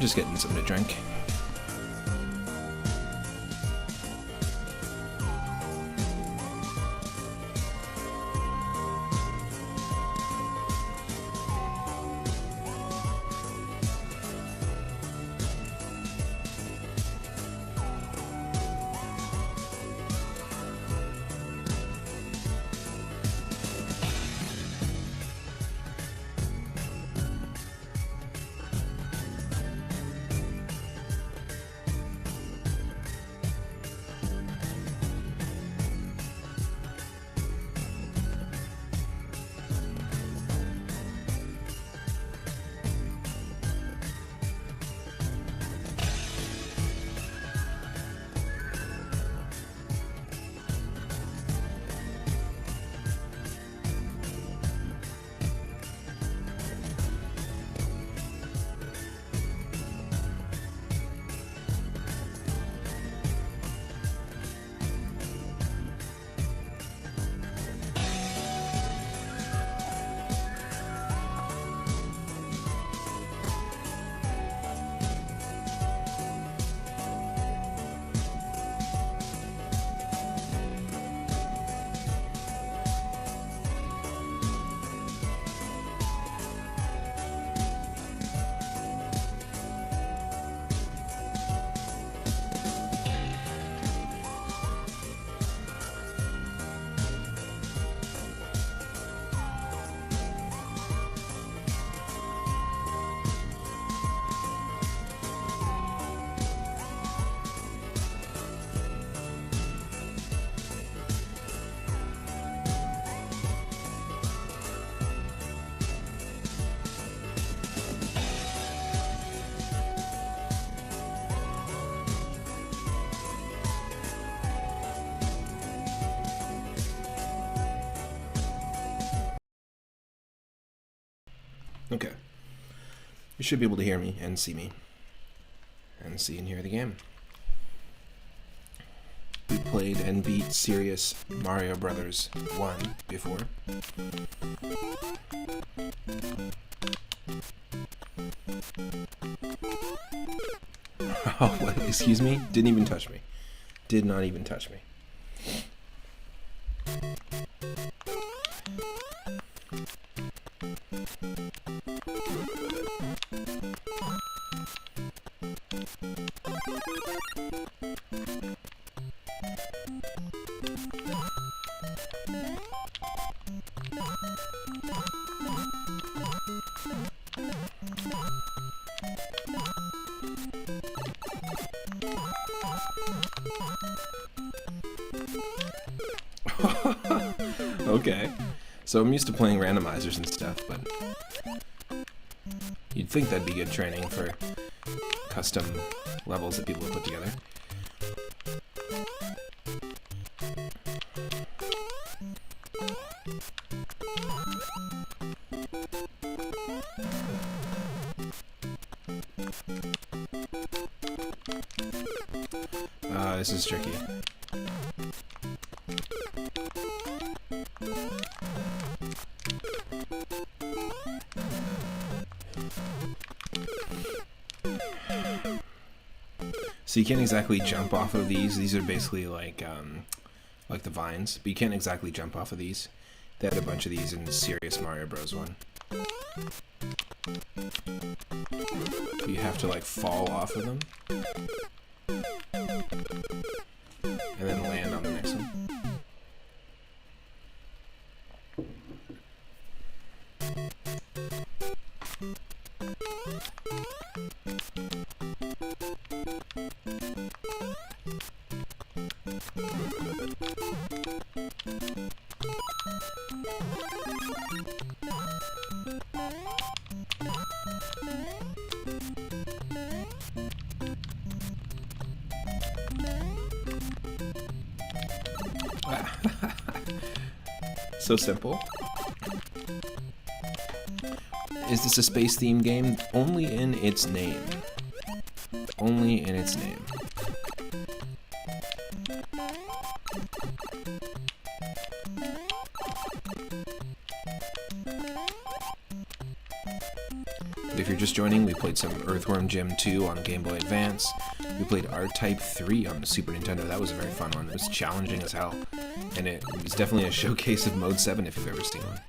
Just getting something to drink. Okay. You should be able to hear me and see me. And see and hear the game. We played and beat Serious Mario Brothers 1 before. Oh, what? Excuse me? Didn't even touch me. Did not even touch me. Okay. So I'm used to playing randomizers and stuff, but you'd think that'd be good training for custom levels that people put together. This is tricky. So you can't exactly jump off of these. These are basically like the vines, but you can't exactly jump off of these. They had a bunch of these in Serious Mario Bros. 1. You have to like fall off of them and then land on the next one. So simple. Is this a space-themed game? Only in its name. Only in its name. But if you're just joining, we played some Earthworm Jim 2 on Game Boy Advance. We played R-Type 3 on the Super Nintendo. That was a very fun one. It was challenging as hell. And it was definitely a showcase of Mode 7 if you've ever seen one.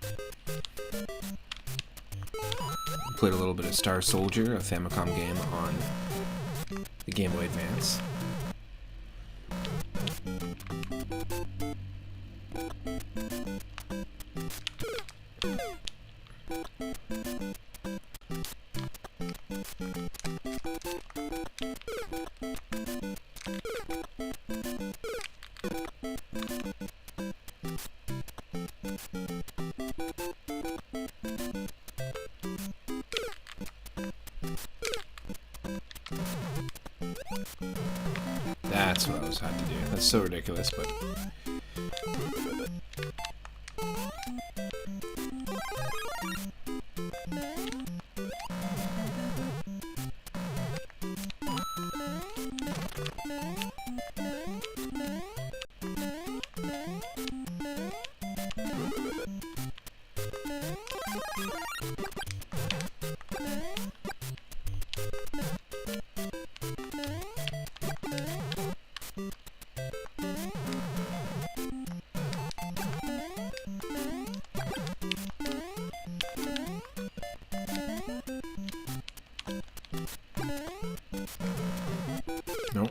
We played a little bit of Star Soldier, a Famicom game on the Game Boy Advance. That's what I was had to do. That's so ridiculous, but... Nope.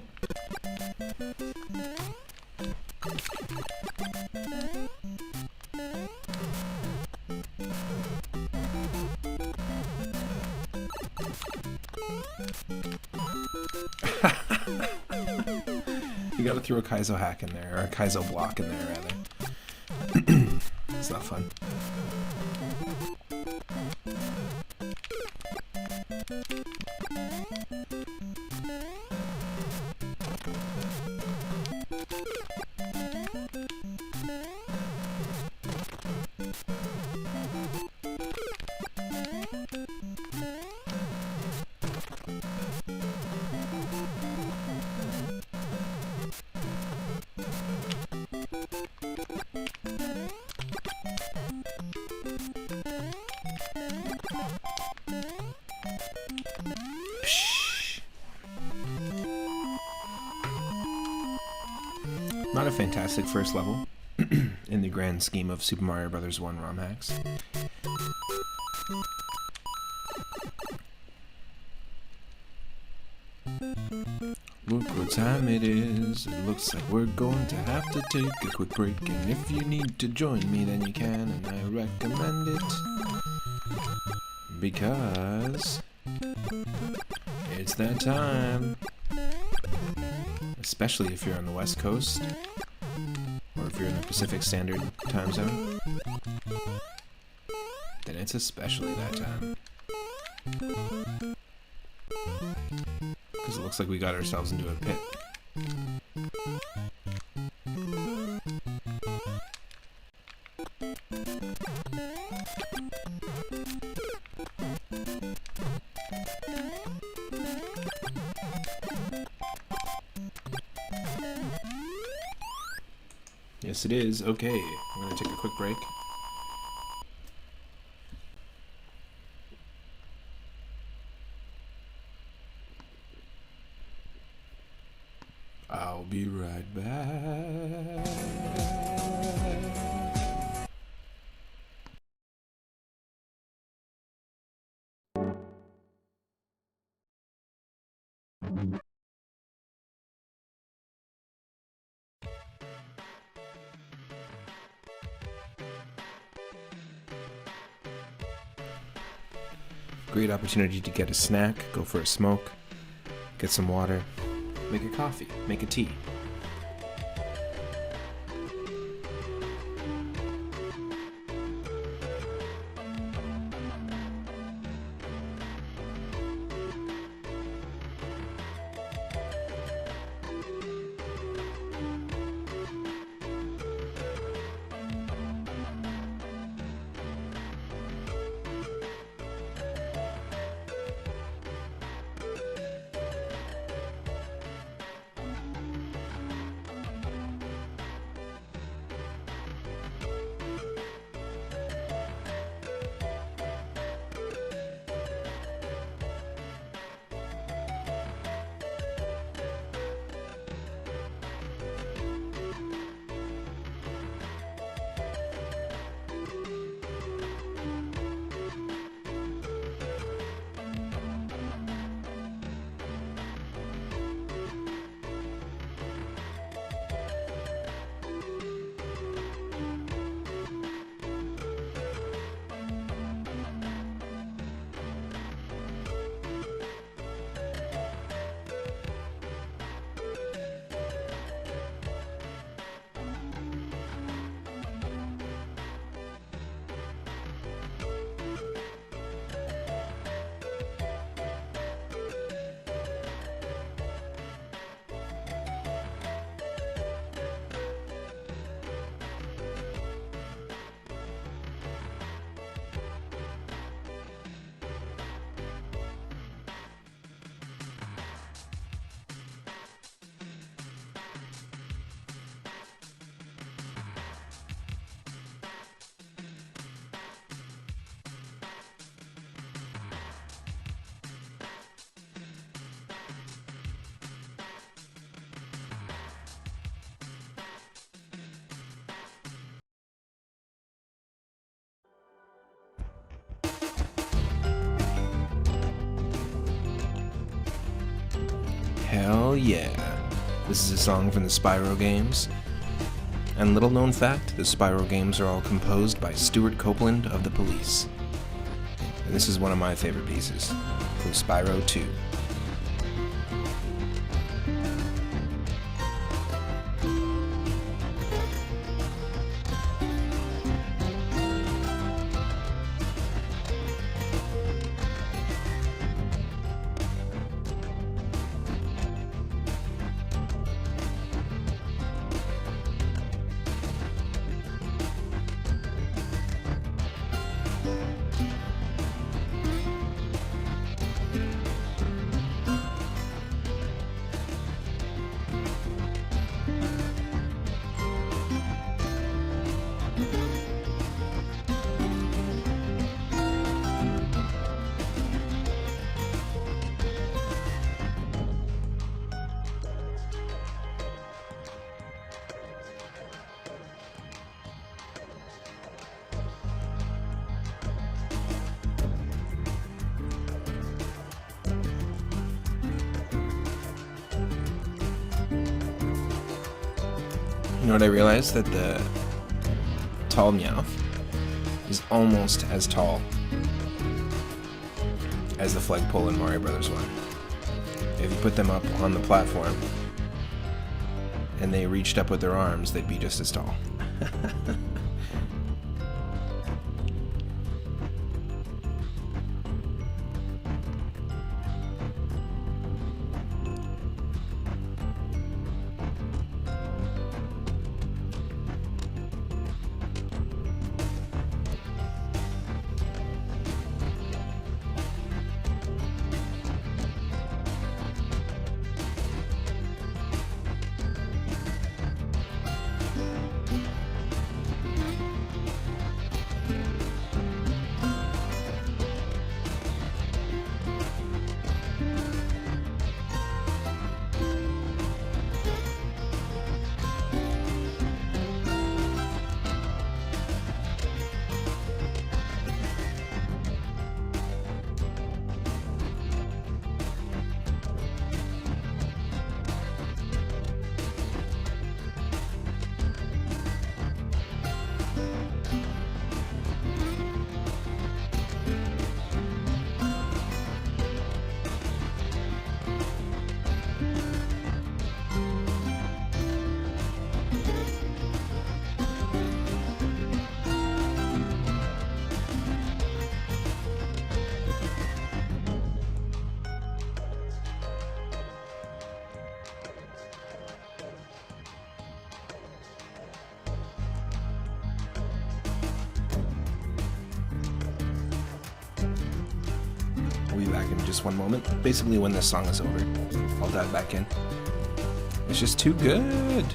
You gotta throw a Kaizo hack in there, or a Kaizo block in there, rather. It's not fun. Not a fantastic first level in the grand scheme of Super Mario Bros. 1 ROM hacks. Look what time it is. It looks like we're going to have to take a quick break. And if you need to join me, then you can, and I recommend it. Because it's that time. Especially if you're on the West Coast, or if you're in the Pacific Standard Time Zone, then it's especially that time. Because it looks like we got ourselves into a pit. Yes, it is. Okay, I'm going to take a quick break. I'll be right back. Great opportunity to get a snack, go for a smoke, get some water, make a coffee, make a tea. Hell yeah. This is a song from the Spyro games. And little known fact, the Spyro games are all composed by Stuart Copeland of The Police. And this is one of my favorite pieces from Spyro 2. You know what I realized? That the tall Meowth is almost as tall as the flagpole in Mario Brothers 1. If you put them up on the platform and they reached up with their arms, they'd be just as tall. We'll be back in just one moment. Basically, when this song is over, I'll dive back in. It's just too good.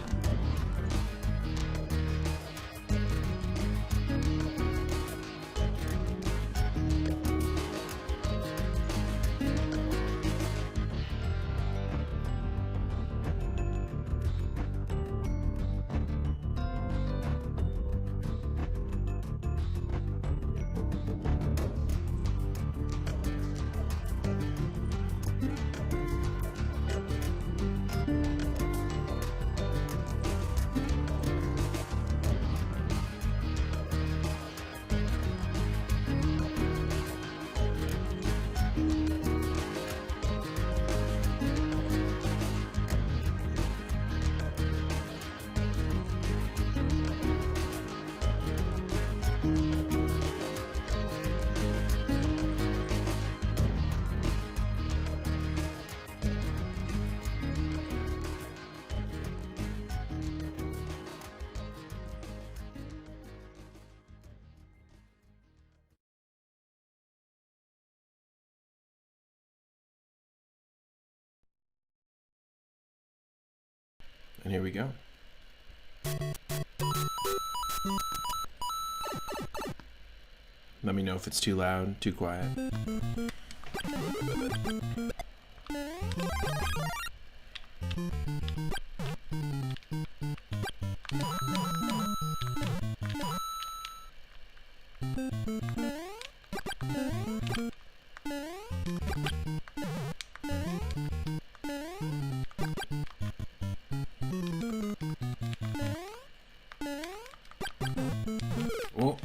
And here we go. Let me know if it's too loud, too quiet. Oh.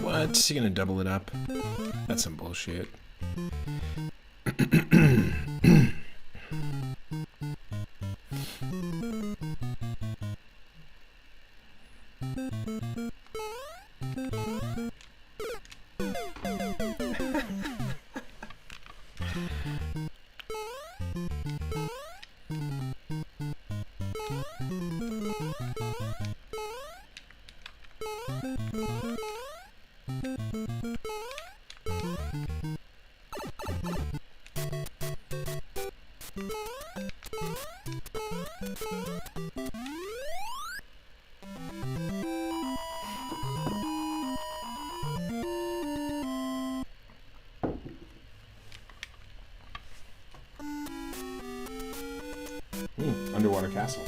What? You gonna double it up? That's some bullshit. Underwater castle.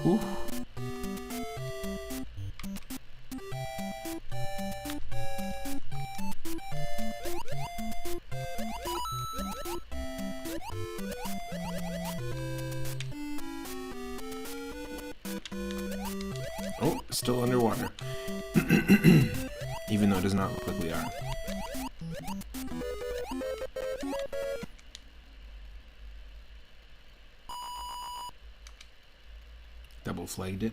Ooh. Oh, still underwater. Even though it does not look like we are. Double flagged it.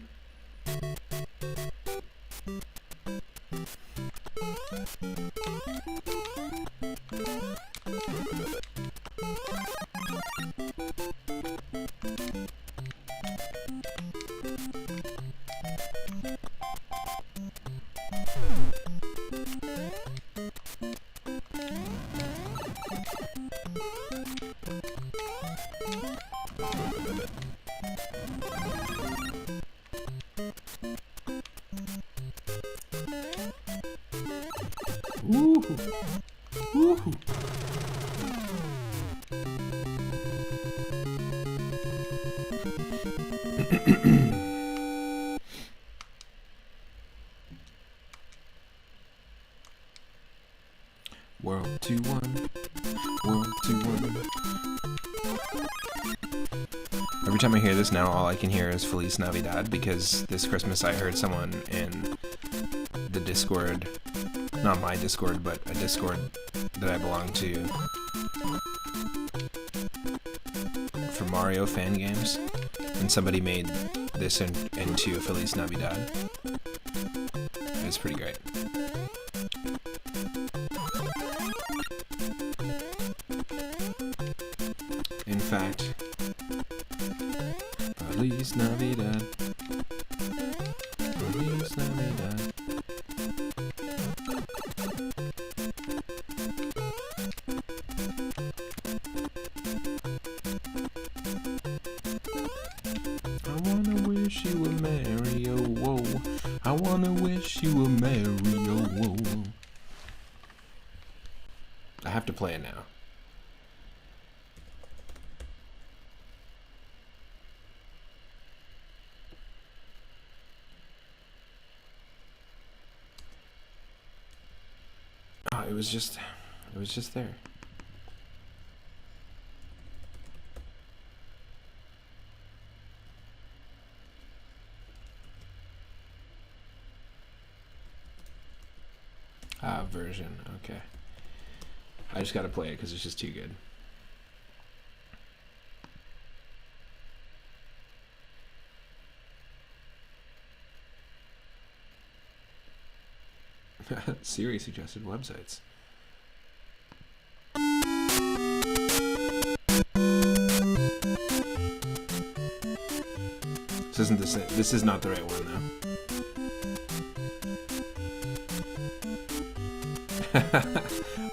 Woohoo! Woohoo! World 2-1. World 2-1. Every time I hear this now, all I can hear is Feliz Navidad, because this Christmas I heard someone in the Discord, not my Discord, but a Discord that I belong to, for Mario fan games, and somebody made this into Feliz Navidad. It's pretty great. have to play it now. Oh, it was just there. Ah, version. Okay. I just gotta play it because it's just too good. Siri suggested websites. This is not the right one though.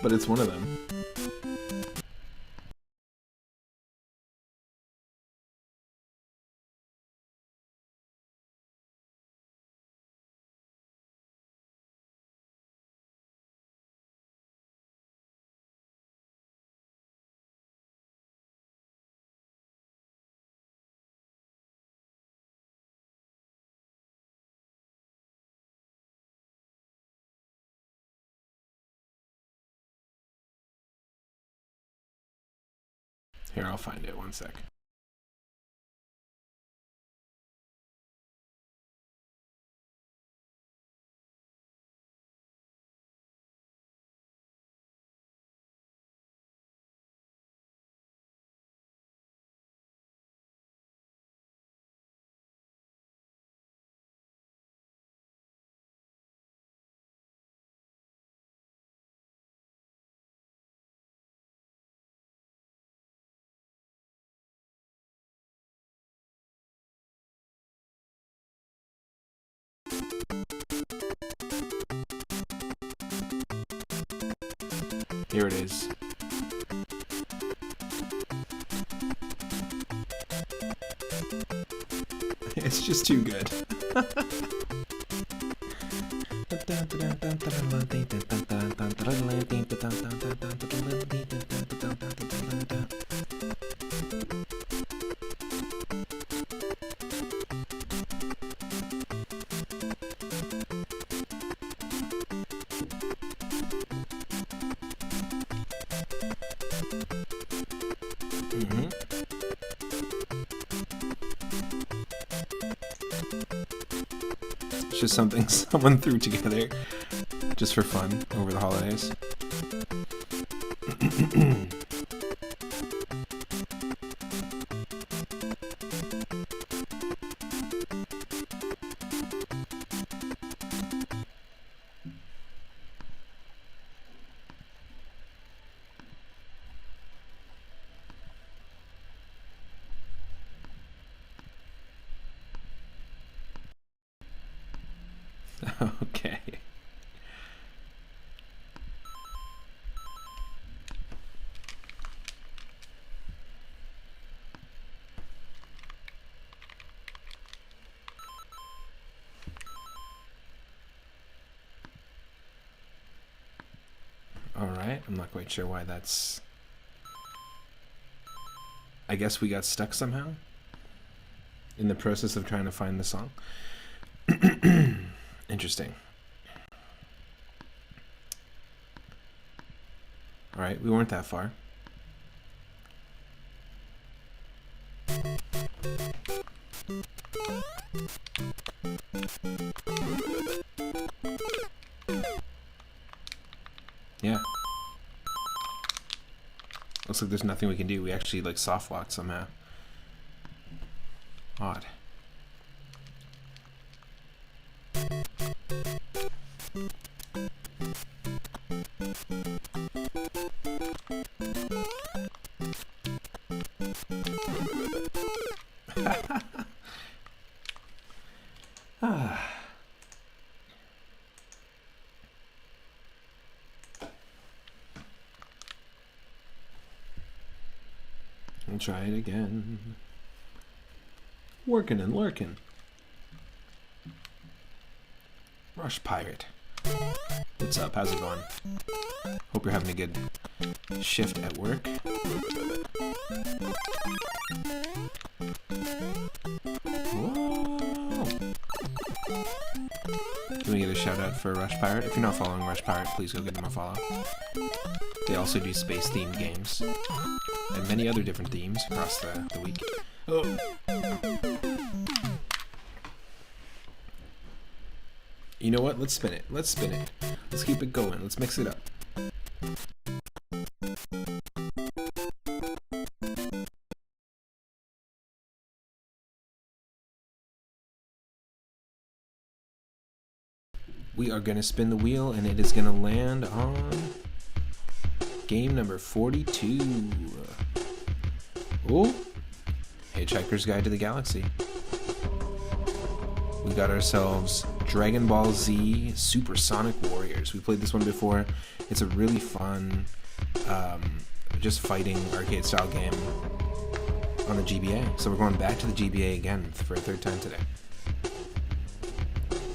But it's one of them. Here, I'll find it. One sec. Here it is. It's just too good. It's just something someone threw together just for fun over the holidays. Okay. All right, I'm not quite sure why that's... I guess we got stuck somehow in the process of trying to find the song. Interesting. All right, we weren't that far. Yeah. Looks like there's nothing we can do. We actually like soft locked somehow. Odd. I'll try it again. Working and lurking. Rush Pirate. What's up? How's it going? Hope you're having a good shift at work. Whoa! Can we get a shout out for Rush Pirate? If you're not following Rush Pirate, please go give them a follow. They also do space-themed games and many other different themes across the week. Oh. You know what? Let's spin it. Let's spin it. Let's keep it going. Let's mix it up. We are going to spin the wheel, and it is going to land on game number 42. Oh, Hitchhiker's Guide to the Galaxy. We got ourselves Dragon Ball Z Supersonic Warriors. We played this one before. It's a really fun, just fighting arcade-style game on the GBA. So we're going back to the GBA again for a third time today.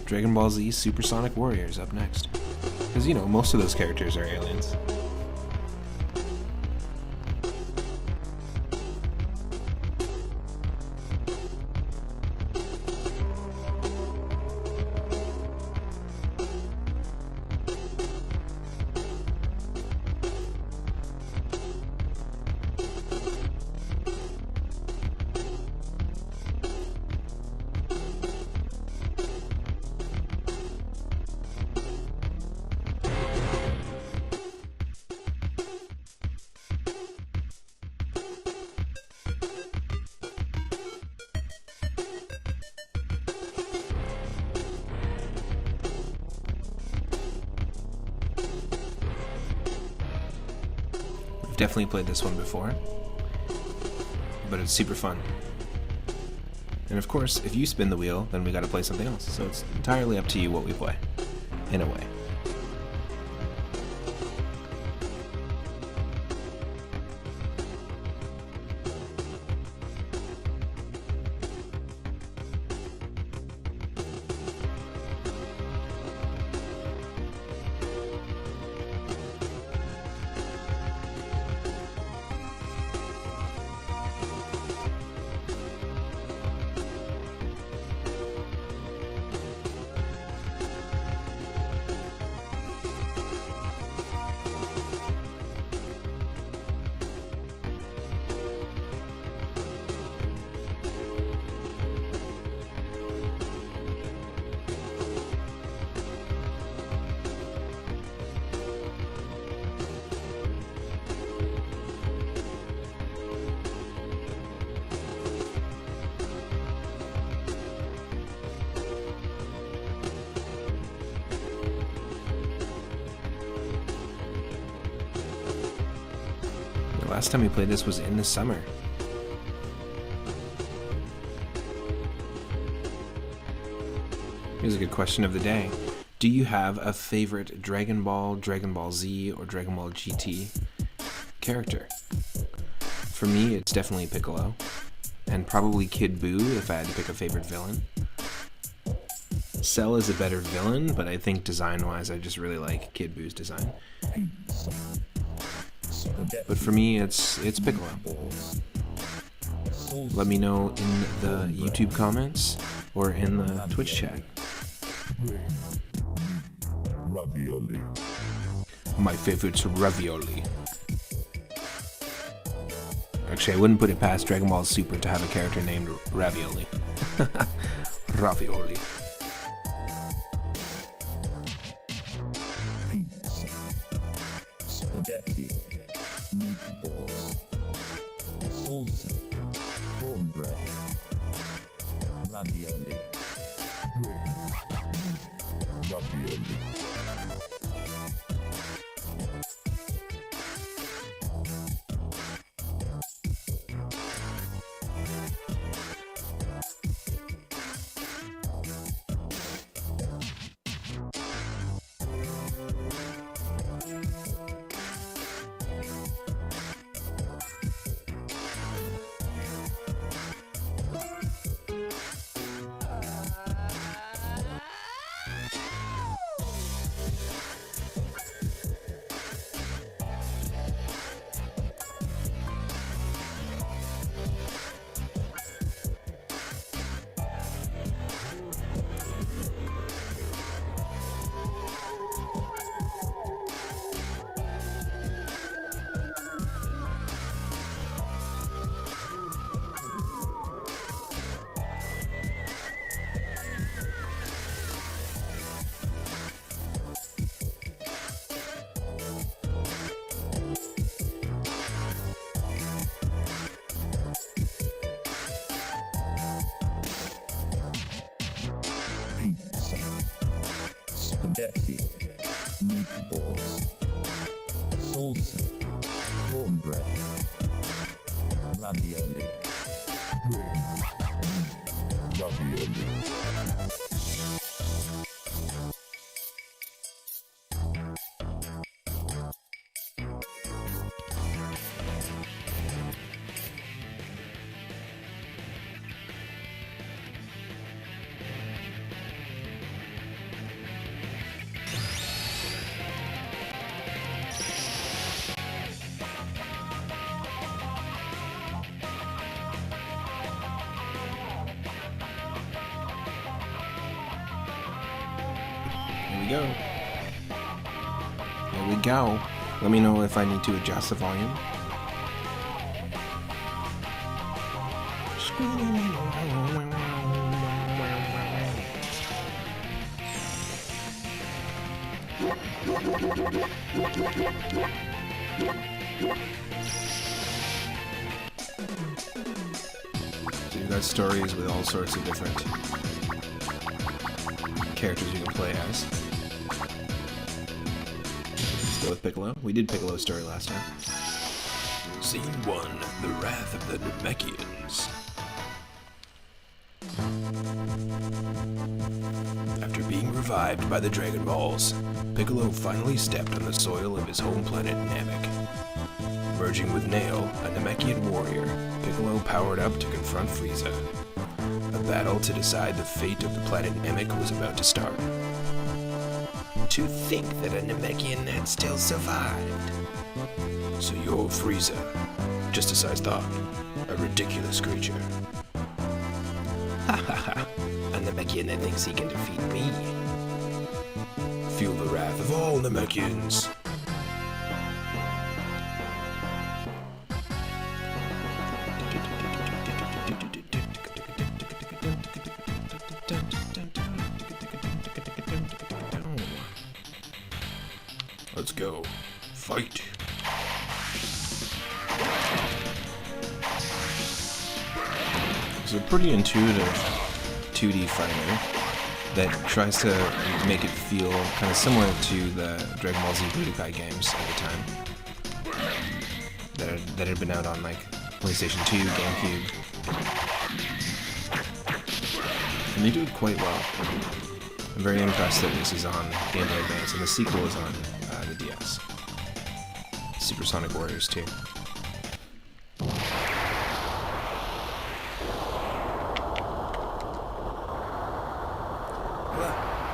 Dragon Ball Z Supersonic Warriors up next. Because, you know, most of those characters are aliens. Definitely played this one before, but it's super fun. And of course, if you spin the wheel, then we gotta play something else. So it's entirely up to you what we play, in a way. Last time we played this was in the summer. Here's a good question of the day. Do you have a favorite Dragon Ball, Dragon Ball Z, or Dragon Ball GT character? For me, it's definitely Piccolo, and probably Kid Buu if I had to pick a favorite villain. Cell is a better villain, but I think design-wise, I just really like Kid Buu's design. But for me, it's Piccolo. Let me know in the YouTube comments or in the Twitch chat. Ravioli. My favorite's ravioli. Actually, I wouldn't put it past Dragon Ball Super to have a character named Ravioli. Ravioli. Spaghetti. Meatballs. Salsa. Cornbread. Ravioli. Ravioli. spaghetti, meatballs, salsa, cornbread, ravioli, ravioli. Here we go. Here we go. Let me know if I need to adjust the volume. So you've got stories with all sorts of different characters you can play as. Let's go with Piccolo. We did Piccolo's story last time. Scene 1, The Wrath of the Namekians. After being revived by the Dragon Balls, Piccolo finally stepped on the soil of hhis home planet Namek. Merging with Nail, a Namekian warrior, Piccolo powered up to confront Frieza. A battle to decide the fate of the planet Namek was about to start. To think that a Namekian had still survived. So you're Frieza, just as I thought, a ridiculous creature. Ha ha ha, a Namekian that thinks he can defeat me. Feel the wrath of all Namekians. Let's go. Fight. It's a pretty intuitive 2D fighter that tries to make it feel kind of similar to the Dragon Ball Z Budokai games at the time that had been out on like PlayStation 2, GameCube. And they do it quite well. I'm very impressed that this is on Game Boy Advance, and the sequel is on the DS. Supersonic Warriors 2.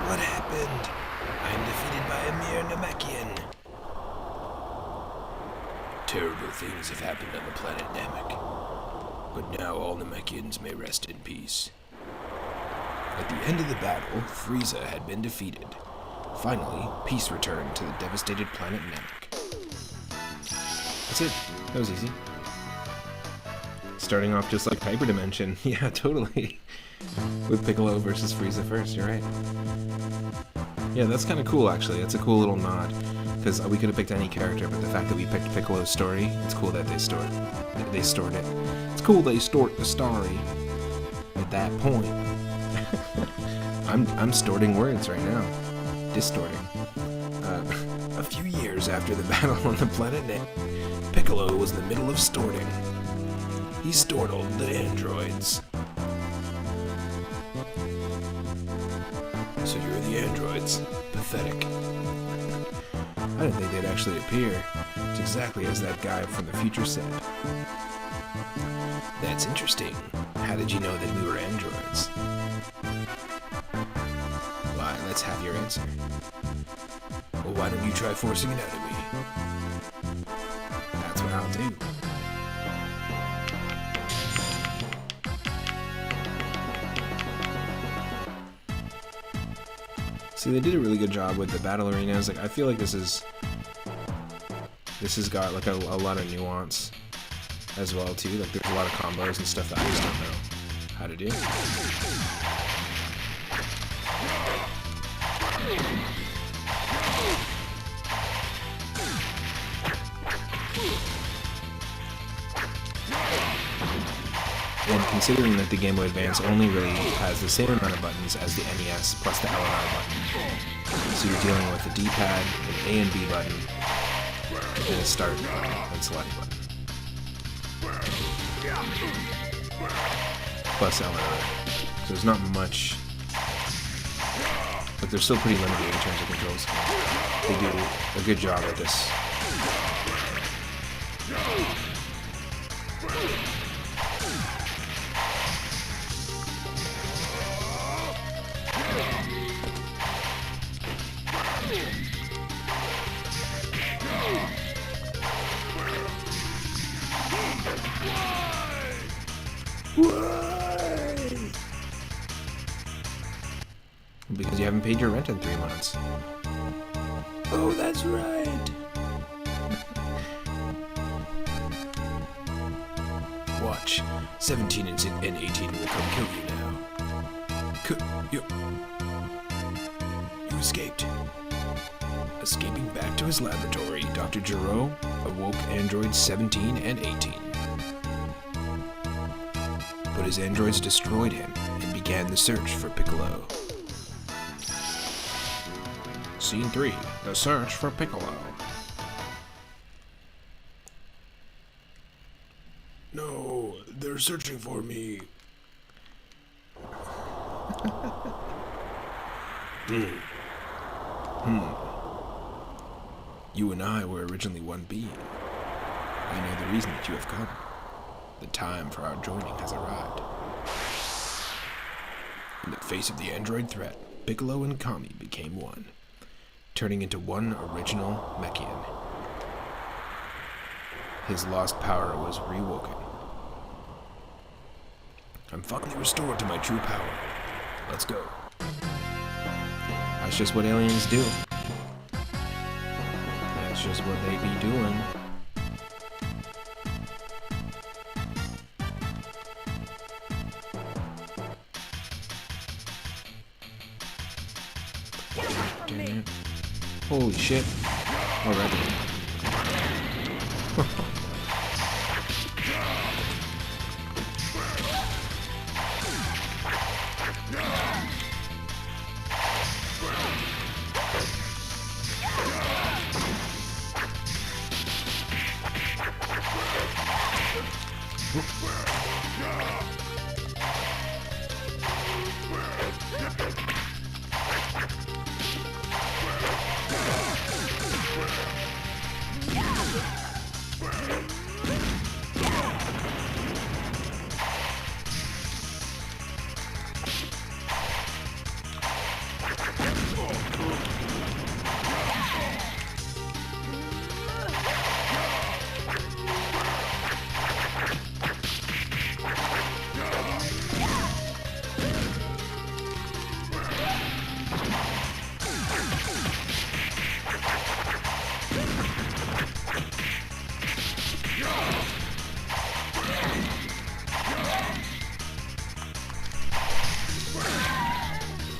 What happened? I'm defeated by a mere Namekian. Terrible things have happened on the planet Namek. But now all Namekians may rest in peace. At the end of the battle, Frieza had been defeated. Finally, peace returned to the devastated planet Namek. That's it. That was easy. Starting off just like Hyper Dimension. Yeah, totally. With Piccolo versus Frieza first, you're right. Yeah, that's kind of cool, actually. That's a cool little nod. Because we could have picked any character, but the fact that we picked Piccolo's story, it's cool that they stored it. It's cool they stored the story at that point. I'm storting words right now. Distorting. A few years after the battle on the planet Namek, Piccolo was in the middle of storting. He stortled the androids. So you're the androids. Pathetic. I didn't think they'd actually appear. It's exactly as that guy from the future said. That's interesting. How did you know that we were androids? Why, let's have your answer. Well, why don't you try forcing it out of me? That's what I'll do. See, they did a really good job with the battle arenas. Like, I feel like this has got like a lot of nuance as well too. Like, there's a lot of combos and stuff that I just don't know how to do. And considering that the Game Boy Advance only really has the same amount of buttons as the NES plus the L and R button, So you're dealing with a D-pad, an A and B button, and a start and select button. Plus L and R. So there's not much, but they're still pretty limited in terms of controls. They do a good job at this. Because you haven't paid your rent in 3 months. Oh, that's right. Watch. 17 and 18 will come kill you now. You escaped. Escaping back to his laboratory, Dr. Giro awoke androids 17 and 18. But his androids destroyed him and began the search for Piccolo. Scene 3, the search for Piccolo. No, they're searching for me. You and I were originally one being. I know the reason that you have come. The time for our joining has arrived. In the face of the android threat, Piccolo and Kami became one, turning into one original Mechian. His lost power was rewoken. I'm finally restored to my true power. Let's go. That's just what aliens do. That's just what they be doing. Damn it. Holy shit. Already.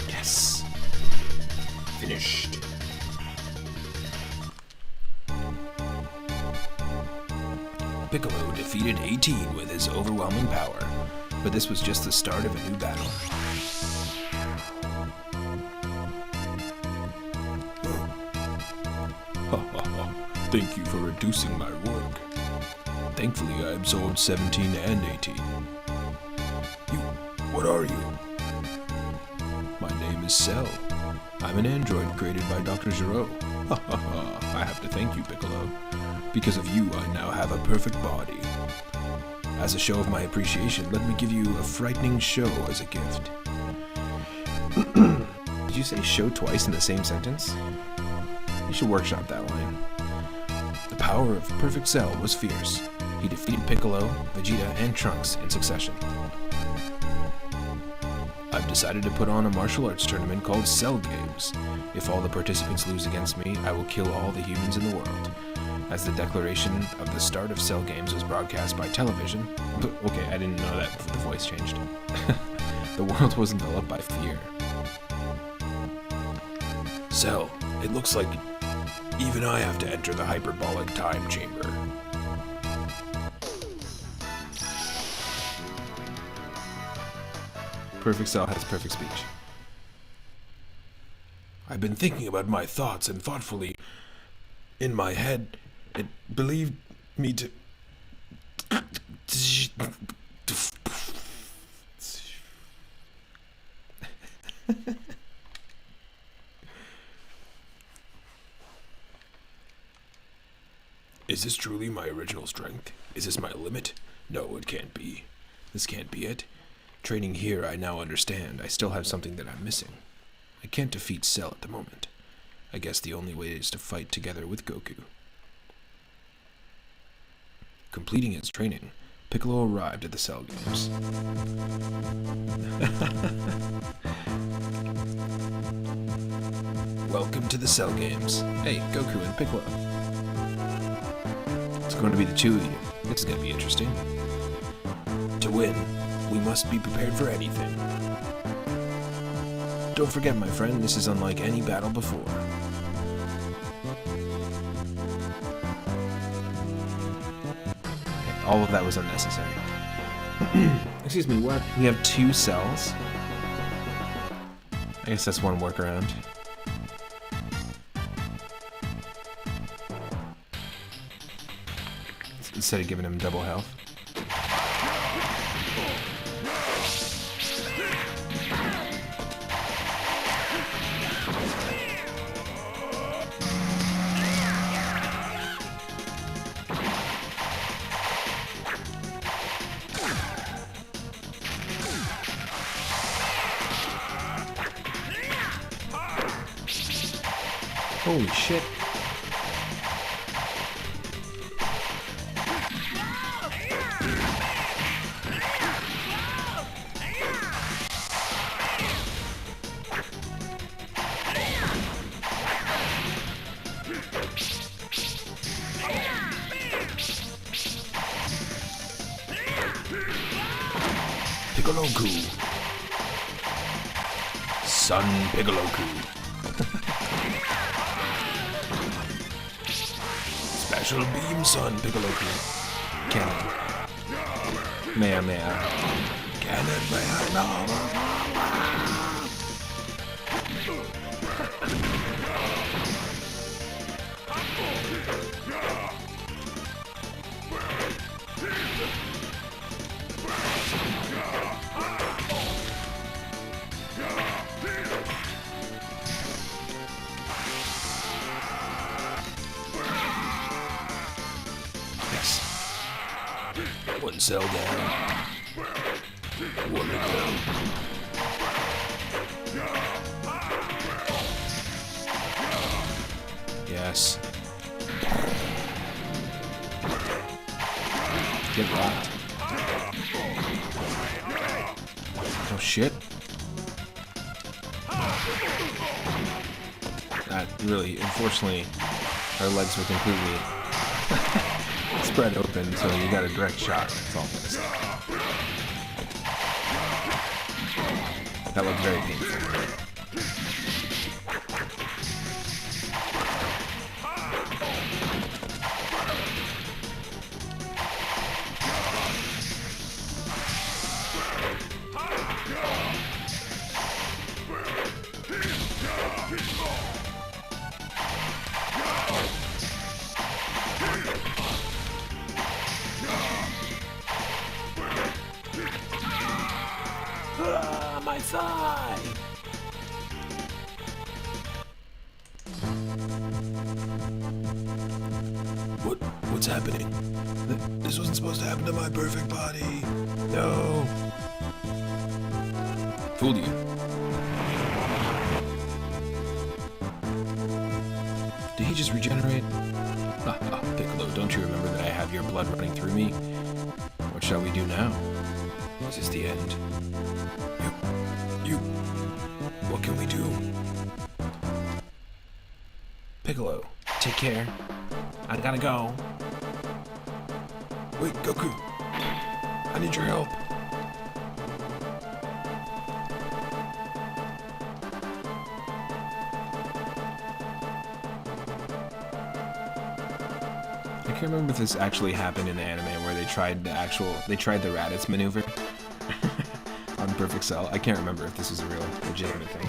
Yes. Finished. Piccolo defeated 18 with his overwhelming power, but this was just the start of a new battle. Ha ha ha. Thank you for reducing my work. Thankfully, I absorbed 17 and 18. What are you? My name is Cell. I'm an android created by Dr. Giro. Ha ha ha. I have to thank you, Piccolo. Because of you, I now have a perfect body. As a show of my appreciation, let me give you a frightening show as a gift. Did you say show twice in the same sentence? You should workshop that line. The power of Perfect Cell was fierce. He defeated Piccolo, Vegeta, and Trunks in succession. I've decided to put on a martial arts tournament called Cell Games. If all the participants lose against me, I will kill all the humans in the world. As the declaration of the start of Cell Games was broadcast by television... Okay, I didn't know that before the voice changed. The world was enveloped by fear. Cell, it looks like even I have to enter the hyperbolic time chamber. Perfect Cell has perfect speech. I've been thinking about my thoughts and thoughtfully, in my head, it believed me to... Is this truly my original strength? Is this my limit? No, it can't be. This can't be it. Training here, I now understand. I still have something that I'm missing. I can't defeat Cell at the moment. I guess the only way is to fight together with Goku. Completing his training, Piccolo arrived at the Cell games. Welcome to the Cell games. Hey, Goku and Piccolo. It's going to be the two of you. This is going to be interesting. To win, we must be prepared for anything. Don't forget, my friend, this is unlike any battle before. Okay, all of that was unnecessary. Excuse me, what? We have 2 cells? I guess that's one workaround. Instead of giving him double health. Holy shit. Piccolo-ku. Son Piccolo-ku. Special beam, Son Piccolo-ku. Cannon. Mea mea. Cannon mea mea. One cell down. One to go. Yes. Get rocked. Oh shit. That really, unfortunately, our legs were completely spread open, so you got a direct shot. That's all I'm gonna say. That looked very painful. My thigh! What's happening? This wasn't supposed to happen to my perfect body. No. Fooled you. Did he just regenerate? Piccolo, don't you remember that I have your blood running through me? What shall we do now? Is this the end? You. What can we do? Piccolo, take care. I gotta go. Wait, Goku. I need your help. I can't remember if this actually happened in the anime where they tried the Raditz maneuver on Perfect Cell. I can't remember if this was a real legitimate thing.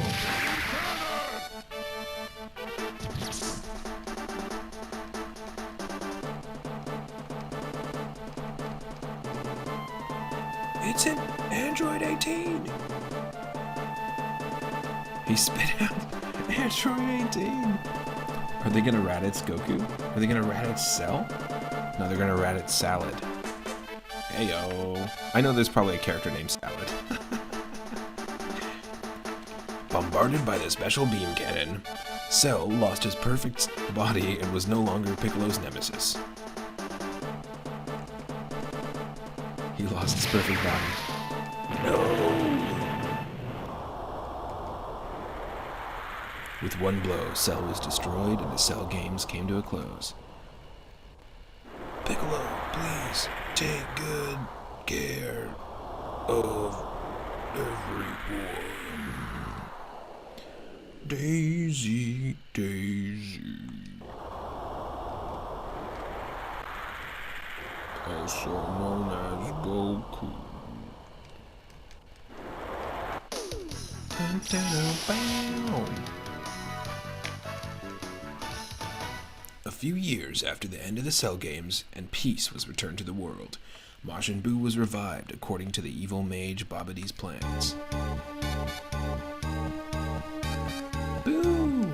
It's an Android 18. He spit out Android 18. Are they gonna rat its Goku? Are they gonna rat its Cell? No, they're gonna rat its Salad. Heyo. I know there's probably a character named Salad. Bombarded by the special beam cannon, Cell lost his perfect body and was no longer Piccolo's nemesis. He lost his perfect body. No! With one blow, Cell was destroyed and the Cell games came to a close. Piccolo, please take good care of everyone. Daisy, Daisy. Also known as Goku. A few years after the end of the Cell games and peace was returned to the world, Majin Buu was revived according to the evil mage Babidi's plans. Boo!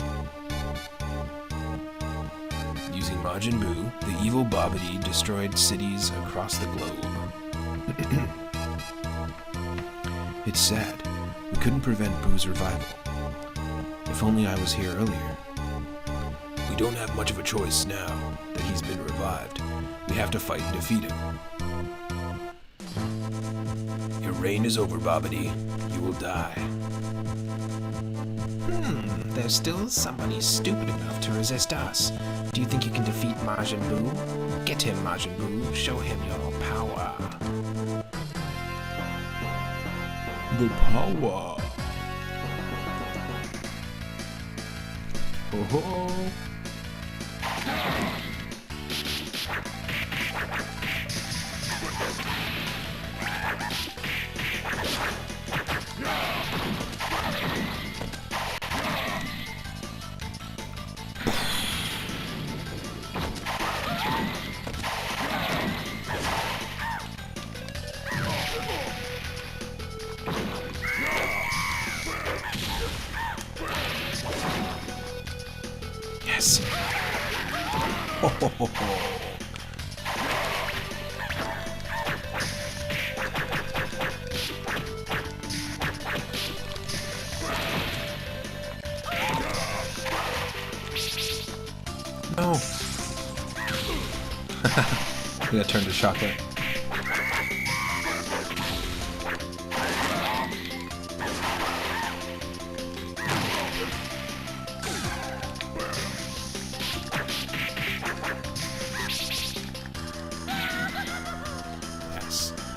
Using Majin Buu, the evil Babidi destroyed cities across the globe. It's sad. We couldn't prevent Buu's revival. If only I was here earlier. We don't have much of a choice now that he's been revived. We have to fight and defeat him. Your reign is over, Babidi. You will die. There's still somebody stupid enough to resist us. Do you think you can defeat Majin Buu? Get him, Majin Buu. Show him your power. The power. Oh-ho! Yes. Ho, ho, ho, ho. No. We got turned to chocolate.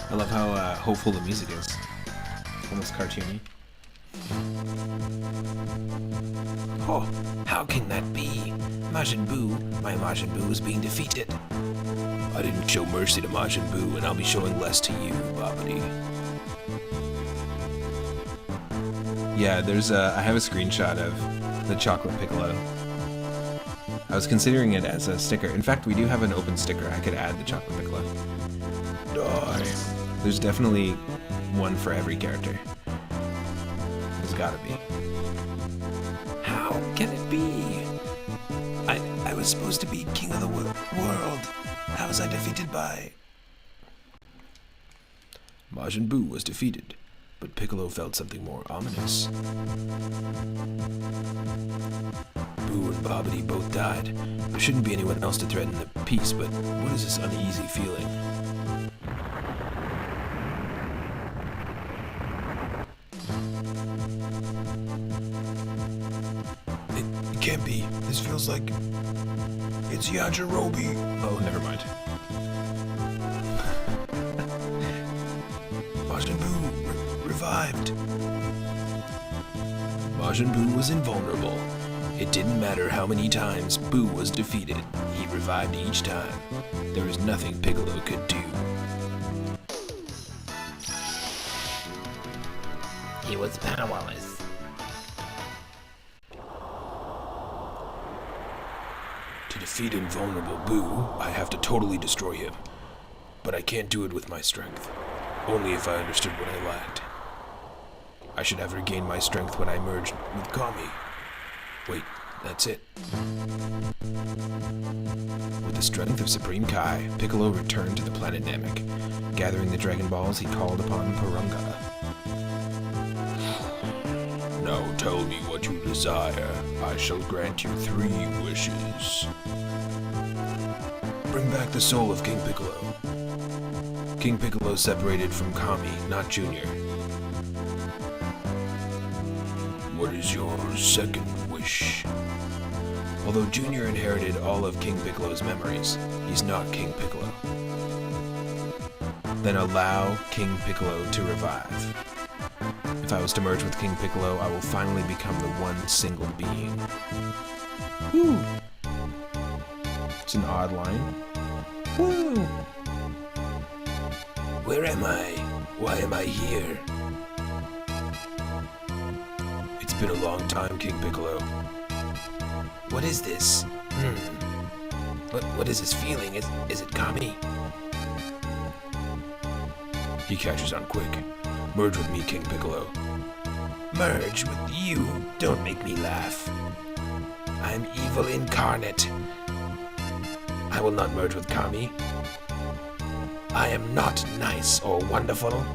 I love how hopeful the music is. Almost cartoony. Oh, how can that be? Majin Buu, my Majin Buu is being defeated. I didn't show mercy to Majin Buu, and I'll be showing less to you, Babidi. Yeah, I have a screenshot of the chocolate Piccolo. I was considering it as a sticker. In fact, we do have an open sticker. I could add the chocolate Piccolo. Die. There's definitely one for every character. There's gotta be. How can it be? I was supposed to be king of the world. How was I defeated by... Majin Buu was defeated, but Piccolo felt something more ominous. Buu and Babidi both died. There shouldn't be anyone else to threaten the peace, but what is this uneasy feeling? It can't be. This feels like... It's Yajirobe. Oh, never mind. Majin Buu revived. Majin Buu was invulnerable. It didn't matter how many times Buu was defeated. He revived each time. There was nothing Piccolo could do. He was powerless. To defeat invulnerable Buu, I have to totally destroy him. But I can't do it with my strength. Only if I understood what I lacked. I should have regained my strength when I merged with Kami. Wait, that's it. With the strength of Supreme Kai, Piccolo returned to the planet Namek. Gathering the Dragon Balls, he called upon Porunga. Now tell me what you desire. I shall grant you 3 wishes. Bring back the soul of King Piccolo. King Piccolo separated from Kami, not Junior. What is your second wish? Although Junior inherited all of King Piccolo's memories, he's not King Piccolo. Then allow King Piccolo to revive. If I was to merge with King Piccolo, I will finally become the one single being. Woo! It's an odd line. Woo! Where am I? Why am I here? It's been a long time, King Piccolo. What is this? What is this feeling? Is it Kami? He catches on quick. Merge with me, King Piccolo. Merge with you? Don't make me laugh. I'm evil incarnate. I will not merge with Kami. I am not nice or wonderful,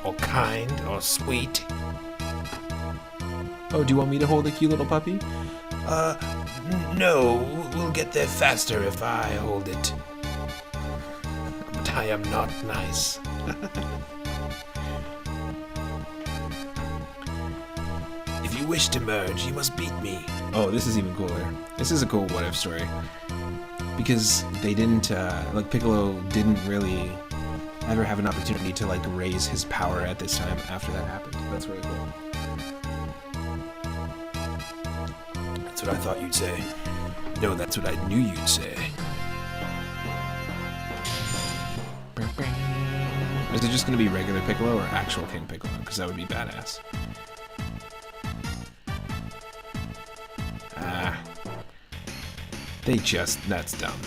or kind or sweet. Oh, do you want me to hold the cute little puppy? No, we'll get there faster if I hold it. But I am not nice. If you wish to merge, you must beat me. Oh, this is even cooler. This is a cool what-if story. Because they didn't, like, Piccolo didn't really ever have an opportunity to, like, raise his power at this time after that happened. That's really cool. That's what I thought you'd say. No, that's what I knew you'd say. Is it just going to be regular Piccolo or actual King Piccolo? Because that would be badass. That's dumb.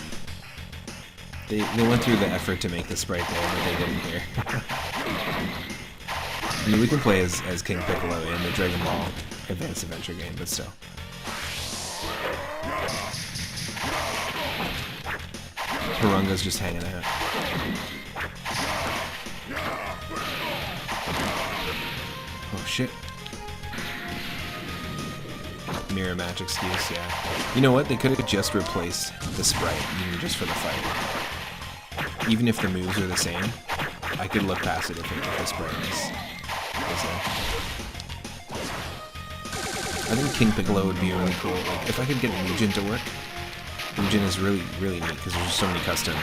They went through the effort to make the sprite there, but they didn't here. I mean, we can play as King Piccolo in the Dragon Ball Advanced Adventure game, but still. Porunga's just hanging out. Oh shit. Mirror match excuse, yeah. You know what? They could have just replaced the sprite, even just for the fight. Even if the moves are the same, I could look past it if the sprite was there. I think King Piccolo would be really cool. Like, if I could get Legion to work, Legion is really, really neat because there's just so many custom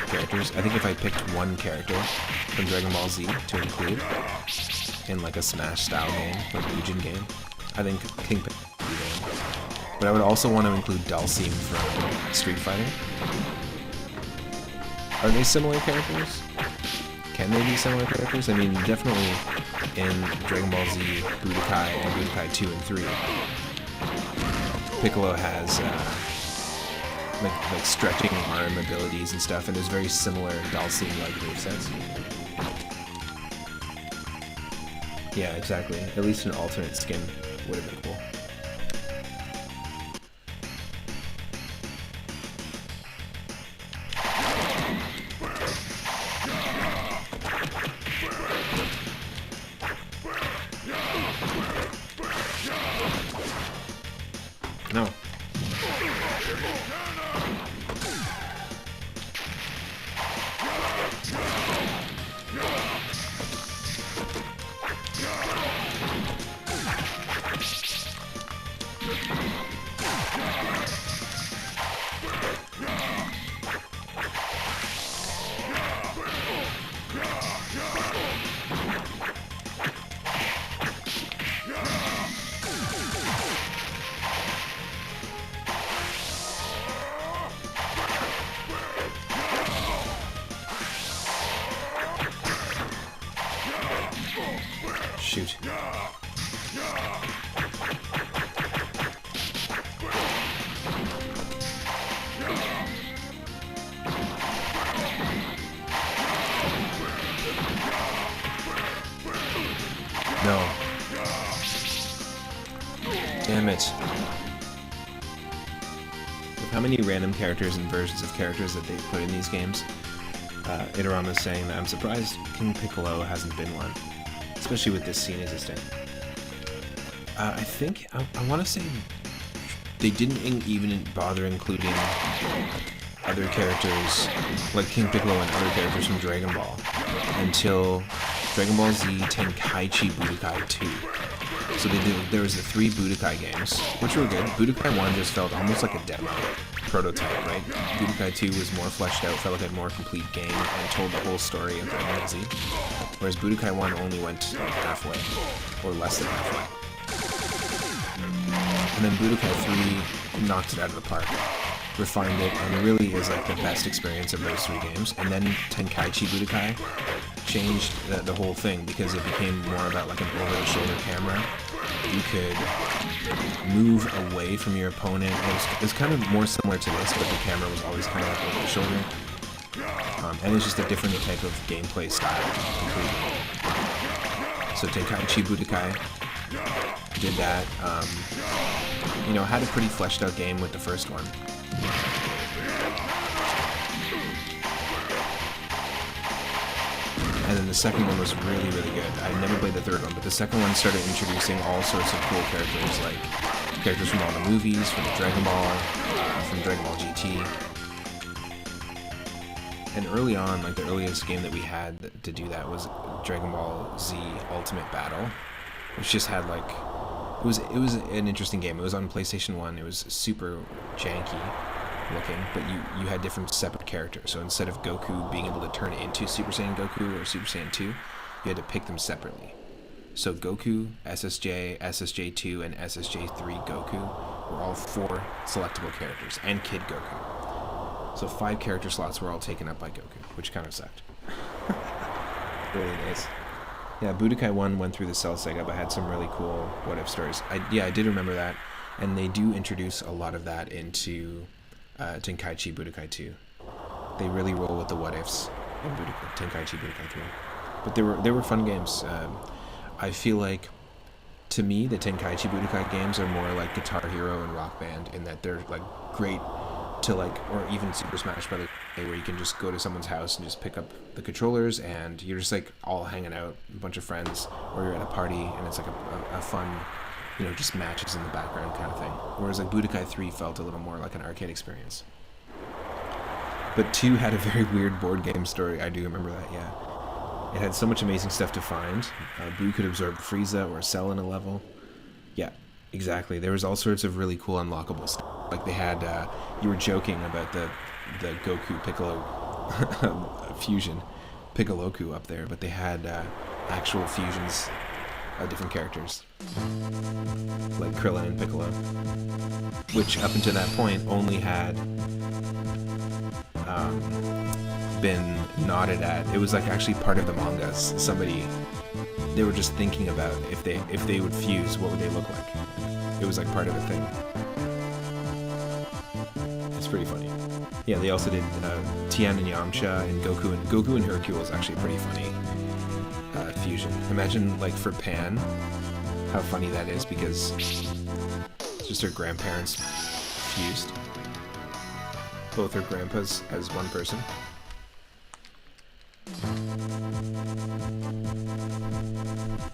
characters. I think if I picked one character from Dragon Ball Z to include in like a Smash style game, like a Legion game, I think King Piccolo would be there. But I would also want to include Dalsim from Street Fighter. Are they similar characters? Can they be similar characters? I mean, definitely in Dragon Ball Z, Budokai, and Budokai 2 and 3, Piccolo has like stretching arm abilities and stuff, and there's very similar Dalsim-like movesets. Yeah, exactly. At least an alternate skin would have been cool. No. that with how many random characters and versions of characters that they put in these games, Itorama's saying that I'm surprised King Piccolo hasn't been one, especially with this scene existing. I think, I want to say they didn't even bother including other characters like King Piccolo and other characters from Dragon Ball until Dragon Ball Z Tenkaichi Budokai 2. So there was the 3 Budokai games, which were good. Budokai 1 just felt almost like a demo prototype, right? Budokai 2 was more fleshed out, felt like a more complete game, and told the whole story of Dragon Ball Z. Whereas Budokai 1 only went like halfway, or less than halfway. And then Budokai 3 knocked it out of the park, refined it, and really is like the best experience of those 3 games. And then Tenkaichi Budokai changed the whole thing because it became more about like an over-the-shoulder camera. You could move away from your opponent. It was kind of more similar to this, but the camera was always kind of like over the shoulder. And it's just a different type of gameplay style completely. So Tenkaichi Budokai did that. You know, had a pretty fleshed out game with the first one. And then the second one was really, really good. I never played the third one, but the second one started introducing all sorts of cool characters, like characters from all the movies, from Dragon Ball, from Dragon Ball GT. And early on, like the earliest game that we had to do that was Dragon Ball Z Ultimate Battle, which just had like, it was an interesting game. It was on PlayStation 1. It was super janky looking, but you had different separate characters. So instead of Goku being able to turn into Super Saiyan Goku or Super Saiyan 2, you had to pick them separately. So Goku, SSJ, SSJ2, and SSJ3 Goku were all 4 selectable characters, and Kid Goku. So 5 character slots were all taken up by Goku, which kind of sucked. Early days. Yeah, Budokai 1 went through the Cell Saga, but had some really cool what-if stories. I did remember that, and they do introduce a lot of that into Tenkaichi Budokai 2. They really roll with the what-ifs in Tenkaichi Budokai 3. But they were fun games. I feel like, to me, the Tenkaichi Budokai games are more like Guitar Hero and Rock Band in that they're like great to like, or even Super Smash Bros. Where you can just go to someone's house and just pick up the controllers and you're just like all hanging out, a bunch of friends, or you're at a party and it's like a fun, you know, just matches in the background kind of thing. Whereas like Budokai 3 felt a little more like an arcade experience. But 2 had a very weird board game story. I do remember that, yeah. It had so much amazing stuff to find. Boo could absorb Frieza or Cell in a level. Yeah, exactly. There was all sorts of really cool unlockable stuff. Like they had, you were joking about the Goku Piccolo fusion, Piccoloku up there, but they had actual fusions of different characters, like Krillin and Piccolo, which up until that point only had been nodded at. It was like actually part of the mangas. They were just thinking about if they would fuse, what would they look like. It was like part of a thing. It's pretty funny. Yeah, they also did Tien and Yamcha and Goku and Hercule is actually a pretty funny fusion. Imagine like for Pan, how funny that is because it's just her grandparents fused. Both her grandpas as one person.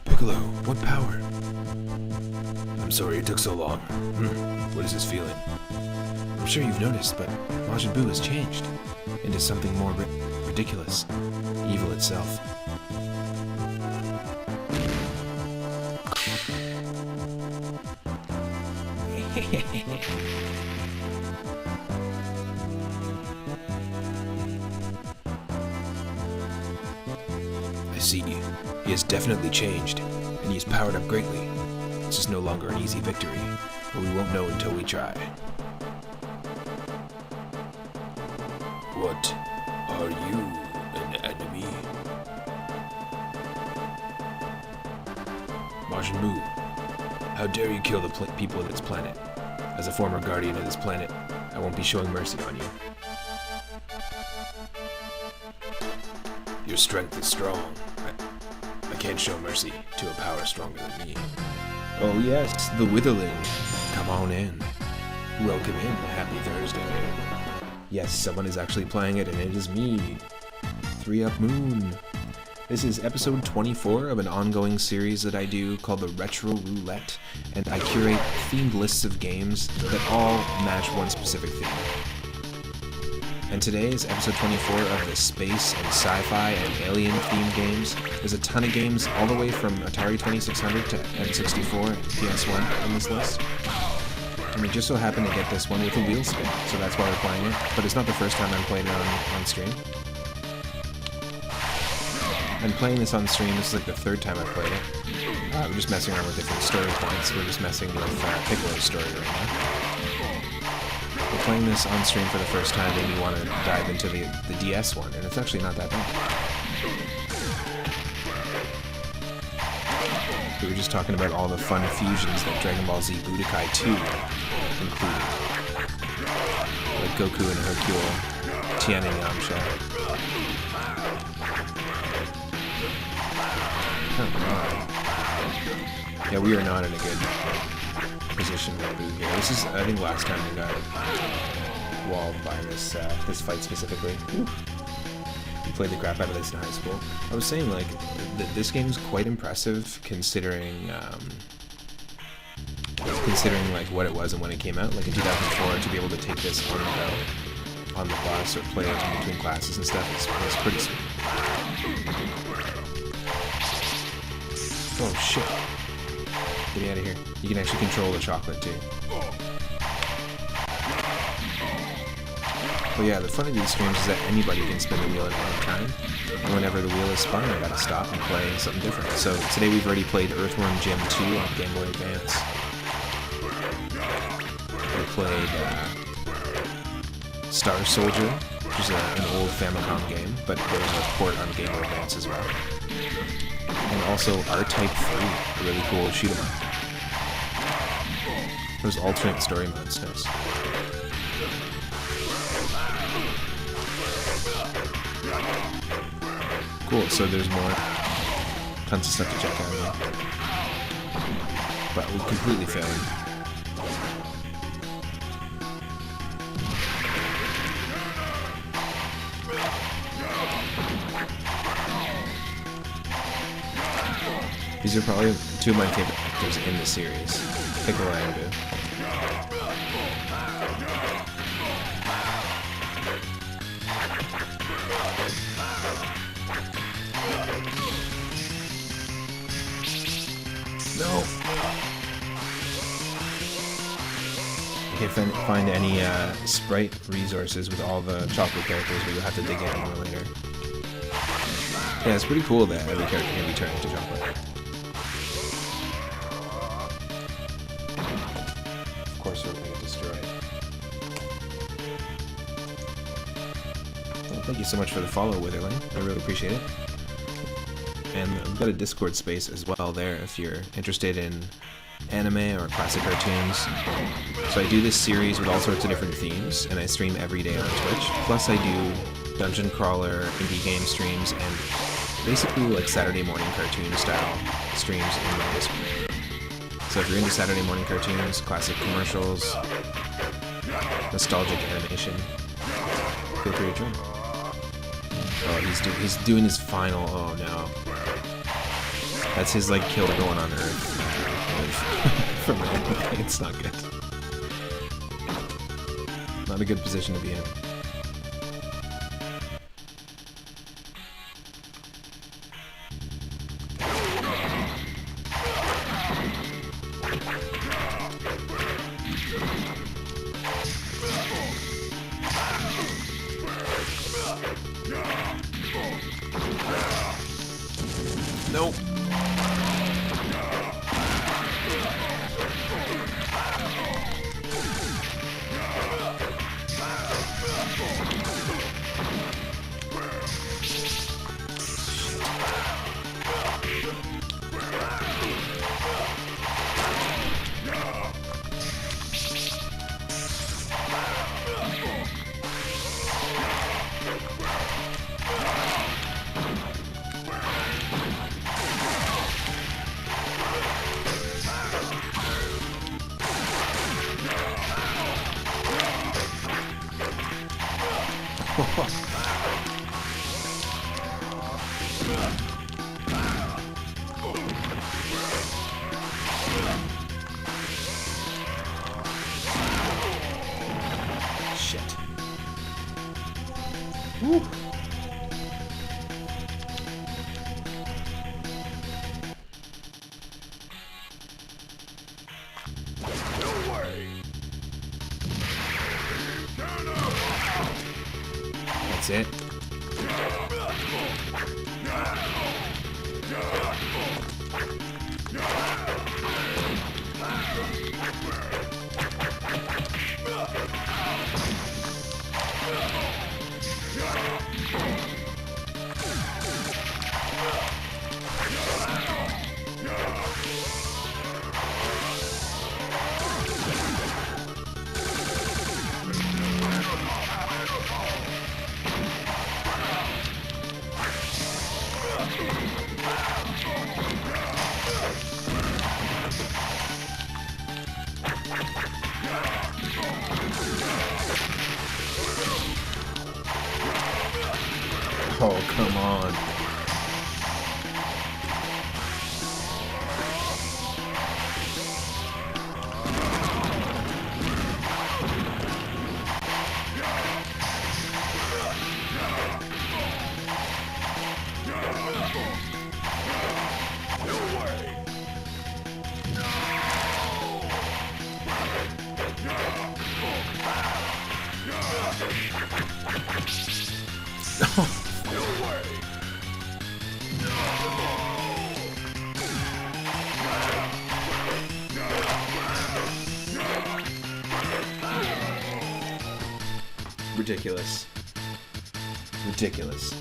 Piccolo, what power? I'm sorry it took so long. What is this feeling? I'm sure you've noticed, but Majin Buu has changed into something more ridiculous. Evil itself. I see. He has definitely changed, and he is powered up greatly. This is no longer an easy victory, but we won't know until we try. What? Are you an enemy? Majin Buu, how dare you kill the people of this planet? As a former guardian of this planet, I won't be showing mercy on you. Your strength is strong. I can't show mercy to a power stronger than me. Oh yes, the Witherling. on in. Welcome in. Happy Thursday. Yes, someone is actually playing it, and it is me, 3UP Moon. This is episode 24 of an ongoing series that I do called the Retro Roulette, and I curate themed lists of games that all match one specific theme. And today is episode 24 of the space and sci-fi and alien themed games. There's a ton of games all the way from Atari 2600 to N64 and PS1 on this list. And we just so happen to get this one with a wheel spin, so that's why we're playing it. But it's not the first time I'm playing it on stream. I'm playing this on stream, this is like the third time I've played it. We're just messing around with different story points. We're just messing with Piccolo's story right now. But playing this on stream for the first time made me want to dive into the DS one, and it's actually not that bad. We were just talking about all the fun fusions that Dragon Ball Z Budokai 2 included. Like Goku and Hercule, Tien and Yamcha. Oh my. Yeah, we are not in a good position with Boo here. This is, I think, last time we got walled by this fight specifically. Ooh. We played the crap out of this in high school. I was saying, like, this game's quite impressive considering like what it was and when it came out. Like in 2004, to be able to take this on the bus or play it in between classes and stuff, it's pretty sweet. Oh shit! Get me out of here. You can actually control the chocolate too. But yeah, the fun of these streams is that anybody can spin the wheel at any time. And whenever the wheel is spun, I gotta stop and play something different. So today we've already played Earthworm Jim 2 on Game Boy Advance. We played Star Soldier, which is an old Famicom game, but there was a port on Game Boy Advance as well. And also R-Type 3, a really cool shoot 'em up. Those alternate story modes, nice. Cool, so there's more. Tons of stuff to check out here. But we completely failed. These are probably two of my favorite characters in the series, Piccolo and Boo. No! I can't find any sprite resources with all the chocolate characters, but you'll have to dig in more later. Yeah, it's pretty cool that every character can be turned into chocolate. Of course we're going to get destroyed. Well, thank you so much for the follow, Witherling. I really appreciate it. And I've got a Discord space as well there if you're interested in anime or classic cartoons. So I do this series with all sorts of different themes, and I stream every day on Twitch. Plus I do dungeon crawler, indie game streams, and basically like Saturday morning cartoon style streams in my Discord. So if you're into Saturday morning cartoons, classic commercials, nostalgic animation, feel free to join. Oh, he's doing his final. Oh no, that's his like kill going on Earth. From anime. It's not good. Not a good position to be in. Nope. Shit. Woo. That's it. Oh, come on. Ridiculous. Ridiculous.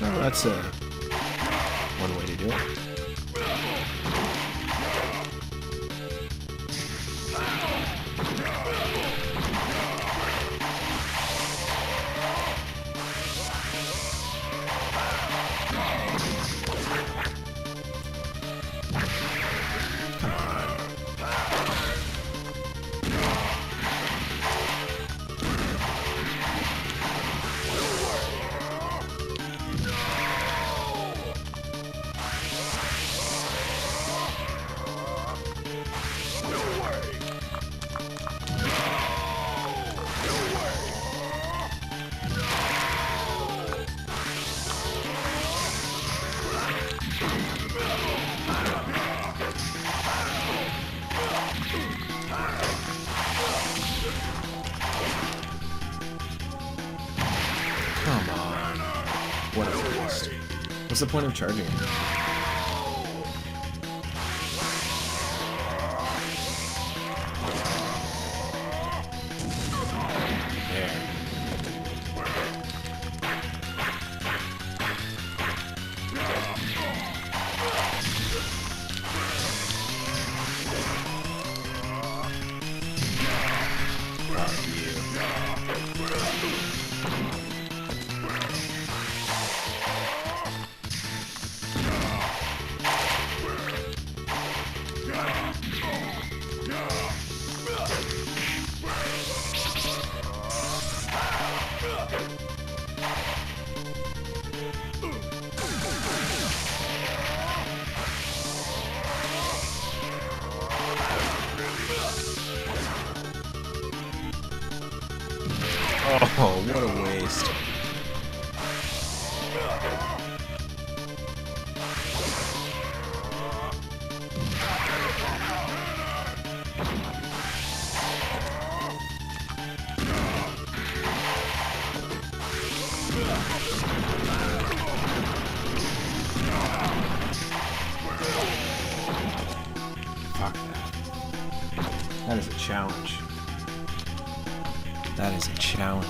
Oh, that's one way to do it. Come on. What a waste. What's the point of charging it? There. Fuck you. Oh, what a waste. Fuck that. That is a challenge. That is a challenge.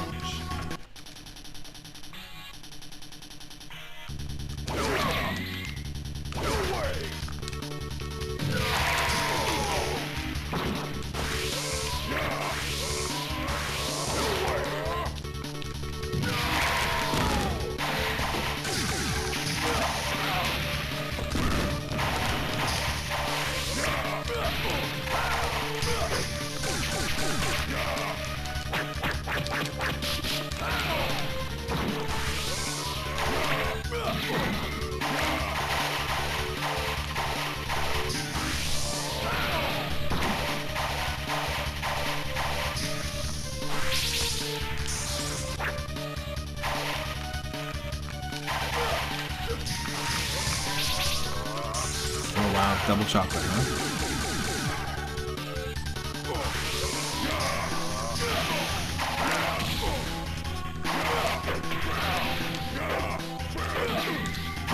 Double chocolate, huh?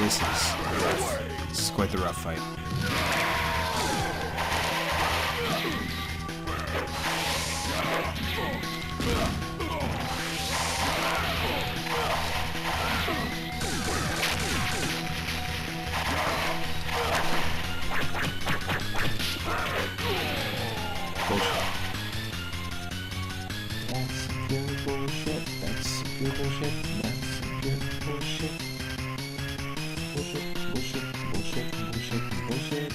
This is rough. This is quite the rough fight. Bullshit. That's pure bullshit. That's pure bullshit. Bullshit.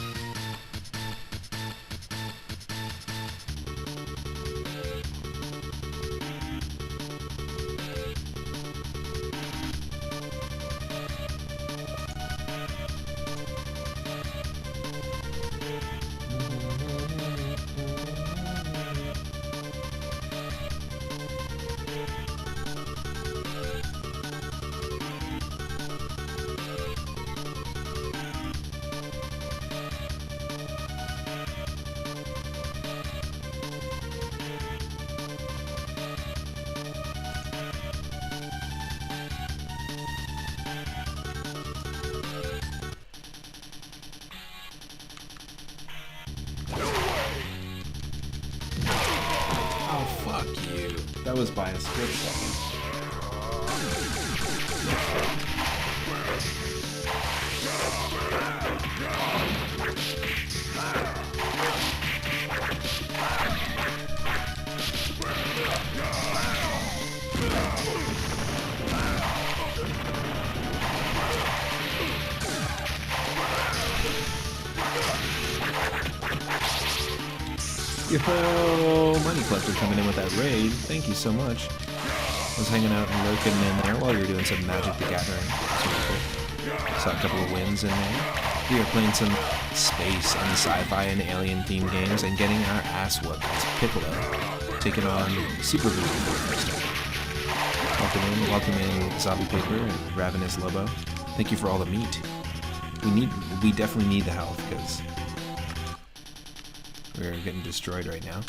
That was by a split second. Yo, Money Collector coming in with that raid. Thank you so much. I was hanging out and lurking in there while you were doing some Magic the Gathering. Saw a couple of wins in there. We are playing some space and sci-fi and alien themed games and getting our ass whooped as Piccolo, taking on Super Voodoo for the first time. Welcome in Zombie Paper and Ravenous Lobo. Thank you for all the meat. We definitely need the health because we're getting destroyed right now.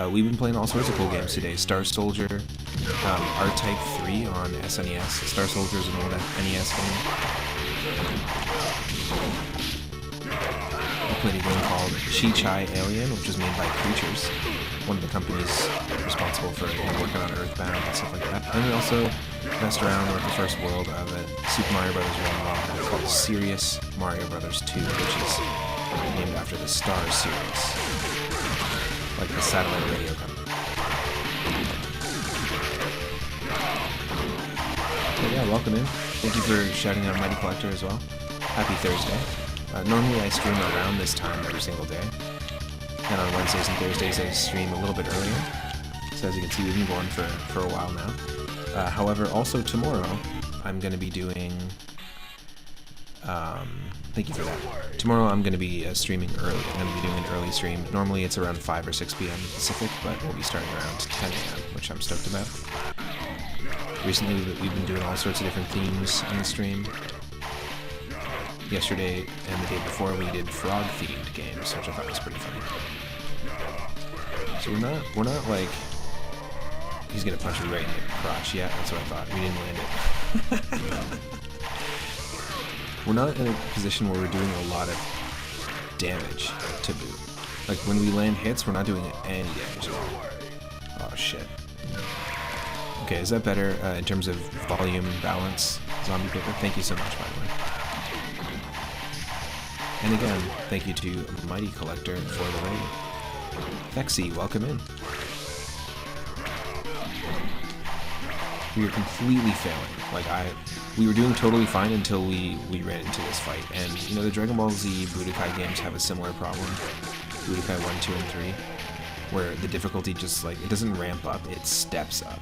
We've been playing all sorts of cool games today. Star Soldier, R-Type 3 on SNES. Star Soldier is an old NES game. We played a game called Chi Alien, which was made by Creatures, one of the companies responsible for working on Earthbound and stuff like that. And we also messed around with the first world of a Super Mario Bros. 1 called Serious Mario Bros. 2, which is named after the Star series, like the satellite radio company. So yeah, welcome in. Thank you for shouting out Mighty Collector as well. Happy Thursday. Normally I stream around this time every single day, and on Wednesdays and Thursdays I stream a little bit earlier. So as you can see, we've been going for a while now. However, also tomorrow I'm going to be doing. Thank you for that. Tomorrow I'm going to be streaming early. I'm going to be doing an early stream. Normally it's around 5 or 6 p.m. Pacific, but we'll be starting around 10 a.m., which I'm stoked about. Recently we've been doing all sorts of different themes on the stream. Yesterday and the day before we did frog-themed games, which I thought was pretty funny. So we're not like... He's going to punch me right in the crotch. Yeah, that's what I thought. We didn't land it. We're not in a position where we're doing a lot of damage to boot. Like, when we land hits, we're not doing any damage at all. Oh, shit. Okay, is that better in terms of volume balance, Zombie Paper? Thank you so much, by the way. And again, thank you to Mighty Collector for the raid. Fexy, welcome in. We were completely failing. Like, we were doing totally fine until we ran into this fight. And, you know, the Dragon Ball Z Budokai games have a similar problem. Budokai 1, 2, and 3. Where the difficulty just, like, it doesn't ramp up, it steps up.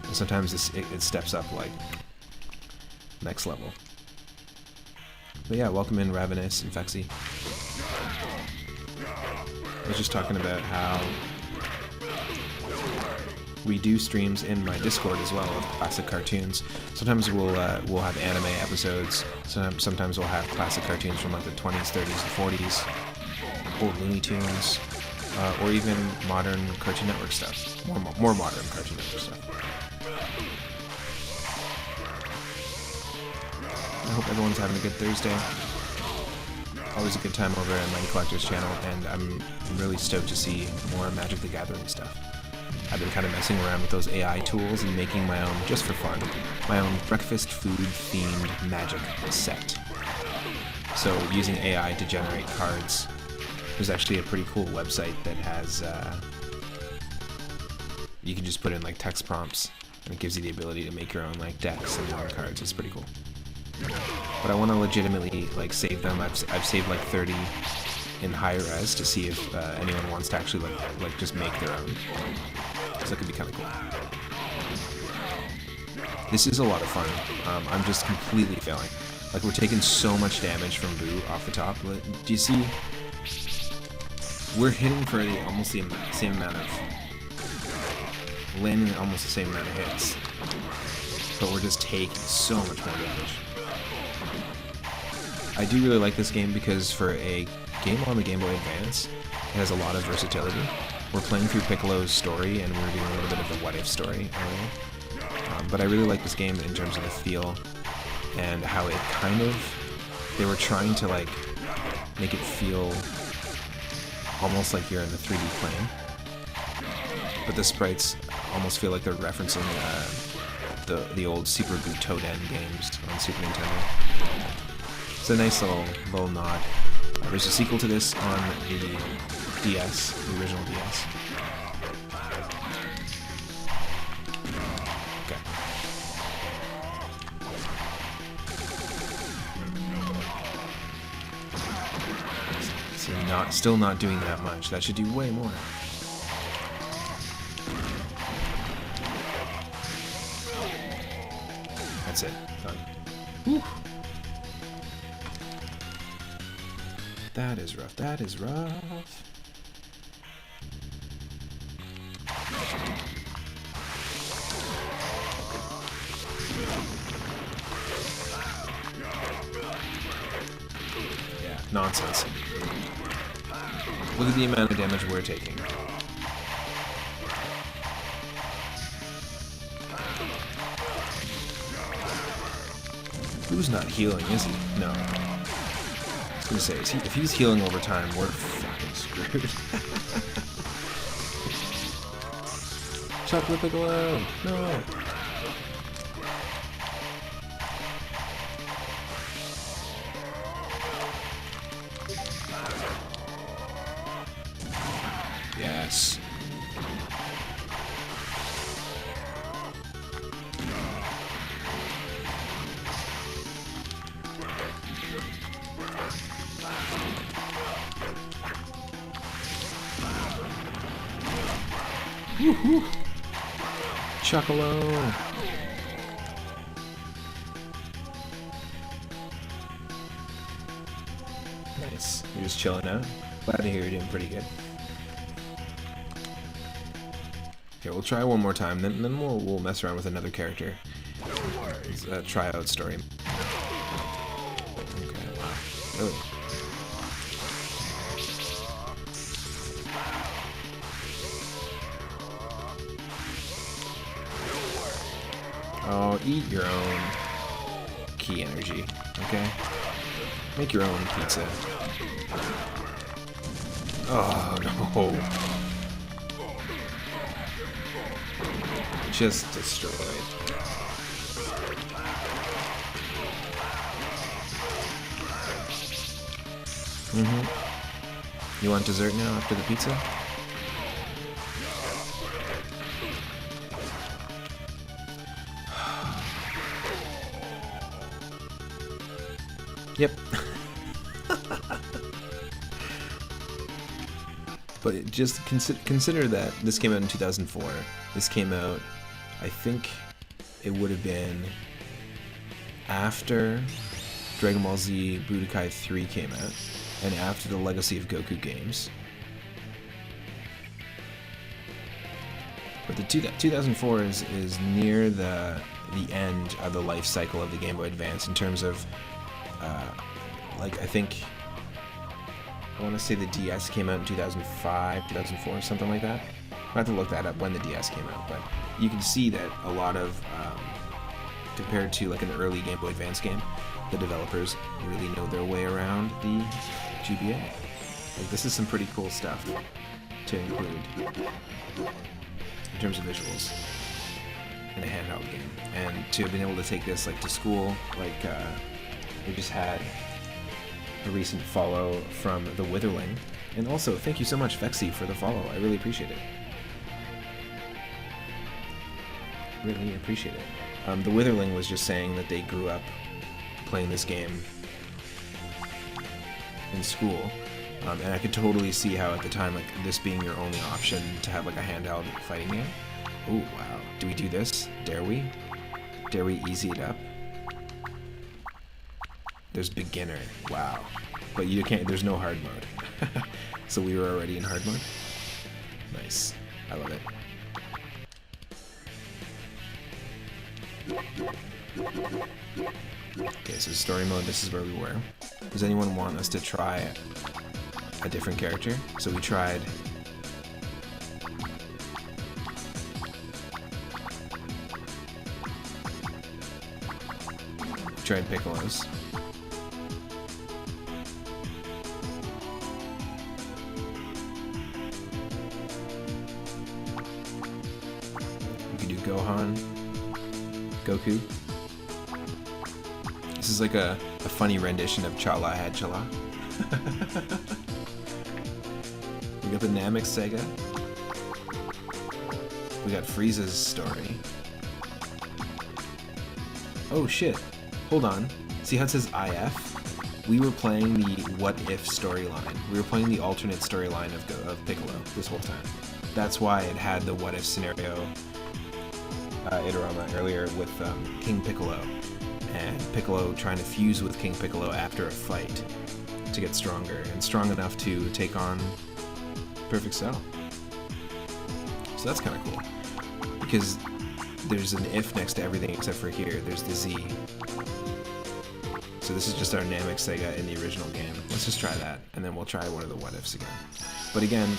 And sometimes it steps up, like, next level. But yeah, welcome in Ravenous and Fexy. I was just talking about how we do streams in my Discord as well of classic cartoons. Sometimes we'll have anime episodes. Sometimes we'll have classic cartoons from like the 20s, 30s, and 40s, old Looney Tunes, or even modern Cartoon Network stuff. More modern Cartoon Network stuff. I hope everyone's having a good Thursday. Always a good time over at Mighty Collector's channel, and I'm really stoked to see more Magic the Gathering stuff. I've been kind of messing around with those AI tools and making my own, just for fun, my own breakfast food themed Magic set. So using AI to generate cards. There's actually a pretty cool website that has, you can just put in like text prompts, and it gives you the ability to make your own like decks and your own cards. It's pretty cool. But I want to legitimately like save them. I've saved like 30 in high res to see if anyone wants to actually like just make their own. So that could be kind of cool. This is a lot of fun. I'm just completely failing. Like we're taking so much damage from Boo off the top. Do you see? We're hitting for almost the same amount of landing, almost the same amount of hits, but we're just taking so much more damage. I do really like this game because for a game on the Game Boy Advance, it has a lot of versatility. We're playing through Piccolo's story, and we're doing a little bit of the What If story earlier. But I really like this game in terms of the feel and how it kind of, they were trying to like make it feel almost like you're in the 3D plane, but the sprites almost feel like they're referencing the old Super Butoden games on Super Nintendo. It's a nice little nod. There's a sequel to this on the DS, the original DS. Okay. So still not doing that much. That should do way more. That's it. Done. Whew. That is rough. That is rough. Yeah, nonsense. Look at the amount of damage we're taking. Who's not healing, is he? No. I was gonna say, if he's healing over time, we're fucking screwed. Chocolate Piccolo! No! Yes. Woohoo! Chocolo! Nice. You're just chilling out? Glad to hear you're doing pretty good. Okay, we'll try one more time, then we'll mess around with another character. It's a tryout story. Okay, wow. Really? Oh, eat your own key energy, okay? Make your own pizza. Oh, no. Just destroyed. You want dessert now after the pizza? Yep. But just consider that this came out in 2004. This came out, I think it would have been after Dragon Ball Z Budokai 3 came out, and after the Legacy of Goku games. But the 2004 is near the end of the life cycle of the Game Boy Advance in terms of, like, I think, I want to say the DS came out in 2005, 2004, something like that. I have to look that up when the DS came out, but you can see that a lot of, compared to like an early Game Boy Advance game, the developers really know their way around the GBA. Like, this is some pretty cool stuff to include in terms of visuals in a handheld game. And to have been able to take this like to school, like we just had a recent follow from the Witherling. And also, thank you so much, Vexy, for the follow. I really appreciate it. Really appreciate it. The Witherling was just saying that they grew up playing this game in school, and I could totally see how at the time, like, this being your only option to have like a handheld fighting game. Oh wow, do we do this? Dare we? Dare we easy it up? There's beginner, wow, but you can't. There's no hard mode. So we were already in hard mode. Nice, I love it. Okay, so story mode, this is where we were. Does anyone want us to try a different character? So we tried... Piccolo's. We could do Gohan. Goku. This is like a funny rendition of Chala Had Chala. We got the Namek Sega. We got Frieza's story. Oh shit. Hold on. See how it says IF? We were playing the What If storyline. We were playing the alternate storyline of Piccolo this whole time. That's why it had the What If scenario Itorama earlier with King Piccolo, and Piccolo trying to fuse with King Piccolo after a fight to get stronger, and strong enough to take on Perfect Cell. So that's kind of cool, because there's an if next to everything except for here, there's the Z. So this is just our Namek Sega in the original game. Let's just try that, and then we'll try one of the what ifs again. But again,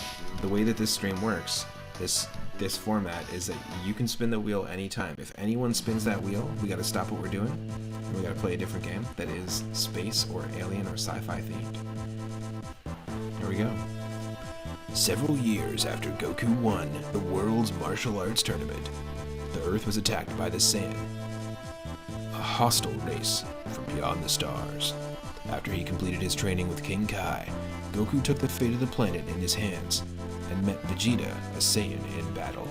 the way that this stream works, this format is that you can spin the wheel anytime. If anyone spins that wheel, we gotta stop what we're doing, and we gotta play a different game that is space or alien or sci-fi themed. Here we go. Several years after Goku won the world's martial arts tournament, the Earth was attacked by the Saiyan, a hostile race from beyond the stars. After he completed his training with King Kai, Goku took the fate of the planet in his hands and met Vegeta, a Saiyan, in battle.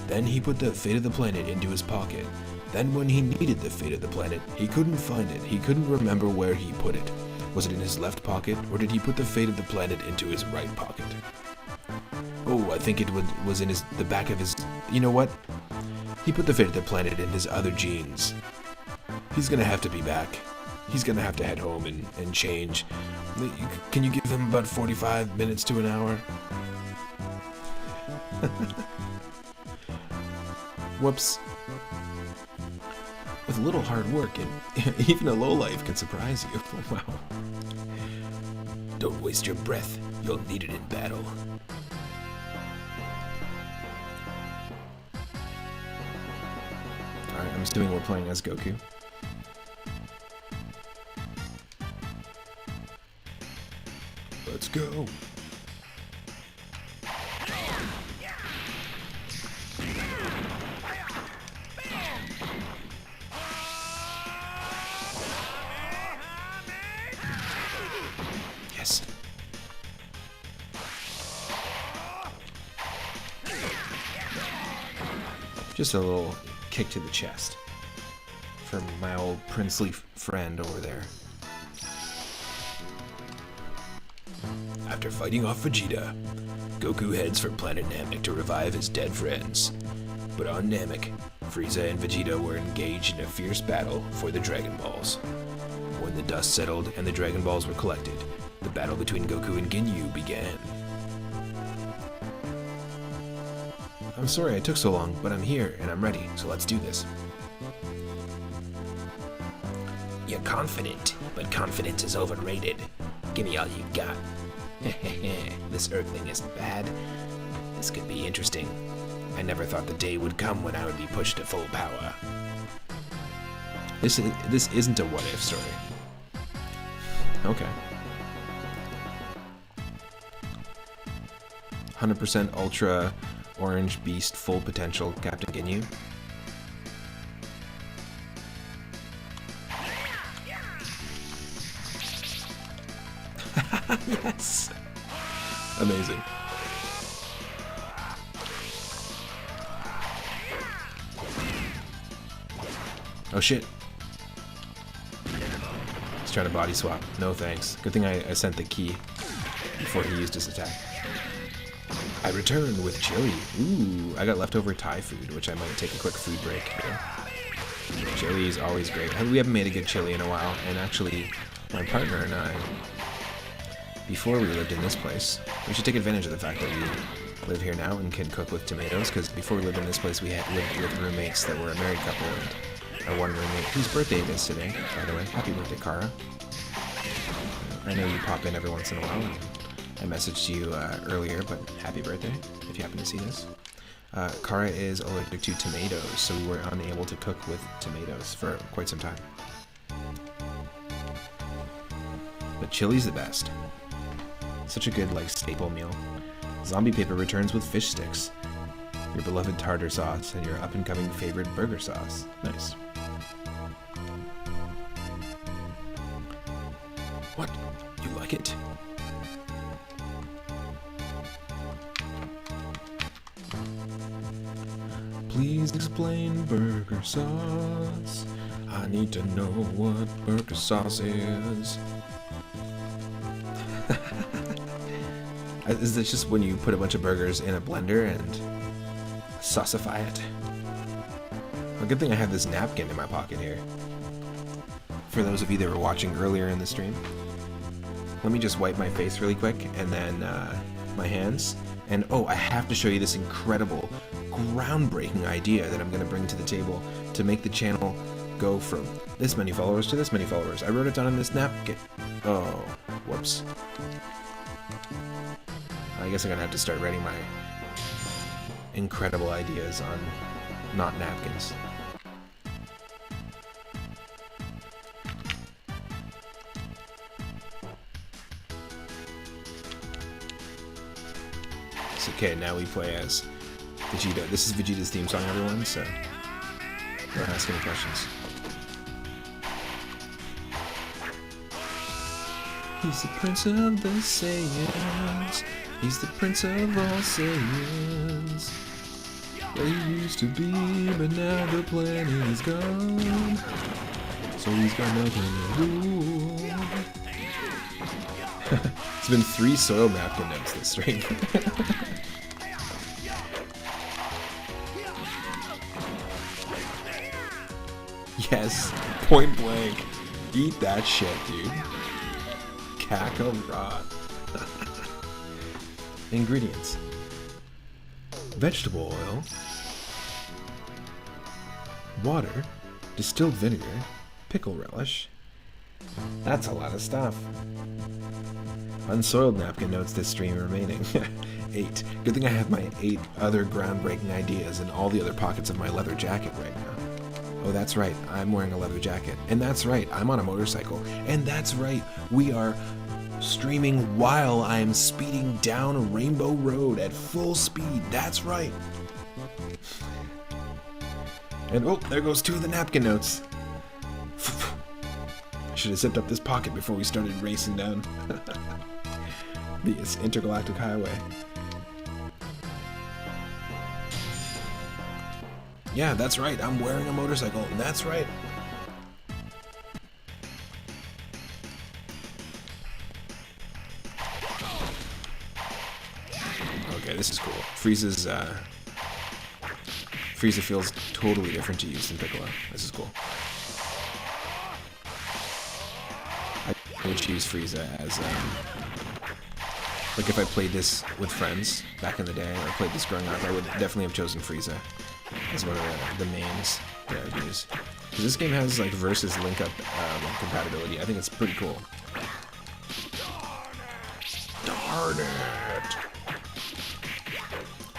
Then he put the fate of the planet into his pocket. Then when he needed the fate of the planet, he couldn't find it. He couldn't remember where he put it. Was it in his left pocket, or did he put the fate of the planet into his right pocket? Oh, I think it was in the back of his... You know what? He put the fate of the planet in his other genes. He's gonna have to be back. He's gonna have to head home and change. Can you give him about 45 minutes to an hour? Whoops. With a little hard work, and even a lowlife can surprise you. Wow. Don't waste your breath. You'll need it in battle. Alright, I'm assuming we're playing as Goku. Let's go. Yes. Just a little kick to the chest from my old princely friend over there. After fighting off Vegeta, Goku heads for planet Namek to revive his dead friends. But on Namek, Frieza and Vegeta were engaged in a fierce battle for the Dragon Balls. When the dust settled and the Dragon Balls were collected, the battle between Goku and Ginyu began. I'm sorry I took so long, but I'm here and I'm ready, so let's do this. You're confident, but confidence is overrated. Give me all you got. This Earthling isn't bad. This could be interesting. I never thought the day would come when I would be pushed to full power. This isn't a what-if story. Okay. 100% Ultra Orange Beast Full Potential Captain Ginyu. Yes! Amazing. Oh shit. He's trying to body swap. No thanks. Good thing I sent the key before he used his attack. I returned with chili. Ooh, I got leftover Thai food, which I might take a quick food break here. Chili is always great. We haven't made a good chili in a while, and actually, my partner and I, before we lived in this place, we should take advantage of the fact that we live here now and can cook with tomatoes, because before we lived in this place, we had lived with roommates that were a married couple, and our one roommate, whose birthday it is today, by the way. Happy birthday, Kara. I know you pop in every once in a while. I messaged you earlier, but happy birthday, if you happen to see this. Kara is allergic to tomatoes, so we were unable to cook with tomatoes for quite some time. But chili's the best. Such a good, like, staple meal. Zombie paper returns with fish sticks. Your beloved tartar sauce and your up-and-coming favorite burger sauce. Nice. What? You like it? Please explain burger sauce. I need to know what burger sauce is. Is this just when you put a bunch of burgers in a blender and saucify it? Well, good thing I have this napkin in my pocket here. For those of you that were watching earlier in the stream, let me just wipe my face really quick, and then my hands. And oh, I have to show you this incredible, groundbreaking idea that I'm going to bring to the table to make the channel go from this many followers to this many followers. I wrote it down on this napkin. Oh, whoops. I guess I'm going to have to start writing my incredible ideas on not napkins. Okay, now we play as Vegeta. This is Vegeta's theme song, everyone, so don't ask any questions. He's the prince of the Saiyans. He's the prince of all Saiyans. Where he used to be, but now the planet is gone. So he's got nothing to do. It's been 3 soil napkin notes this stream. Yes, point blank. Eat that shit, dude. Kakarot. Ingredients: vegetable oil, water, distilled vinegar, pickle relish. That's a lot of stuff. Unsoiled napkin notes this stream remaining. 8. Good thing I have my 8 other groundbreaking ideas in all the other pockets of my leather jacket right now. Oh, that's right, I'm wearing a leather jacket. And that's right, I'm on a motorcycle. And that's right, we are streaming while I'm speeding down Rainbow Road at full speed. That's right. And oh, there goes 2 of the napkin notes. I should have zipped up this pocket before we started racing down the intergalactic highway. Yeah, that's right. I'm wearing a motorcycle. That's right. Okay, this is cool. Frieza feels totally different to use than Piccolo. This is cool. I would choose Frieza as Like if I played this with friends back in the day, or played this growing up, I would definitely have chosen Frieza as one of the mains that I would use. Because this game has like versus link up compatibility. I think it's pretty cool. Darn it!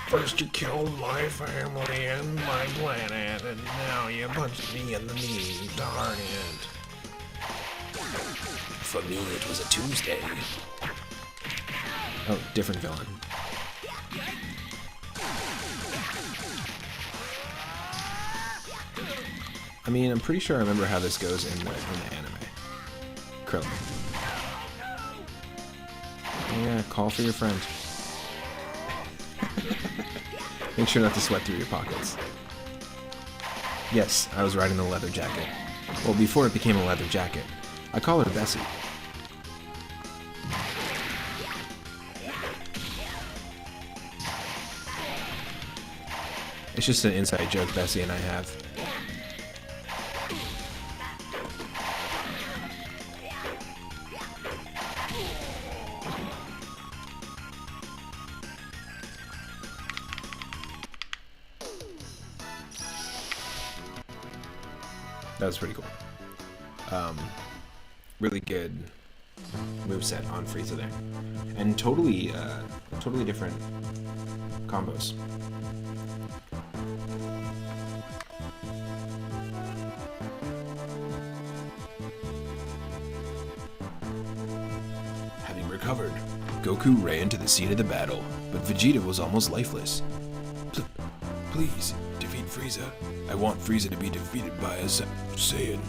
First you killed my family and my planet, and now you punched me in the knee. Darn it! For me, it was a Tuesday. Oh, different villain. I mean, I'm pretty sure I remember how this goes in the anime. Krillin. Yeah, call for your friend. Make sure not to sweat through your pockets. Yes, I was riding the leather jacket. Well, before it became a leather jacket. I call her Bessie. It's just an inside joke Bessie and I have. That was pretty cool. Really good moveset on Frieza there. And totally different combos. Having recovered, Goku ran to the scene of the battle, but Vegeta was almost lifeless. Please, defeat Frieza. I want Frieza to be defeated by a Saiyan.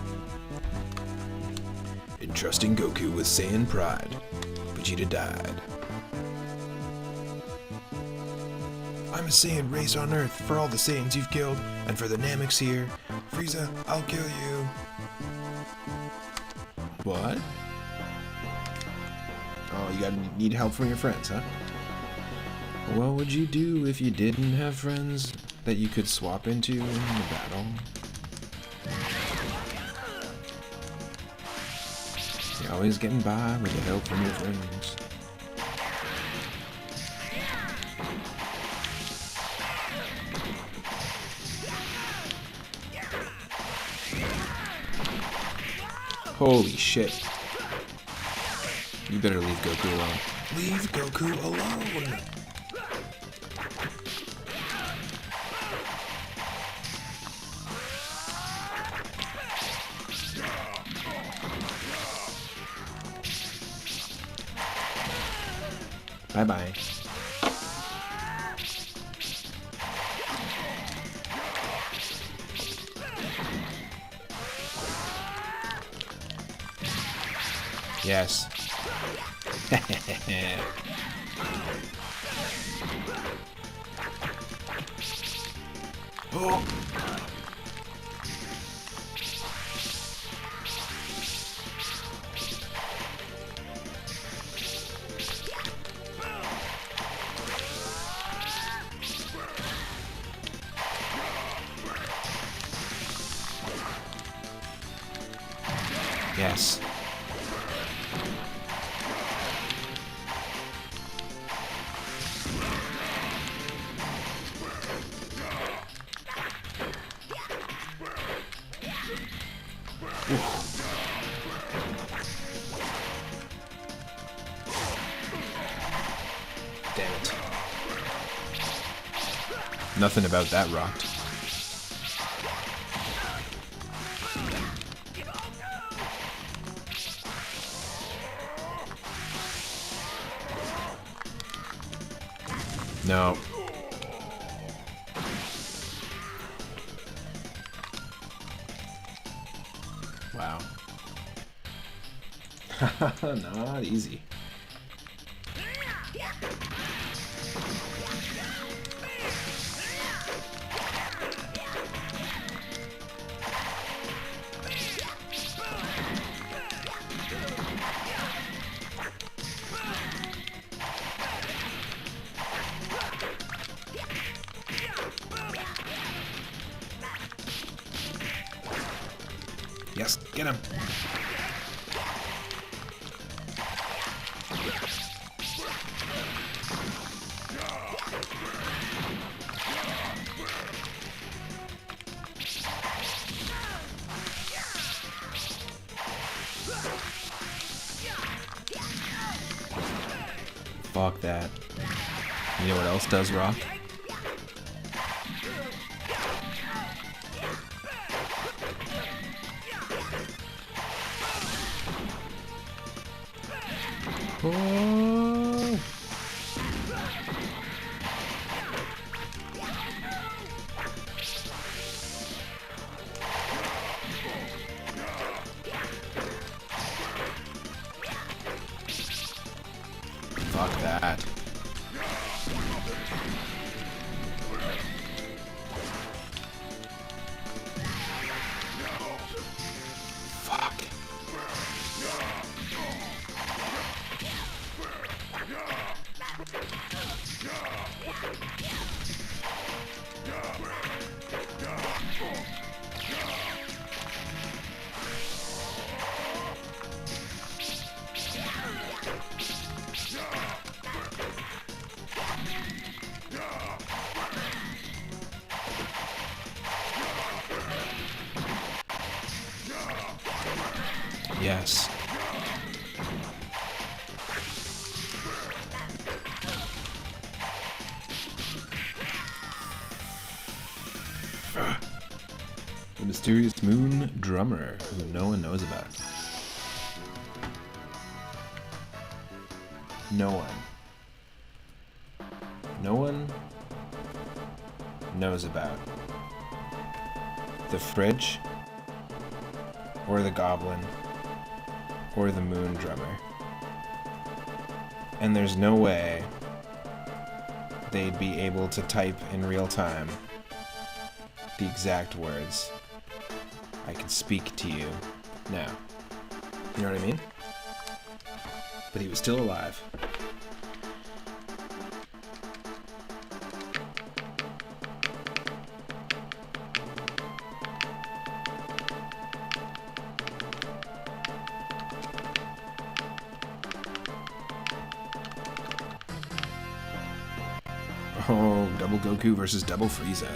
Entrusting Goku with Saiyan pride, Vegeta died. I'm a Saiyan raised on Earth for all the Saiyans you've killed, and for the Nameks here. Frieza, I'll kill you. What? Oh, you need help from your friends, huh? What would you do if you didn't have friends that you could swap into in the battle? You're always getting by with the help from your friends. Holy shit. You better leave Goku alone. Leave Goku alone. Bye-bye. Yes. Oh. Yes. Damn it. Nothing about that rocked. No. Wow. Not easy. Yes, get him. Fuck that. You know what else does rock? Oh. Fuck that. Fuck. Yes. The mysterious moon drummer who no one knows about. No one. No one knows about the fridge or the goblin or the moon drummer. And there's no way they'd be able to type in real time the exact words. I can speak to you now. You know what I mean? But he was still alive. Oh, double Goku versus double Frieza.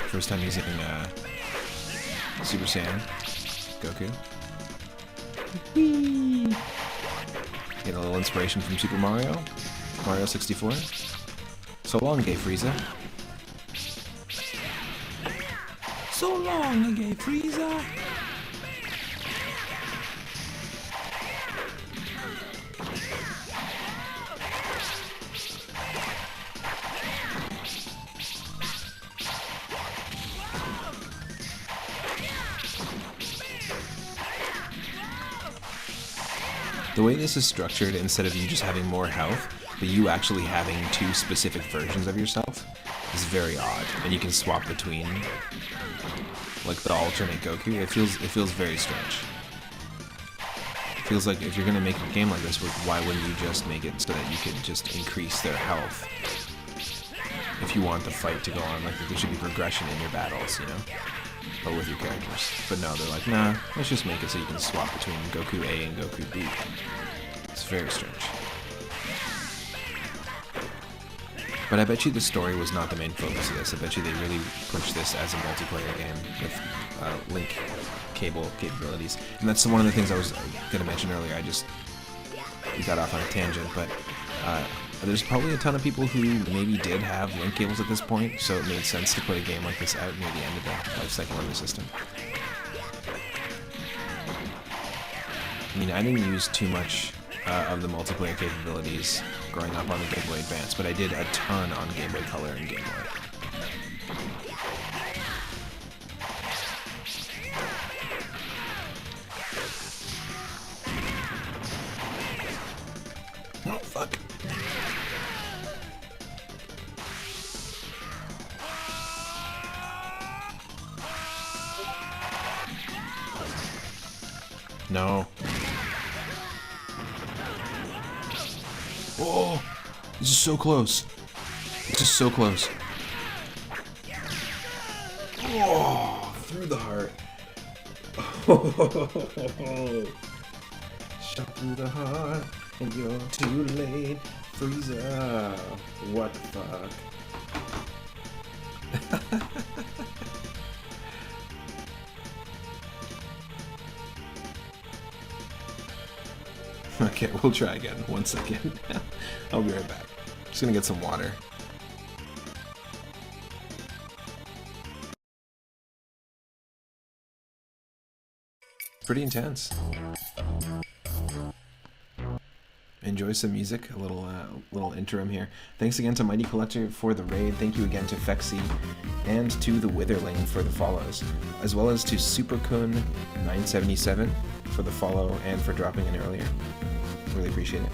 First time using Super Saiyan Goku. Whee! Get a little inspiration from Super Mario. Mario 64. So long, gay Frieza. So long, gay Frieza. The way this is structured, instead of you just having more health, but you actually having two specific versions of yourself, is very odd. And you can swap between, like, the alternate Goku. It feels very strange. It feels like if you're gonna make a game like this, why wouldn't you just make it so that you could just increase their health? If you want the fight to go on, like there should be progression in your battles, you know? Or with your characters. But no, they're like, nah, let's just make it so you can swap between Goku A and Goku B. It's very strange. But I bet you the story was not the main focus of this. I bet you they really pushed this as a multiplayer game with link cable capabilities. And that's one of the things I was going to mention earlier. We got off on a tangent, but there's probably a ton of people who maybe did have link cables at this point, so it made sense to put a game like this out near the end of the life cycle of the system. I mean, I didn't use too much of the multiplayer capabilities growing up on the Game Boy Advance, but I did a ton on Game Boy Color and Game Boy. Oh, fuck. No. Oh, this is so close. This is so close. Oh, through the heart. Oh, shot through the heart. and you're too late. Frieza. What the fuck? Okay, we'll try again. 1 second. I'll be right back. Just gonna get some water. Pretty intense. Enjoy some music, a little interim here. Thanks again to Mighty Collector for the raid. Thank you again to Fexy and to the Witherling for the follows, as well as to Superkun977 for the follow and for dropping in earlier. Really appreciate it.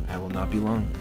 I will not be long.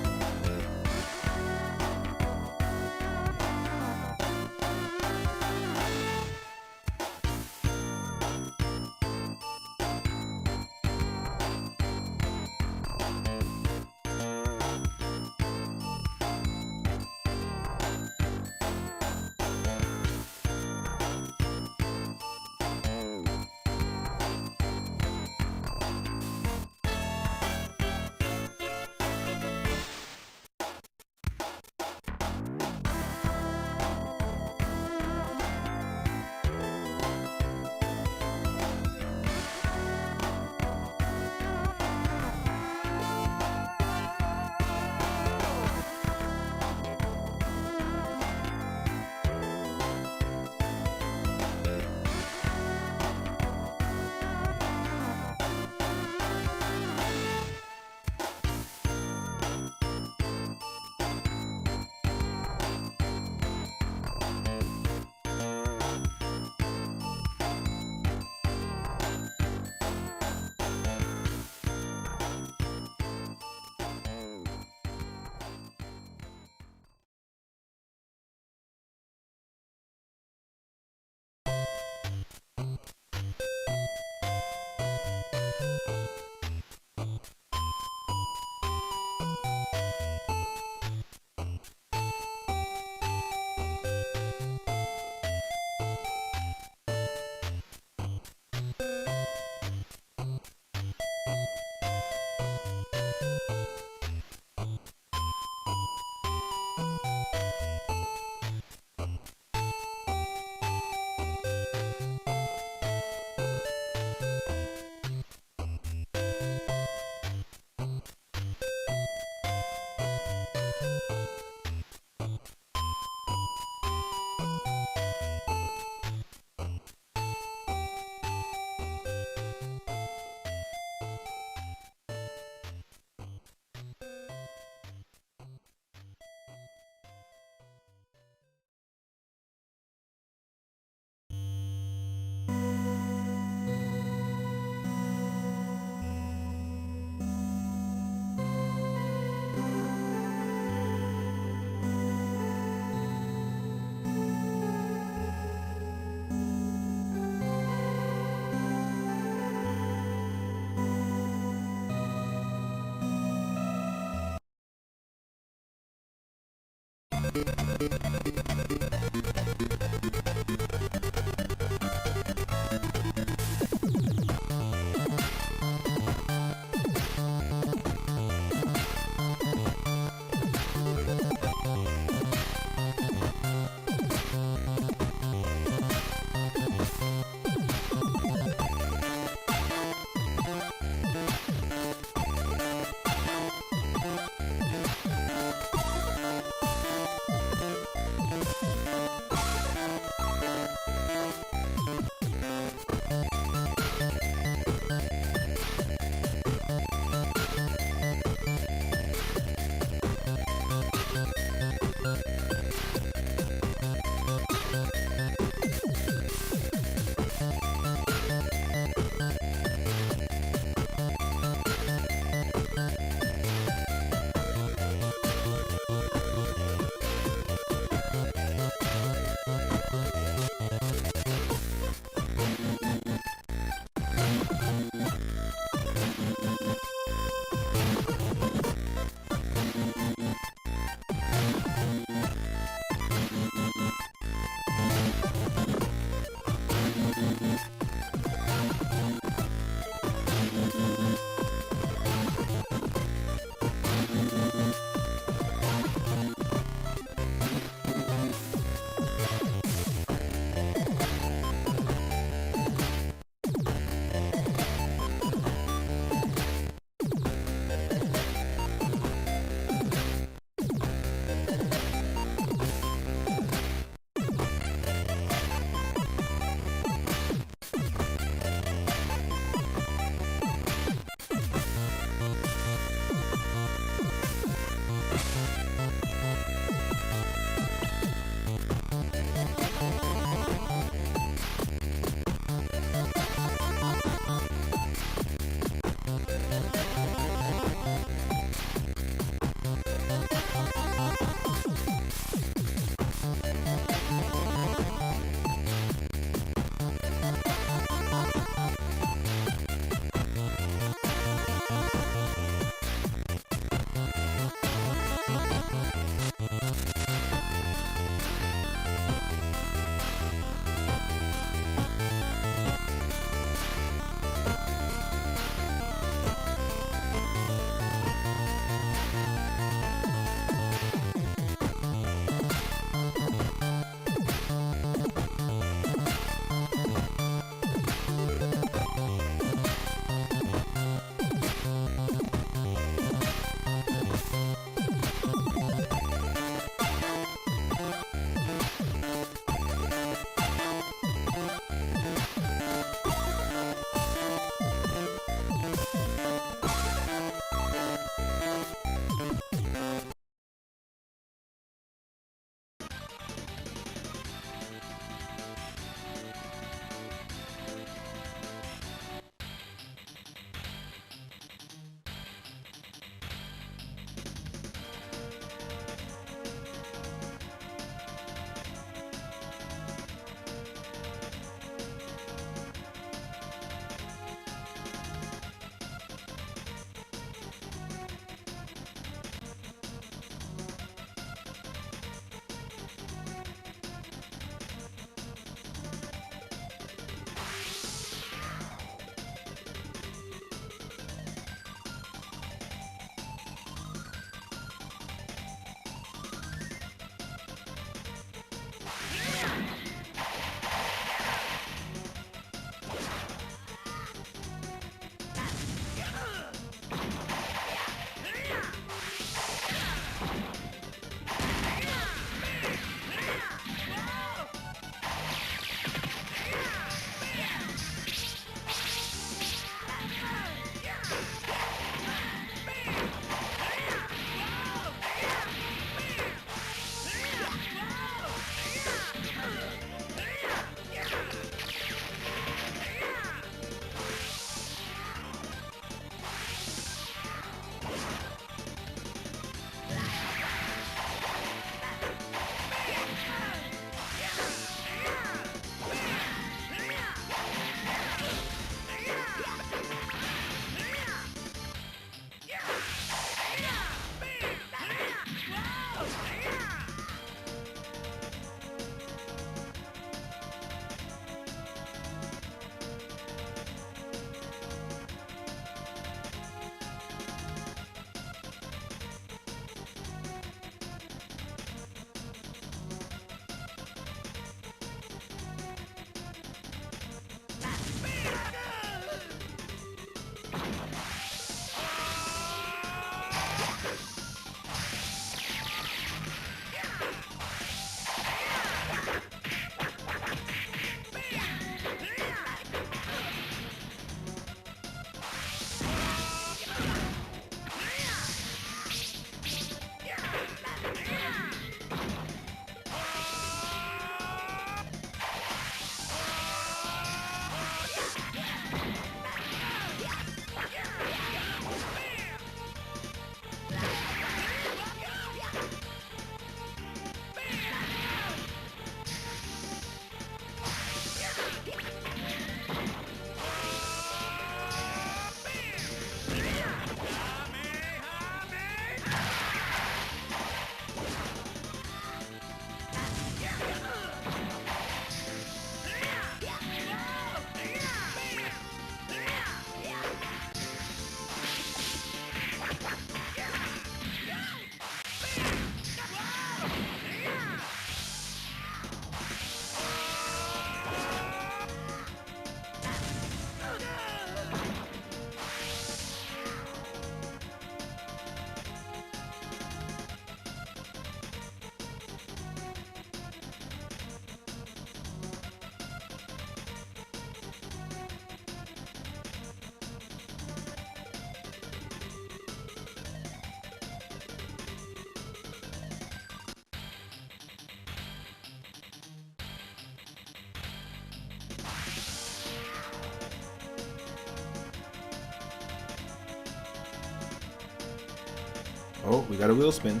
Oh, we got a wheel spin.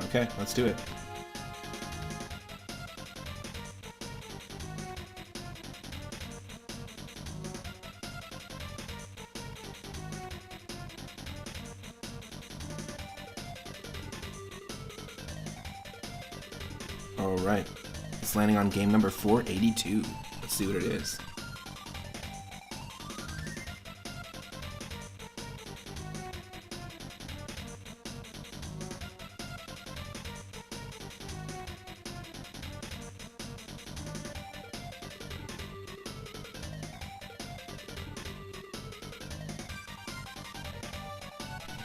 Okay, let's do it. Alright, it's landing on game number 482. Let's see what it is.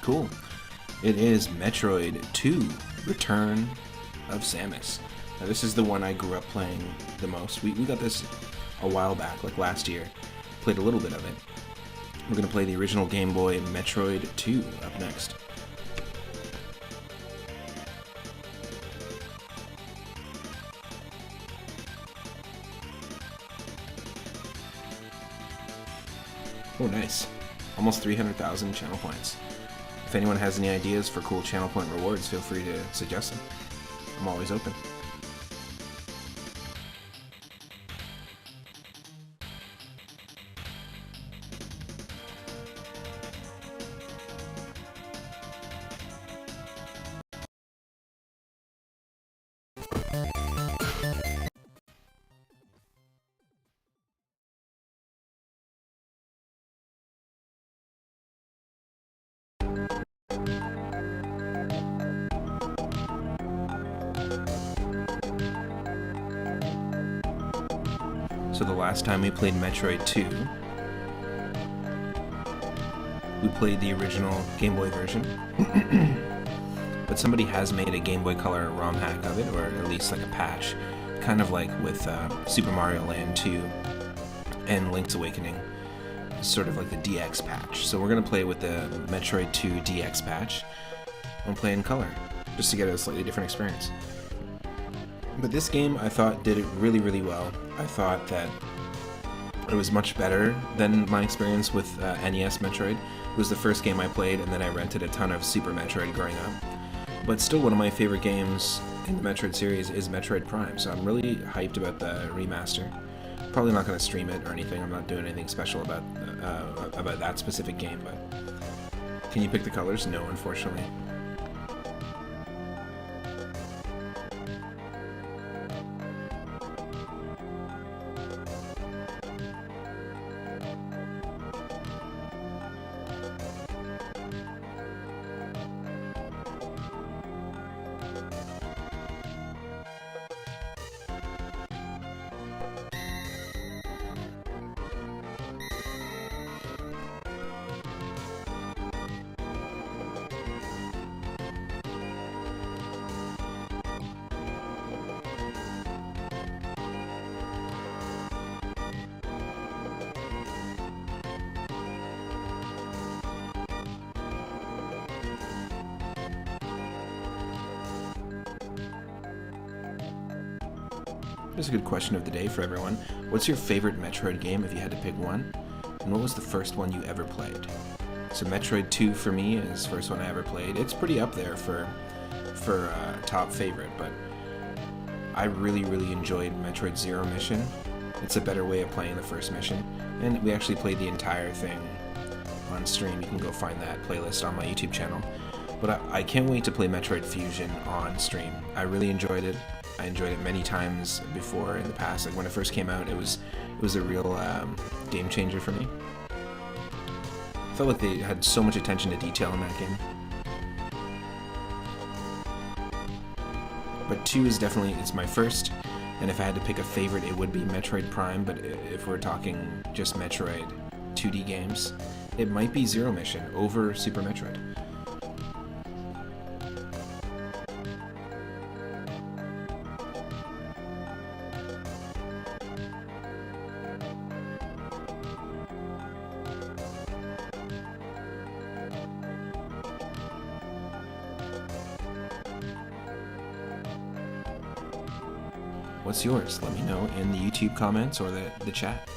Cool. It is Metroid 2, Return of Samus. Now this is the one I grew up playing the most. We got this a while back, like last year. Played a little bit of it. We're going to play the original Game Boy Metroid 2 up next. Oh, nice. Almost 300,000 channel points. If anyone has any ideas for cool channel point rewards, feel free to suggest them. I'm always open. So the last time we played Metroid 2, we played the original Game Boy version, but somebody has made a Game Boy Color ROM hack of it, or at least like a patch, kind of like with Super Mario Land 2 and Link's Awakening, sort of like the DX patch. So we're going to play with the Metroid 2 DX patch and play in color, just to get a slightly different experience. But this game, I thought, did it really, really well. I thought that it was much better than my experience with NES Metroid. It was the first game I played, and then I rented a ton of Super Metroid growing up. But still, one of my favorite games in the Metroid series is Metroid Prime, so I'm really hyped about the remaster. Probably not going to stream it or anything. I'm not doing anything special about that specific game, but can you pick the colors? No, unfortunately. Here's a good question of the day for everyone. What's your favorite Metroid game if you had to pick one? And what was the first one you ever played? So Metroid 2 for me is the first one I ever played. It's pretty up there for top favorite, but I really, really enjoyed Metroid Zero Mission. It's a better way of playing the first mission. And we actually played the entire thing on stream. You can go find that playlist on my YouTube channel. But I can't wait to play Metroid Fusion on stream. I really enjoyed it. I enjoyed it many times before in the past. Like when it first came out, it was a real game changer for me. I felt like they had so much attention to detail in that game. But 2 is definitely, it's my first, and if I had to pick a favorite, it would be Metroid Prime, but if we're talking just Metroid 2D games, it might be Zero Mission over Super Metroid. What's yours? Let me know in the YouTube comments or the chat.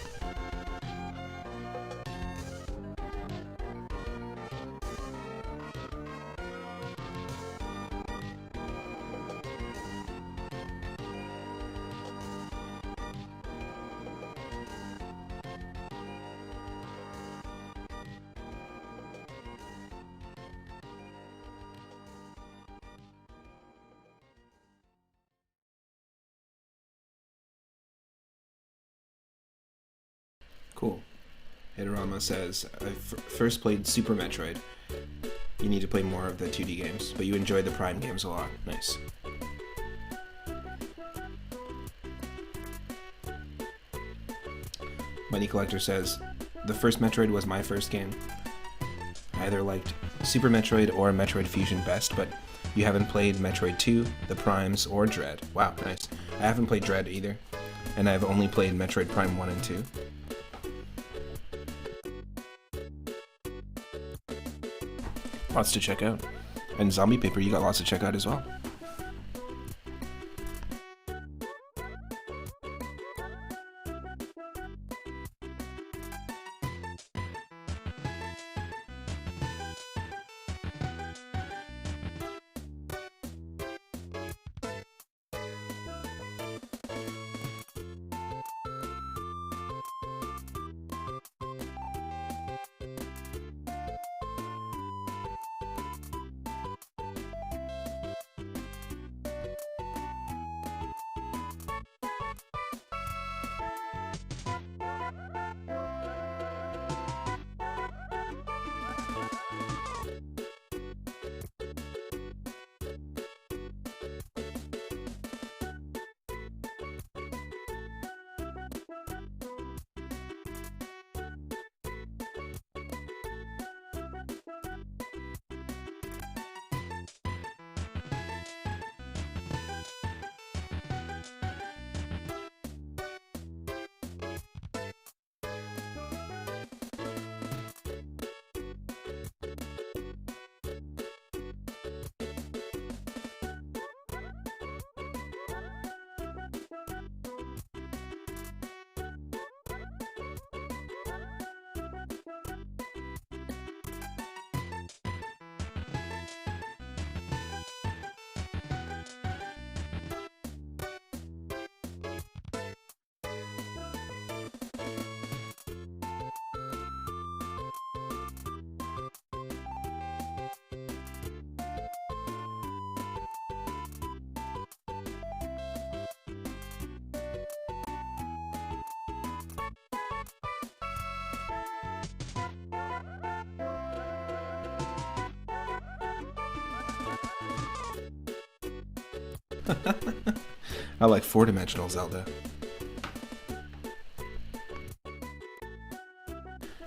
Cool. Hitorama says, I first played Super Metroid. You need to play more of the 2D games, but you enjoyed the Prime games a lot. Nice. Money Collector says, the first Metroid was my first game. I either liked Super Metroid or Metroid Fusion best, but you haven't played Metroid 2, the Primes, or Dread. Wow, nice. I haven't played Dread either, and I've only played Metroid Prime 1 and 2. Lots to check out. And Zombie Paper, you got lots to check out as well. I like four-dimensional Zelda.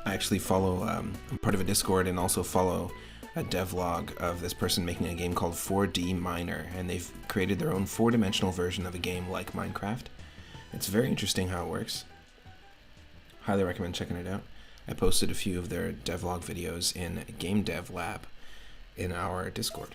I actually follow, I'm part of a Discord and also follow a devlog of this person making a game called 4D Miner, and they've created their own four-dimensional version of a game like Minecraft. It's very interesting how it works. Highly recommend checking it out. I posted a few of their devlog videos in Game Dev Lab in our Discord.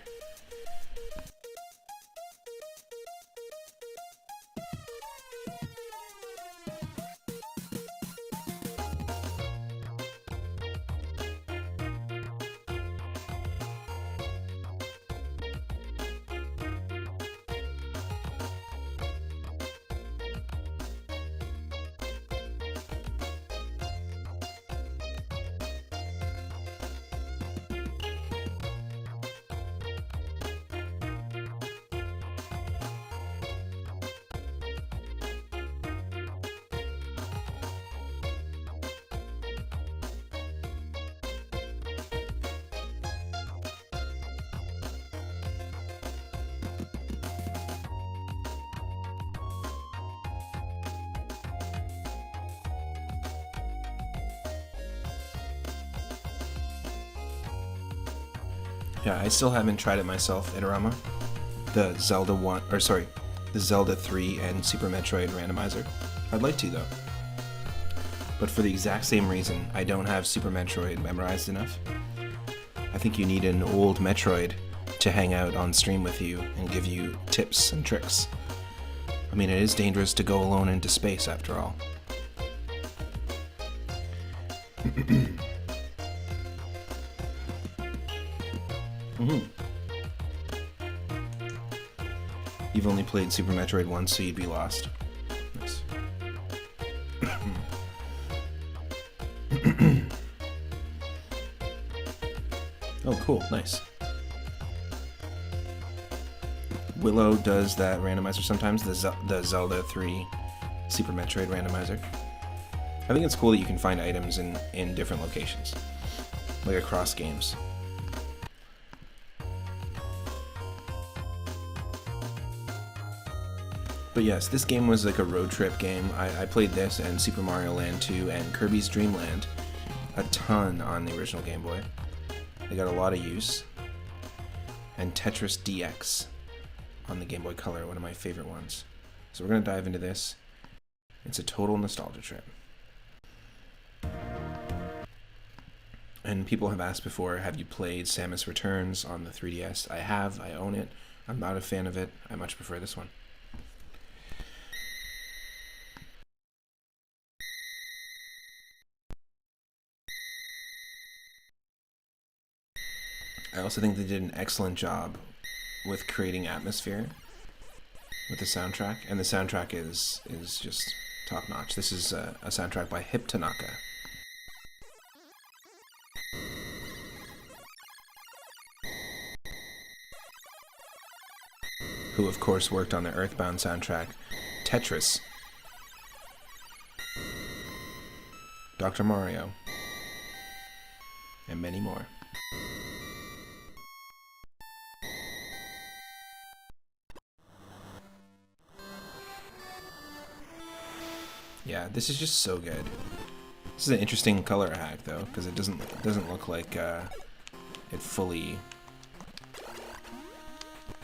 Yeah, I still haven't tried it myself, Itorama. The Zelda 1, or sorry, the Zelda 3 and Super Metroid randomizer. I'd like to, though. But for the exact same reason, I don't have Super Metroid memorized enough. I think you need an old Metroid to hang out on stream with you and give you tips and tricks. I mean, it is dangerous to go alone into space, after all. You've only played Super Metroid once, so you'd be lost. Nice. Oh, cool. Nice. Willow does that randomizer sometimes, the Zelda 3 Super Metroid randomizer. I think it's cool that you can find items in different locations, like across games. But yes, this game was like a road trip game. I played this and Super Mario Land 2 and Kirby's Dream Land a ton on the original Game Boy. They got a lot of use. And Tetris DX on the Game Boy Color, one of my favorite ones. So we're going to dive into this. It's a total nostalgia trip. And people have asked before, have you played Samus Returns on the 3DS? I have, I own it. I'm not a fan of it. I much prefer this one. I also think they did an excellent job with creating atmosphere with the soundtrack, and the soundtrack is just top notch. This is a soundtrack by Hip Tanaka. Who of course worked on the Earthbound soundtrack, Tetris, Dr. Mario, and many more. Yeah, this is just so good. This is an interesting color hack though, because it doesn't look like it fully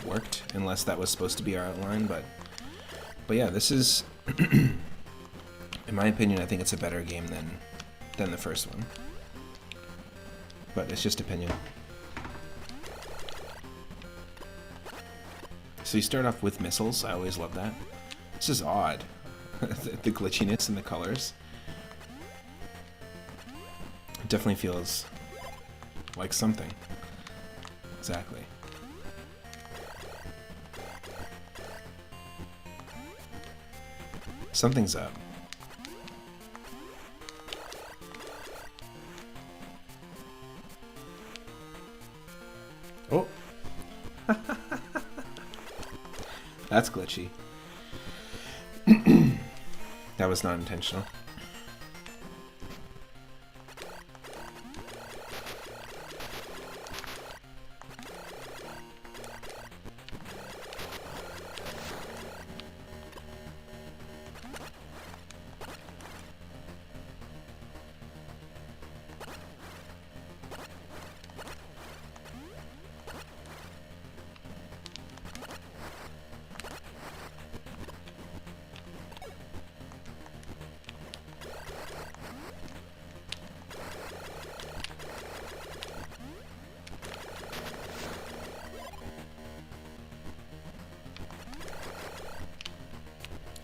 worked, unless that was supposed to be our outline. But yeah, this is, in my opinion, I think it's a better game than the first one. But it's just opinion. So you start off with missiles. I always love that. This is odd. The glitchiness in the colors. It definitely feels like something. Exactly. Something's up. Oh! That's glitchy. That was not intentional.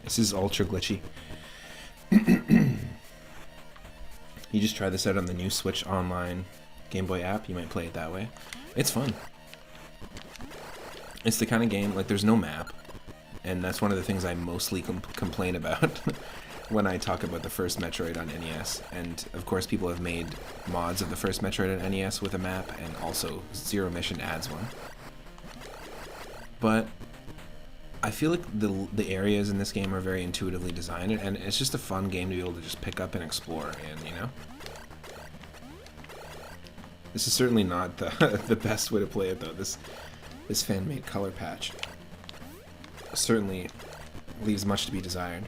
This is ultra glitchy. You just try this out on the new Switch Online Game Boy app. You might play it that way. It's fun. It's the kind of game, like, there's no map. And that's one of the things I mostly complain about when I talk about the first Metroid on NES. And, of course, people have made mods of the first Metroid on NES with a map, and also Zero Mission adds one. But I feel like the areas in this game are very intuitively designed, and it's just a fun game to be able to just pick up and explore in, you know? This is certainly not the best way to play it, though. This fan-made color patch certainly leaves much to be desired.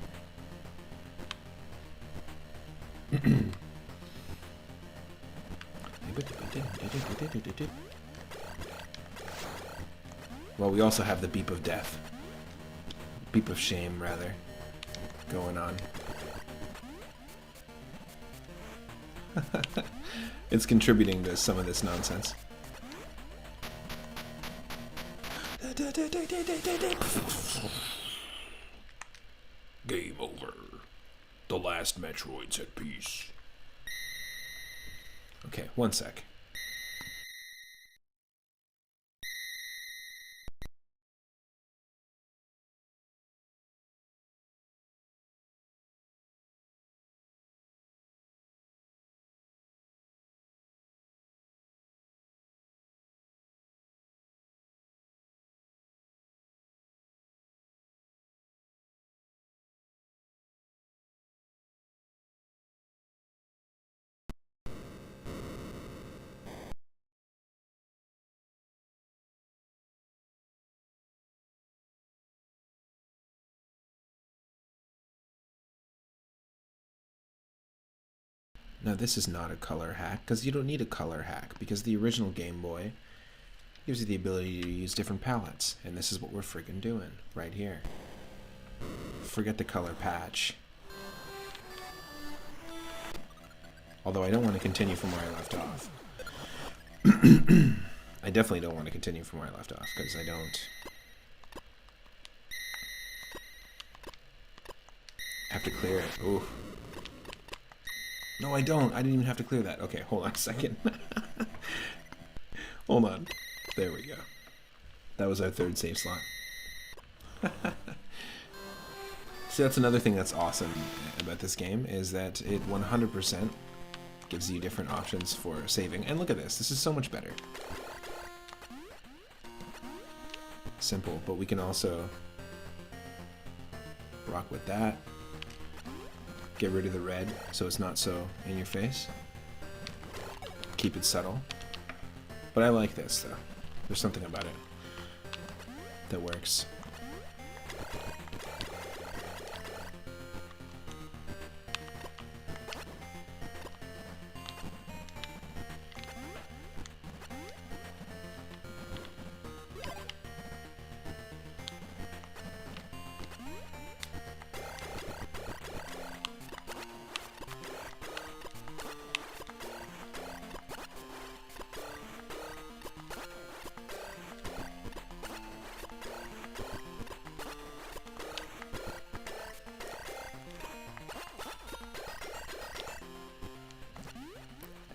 Well, we also have the beep of death. Beep of shame, rather, going on. It's contributing to some of this nonsense. Game over. The last Metroid's at peace. Okay, one sec. Now this is not a color hack, because you don't need a color hack, because the original Game Boy gives you the ability to use different palettes, and this is what we're friggin' doing right here. Forget the color patch. Although I don't want to continue from where I left off. I definitely don't want to continue from where I left off, because I don't have to clear it. Ooh. No, I don't. I didn't even have to clear that. Okay, hold on a second. Hold on. There we go. That was our third save slot. See, that's another thing that's awesome about this game, is that it 100% gives you different options for saving. And look at this. This is so much better. Simple, but we can also rock with that. Get rid of the red so it's not so in your face. Keep it subtle. But I like this though. There's something about it that works.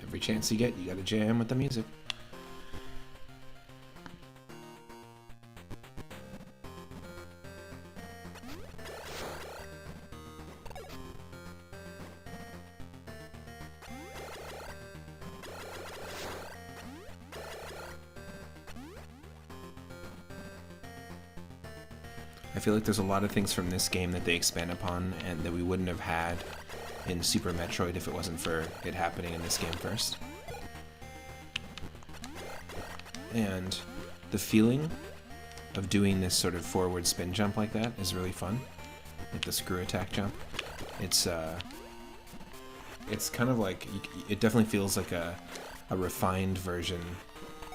Every chance you get, you gotta jam with the music. I feel like there's a lot of things from this game that they expand upon and that we wouldn't have had in Super Metroid if it wasn't for it happening in this game first. And the feeling of doing this sort of forward spin jump like that is really fun. Like the screw attack jump. It's kind of like, it definitely feels like a refined version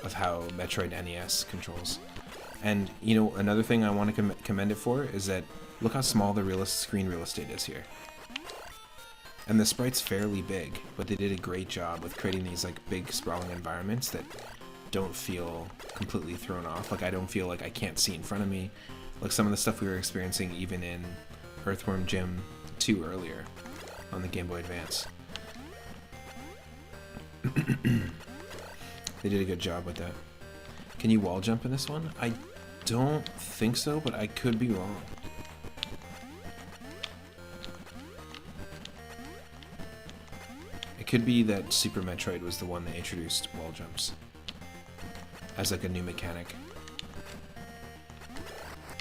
of how Metroid NES controls. And, you know, another thing I want to commend it for is that look how small the screen real estate is here. And the sprite's fairly big, but they did a great job with creating these like big sprawling environments that don't feel completely thrown off. Like I don't feel like I can't see in front of me. Like some of the stuff we were experiencing even in Earthworm Jim 2 earlier on the Game Boy Advance. They did a good job with that. Can you wall jump in this one? I don't think so, but I could be wrong. It could be that Super Metroid was the one that introduced wall jumps as like a new mechanic.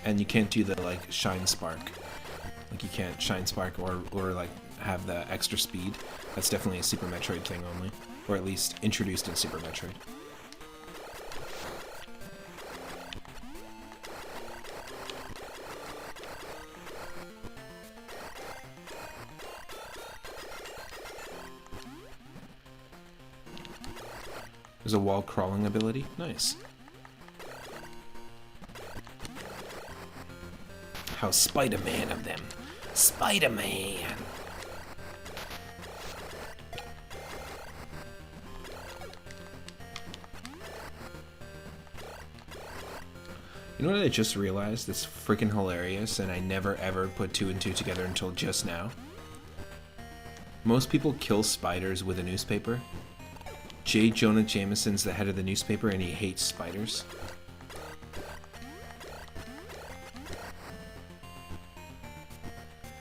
And you can't do the like shine spark. Like you can't shine spark or like have the extra speed. That's definitely a Super Metroid thing only, or at least introduced in Super Metroid. There's a wall crawling ability. Nice. How Spider-Man of them. Spider-Man! You know what I just realized? That's freaking hilarious, and I never ever put 2 and 2 together until just now. Most people kill spiders with a newspaper. J. Jonah Jameson's the head of the newspaper, and he hates spiders.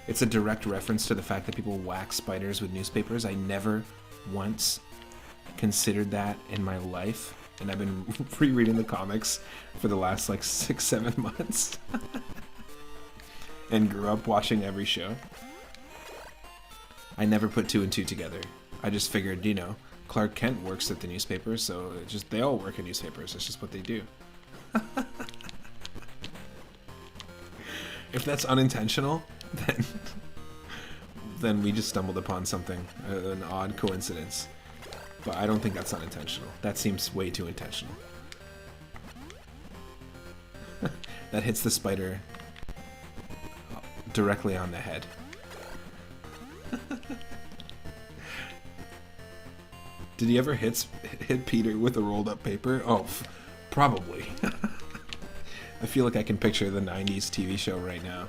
It's a direct reference to the fact that people whack spiders with newspapers. I never once considered that in my life, and I've been rereading the comics for the last like 6-7 months. And grew up watching every show. I never put 2 and 2 together. I just figured, you know, Clark Kent works at the newspaper, so they all work at newspapers. It's just what they do. If that's unintentional, then we just stumbled upon something, an odd coincidence. But I don't think that's unintentional. That seems way too intentional. That hits the spider directly on the head. Did he ever hit Peter with a rolled up paper? Oh, probably. I feel like I can picture the 90s TV show right now.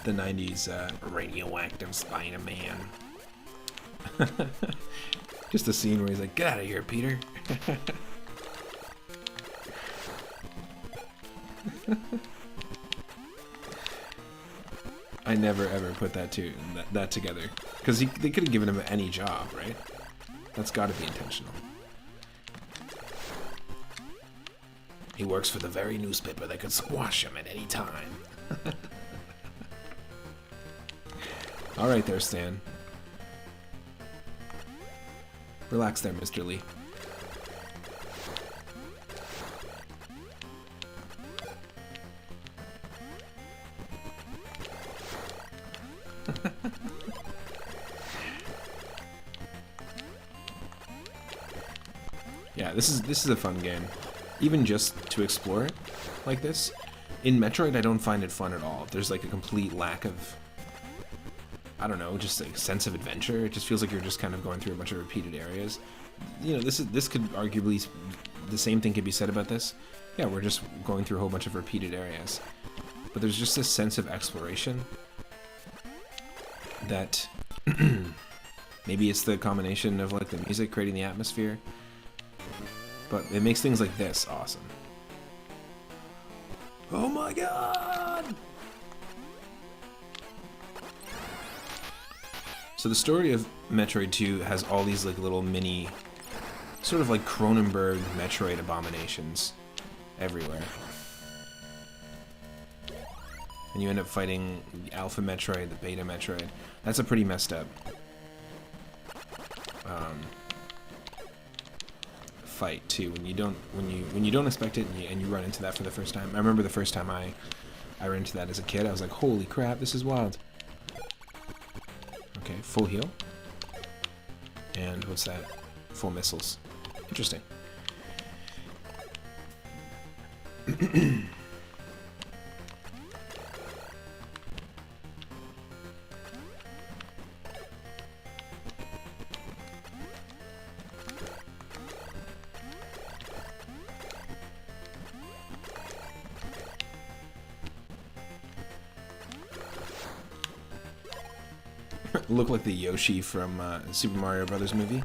The 90s radioactive Spider-Man. Just a scene where he's like, get out of here, Peter. I never ever put that together. Because they could have given him any job, right? That's got to be intentional. He works for the very newspaper that could squash him at any time. Alright there, Stan. Relax there, Mr. Lee. Yeah, this is a fun game. Even just to explore it like this. In Metroid, I don't find it fun at all. There's like a complete lack of, I don't know, just a sense of adventure. It just feels like you're just kind of going through a bunch of repeated areas. You know, this could arguably, the same thing could be said about this. Yeah, we're just going through a whole bunch of repeated areas. But there's just this sense of exploration that maybe it's the combination of like the music creating the atmosphere, but it makes things like this awesome. Oh my god! So the story of Metroid 2 has all these like little mini, sort of like Cronenberg Metroid abominations everywhere. And you end up fighting the Alpha Metroid, the Beta Metroid. That's a pretty messed up fight too. When you don't expect it and you run into that for the first time. I remember the first time I ran into that as a kid. I was like, holy crap, this is wild. Okay, full heal. And what's that? Full missiles. Interesting. Look like the Yoshi from Super Mario Brothers movie.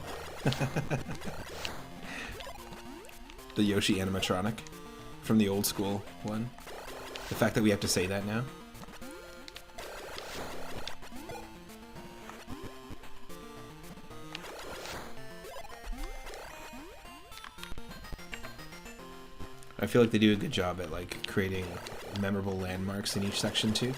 The Yoshi animatronic from the old school one. The fact that we have to say that now. I feel like they do a good job at like creating memorable landmarks in each section too.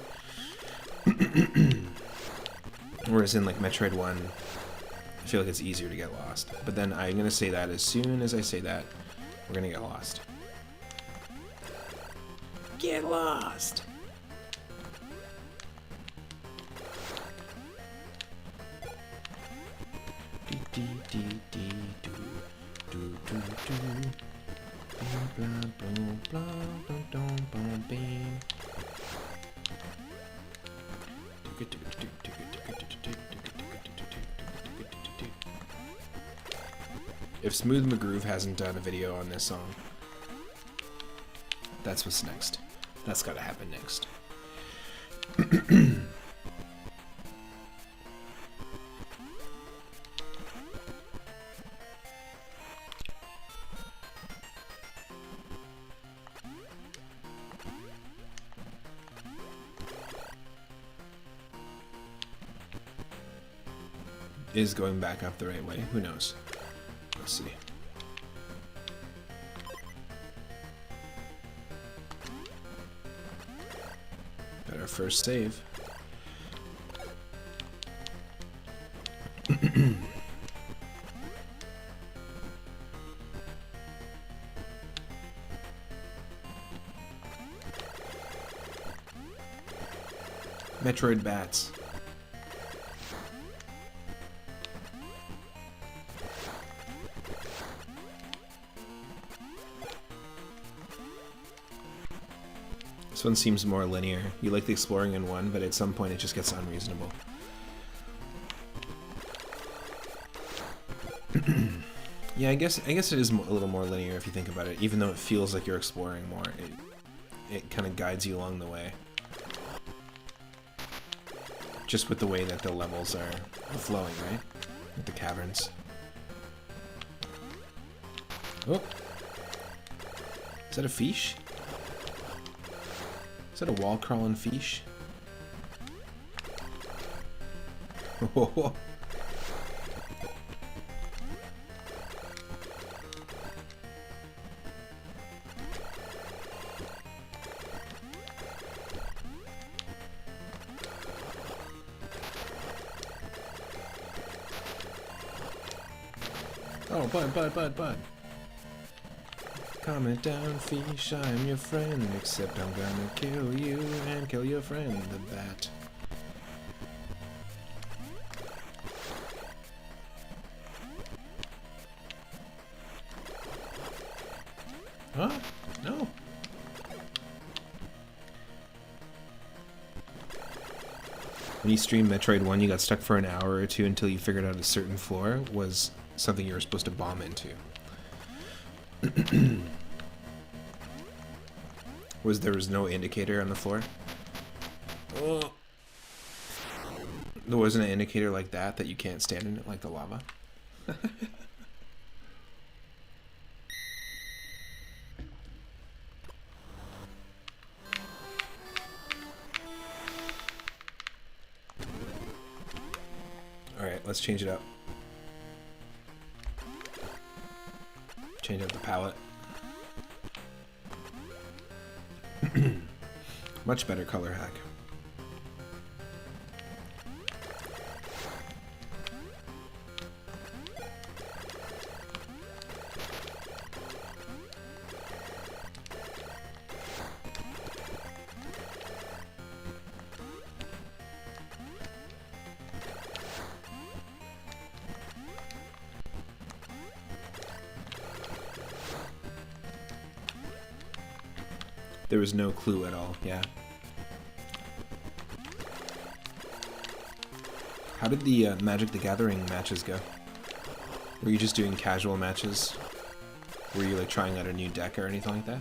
Whereas in like Metroid 1, I feel like it's easier to get lost. But then I'm going to say that as soon as I say that, we're going to get lost. Get lost! If Smooth McGroove hasn't done a video on this song, that's what's next. That's gotta happen next. Is going back up the right way? Who knows? Let's see. Got our first save. Metroid bats. This one seems more linear. You like the exploring in one, but at some point it just gets unreasonable. Yeah, I guess it is a little more linear if you think about it. Even though it feels like you're exploring more, it kind of guides you along the way. Just with the way that the levels are flowing, right? With the caverns. Oh! Is that a fish? Is that a wall-crawling fish? Oh! Oh, bud. Comment down, fish, I am your friend, except I'm gonna kill you and kill your friend, the bat. Huh? No. When you streamed Metroid 1, you got stuck for an hour or two until you figured out a certain floor was something you were supposed to bomb into. There was no indicator on the floor? Oh. There wasn't an indicator like that you can't stand in it like the lava? Alright, let's change it up. Change up the palette. Much better color hack. There was no clue at all, yeah. How did the Magic the Gathering matches go? Were you just doing casual matches? Were you like trying out a new deck or anything like that?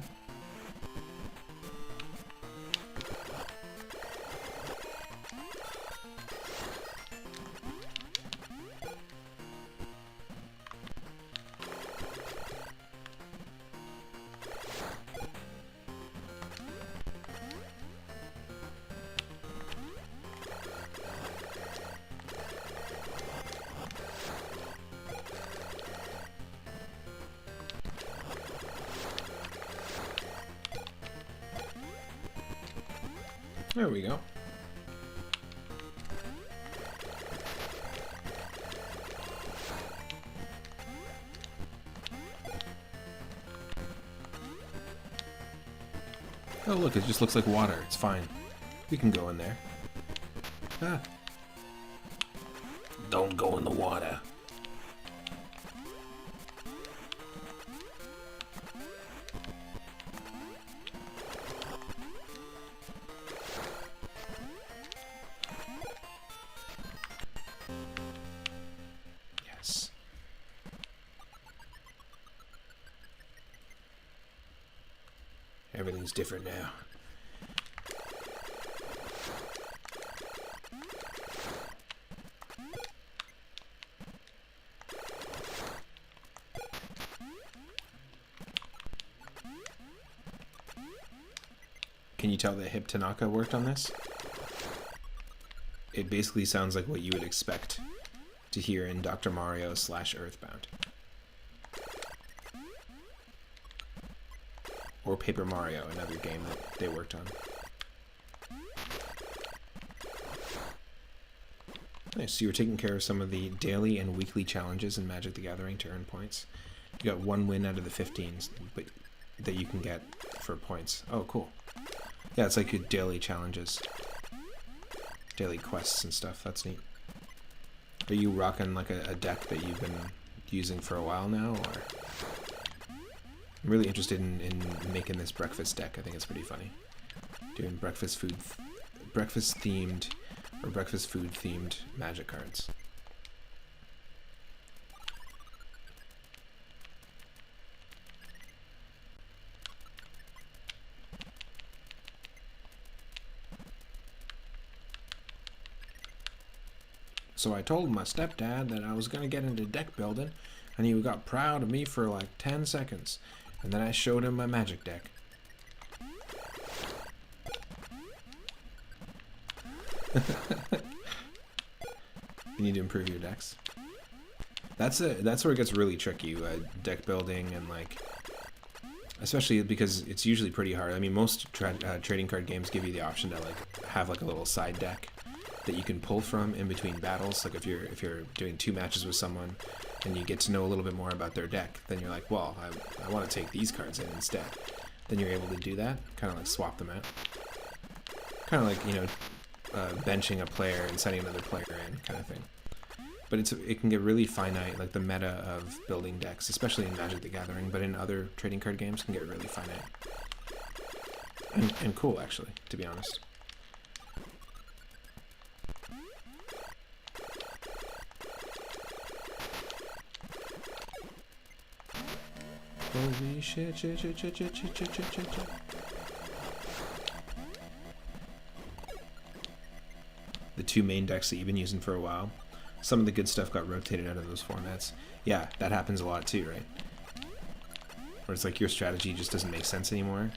There we go. Oh look, it just looks like water. It's fine. We can go in there. Ah. Don't go in the water. Everything's different now. Can you tell that Hip Tanaka worked on this? It basically sounds like what you would expect to hear in Dr. Mario / Earthbound. Or Paper Mario, another game that they worked on. Nice, so you were taking care of some of the daily and weekly challenges in Magic the Gathering to earn points. You got 1 win out of the 15s but that you can get for points. Oh, cool. Yeah, it's like your daily challenges. Daily quests and stuff, that's neat. Are you rocking like a deck that you've been using for a while now, or...? I'm really interested in making this breakfast deck. I think it's pretty funny. Doing breakfast food themed magic cards. So I told my stepdad that I was going to get into deck building, and he got proud of me for like 10 seconds. And then I showed him my magic deck. You need to improve your decks. That's where it gets really tricky, deck building, and like, especially because it's usually pretty hard. I mean, most trading card games give you the option to like have like a little side deck that you can pull from in between battles. Like if you're doing 2 matches with someone and you get to know a little bit more about their deck, then you're like, well, I want to take these cards in instead. Then you're able to do that, kind of like swap them out. Kind of like, you know, benching a player and sending another player in, kind of thing. But it can get really finite, like the meta of building decks, especially in Magic the Gathering, but in other trading card games can get really finite. And cool, actually, to be honest. Holy shit. The 2 main decks that you've been using for a while, some of the good stuff got rotated out of those formats. Yeah, that happens a lot too, right? Where it's like your strategy just doesn't make sense anymore,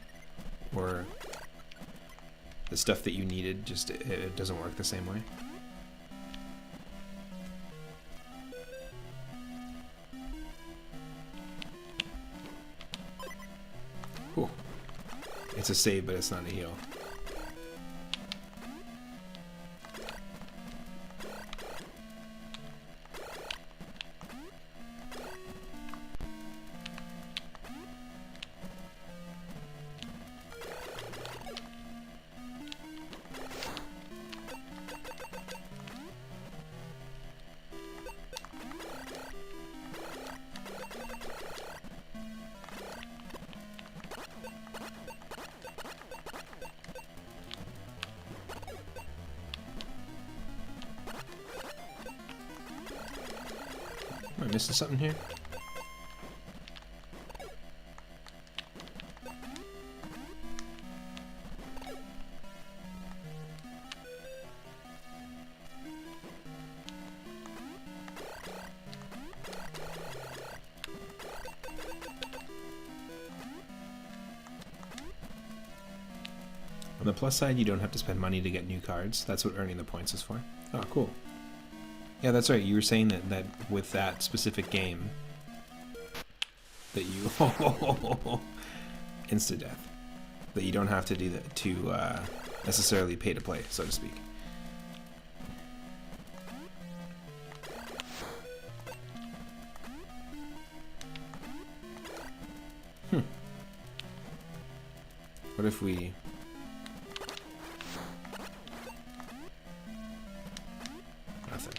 or the stuff that you needed just it doesn't work the same way. Whew. It's a save, but it's not a heal. Am I missing something here? On the plus side, you don't have to spend money to get new cards. That's what earning the points is for. Oh, cool. Yeah, that's right. You were saying that with that specific game, that you insta death, that you don't have to do that to necessarily pay to play, so to speak. What if we... Nothing.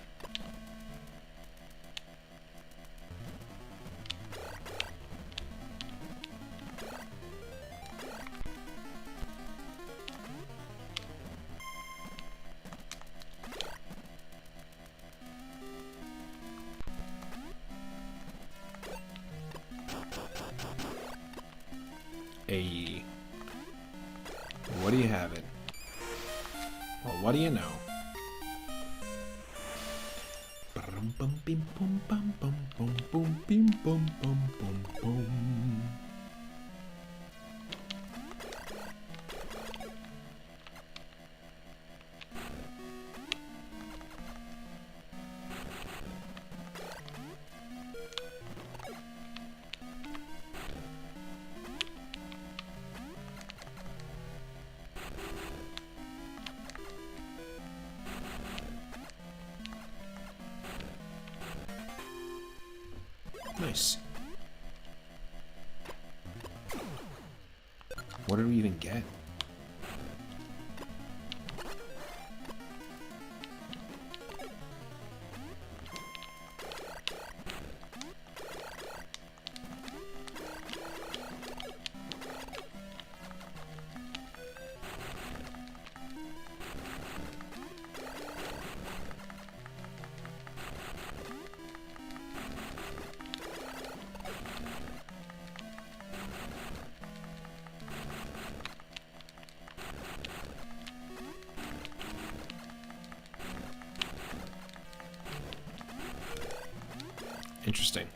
Hey. What do you have it? Well, what do you know? Nice. What did we even get? Interesting.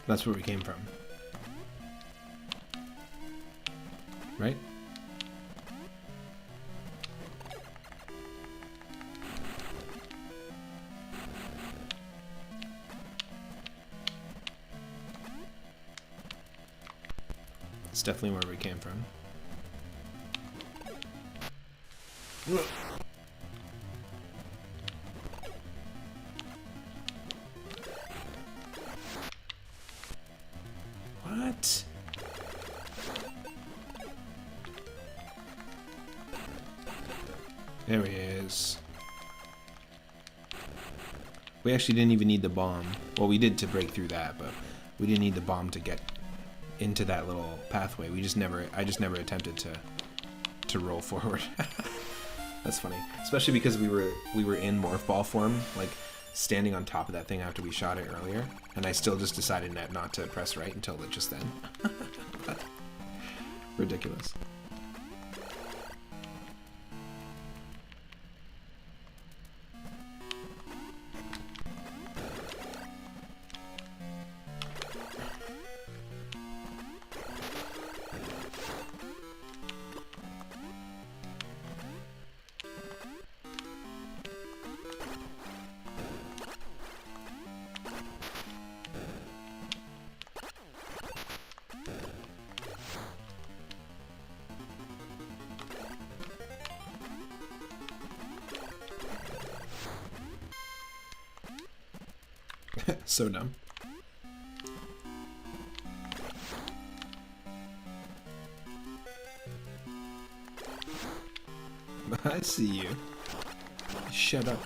That's where we came from. Right? It's definitely where we came from. What? There he is. We actually didn't even need the bomb. Well, we did to break through that, but we didn't need the bomb to get into that little pathway. I just never attempted to roll forward. That's funny. Especially because we were in morph ball form, like standing on top of that thing after we shot it earlier, and I still just decided not to press right until just then. Ridiculous. So dumb. I see you. Shut up.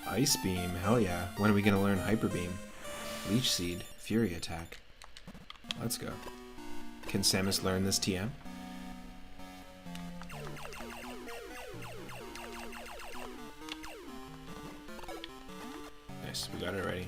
Ice Beam, hell yeah. When are we gonna learn Hyper Beam? Leech Seed, Fury Attack. Let's go. Can Samus learn this TM? Nice, we got it ready.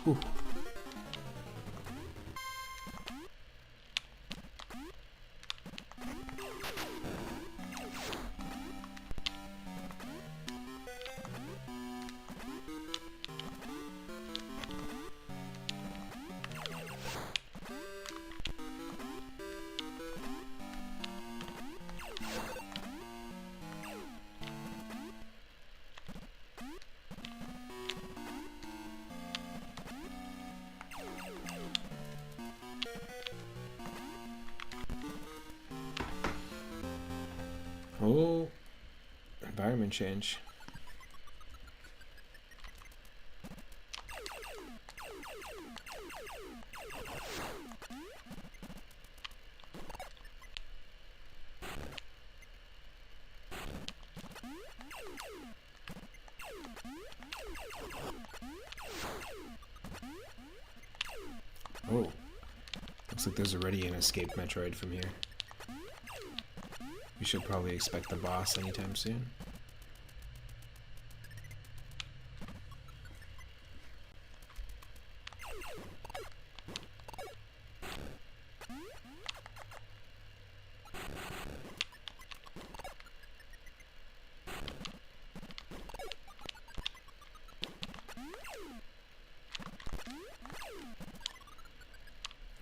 Whew. Oh, environment change. Oh, looks like there's already an escaped Metroid from here. We should probably expect the boss anytime soon.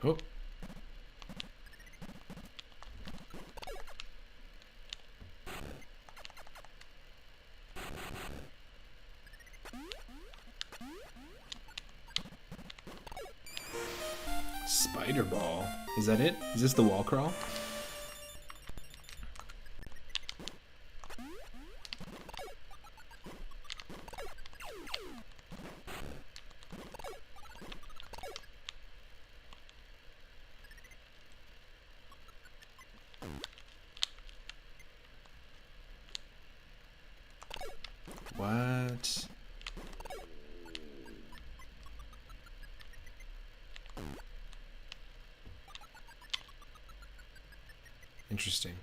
Oh. Spider ball. Is that it? Is this the wall crawl? What? Interesting.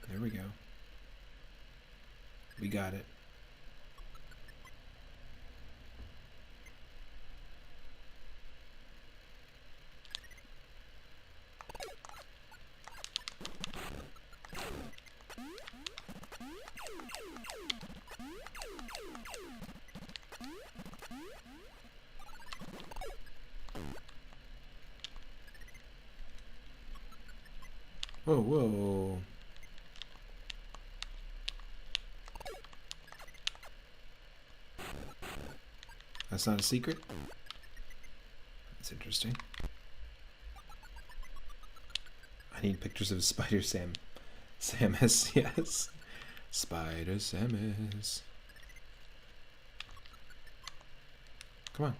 There we go. We got it. Whoa, whoa. That's not a secret? That's interesting. I need pictures of Spider Samus, yes. Spider Samus. Come on.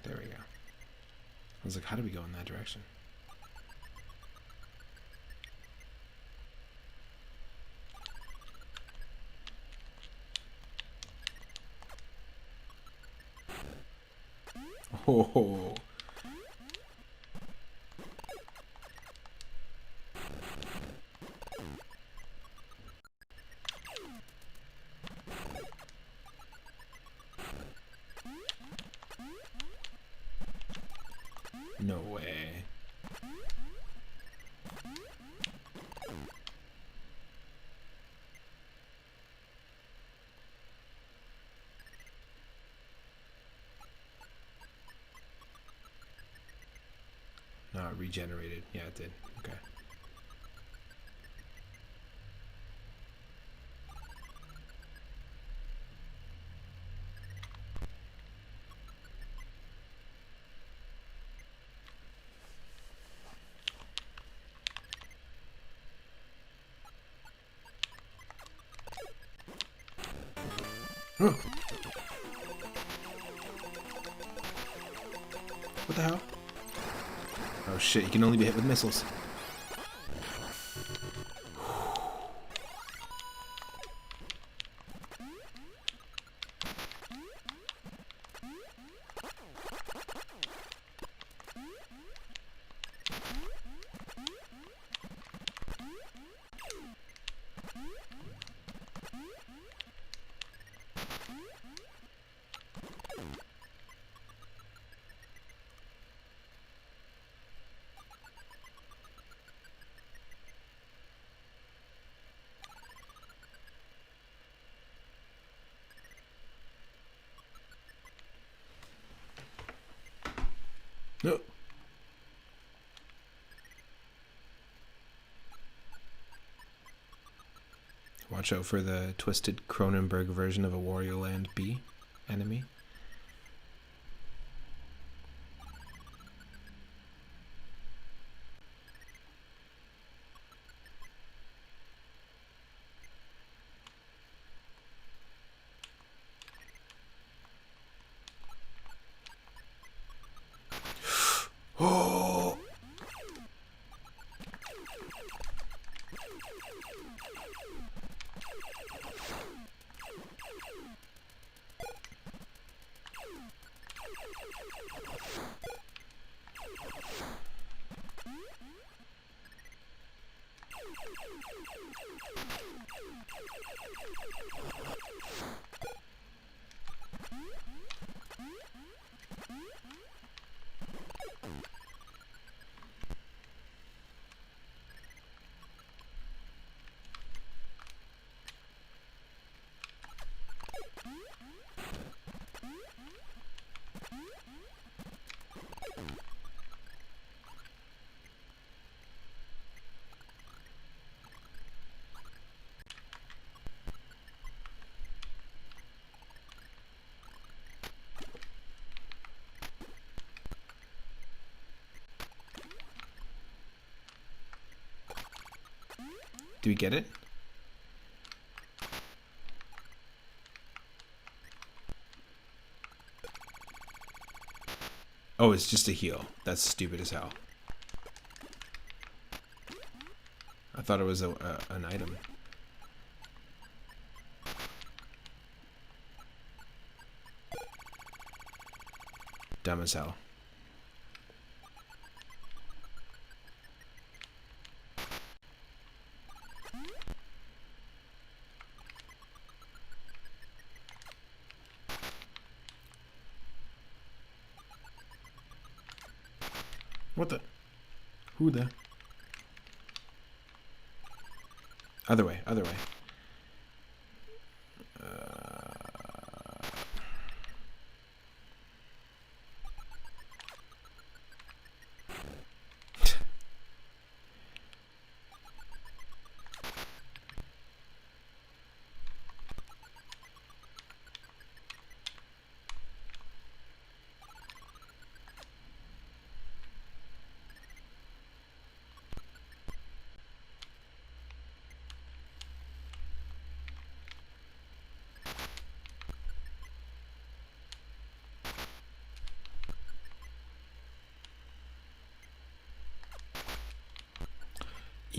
There we go. I was like, how do we go in that direction? Oh. No way. No, it regenerated. Yeah, it did. Okay. What the hell? Oh shit, you can only be hit with missiles. No. Watch out for the twisted Cronenberg version of a Wario Land B enemy. Do we get it? Oh, it's just a heal. That's stupid as hell. I thought it was an item. Dumb as hell. What the? Who the? Other way, other way.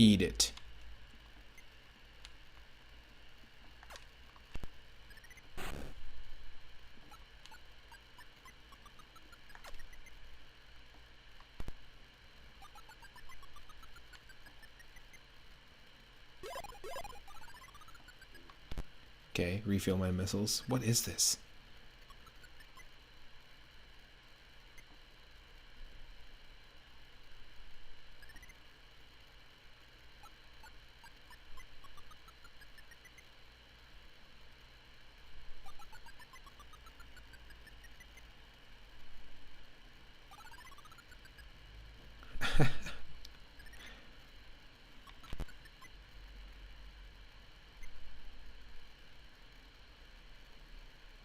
Eat it. Okay, refill my missiles. What is this?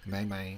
Bye bye.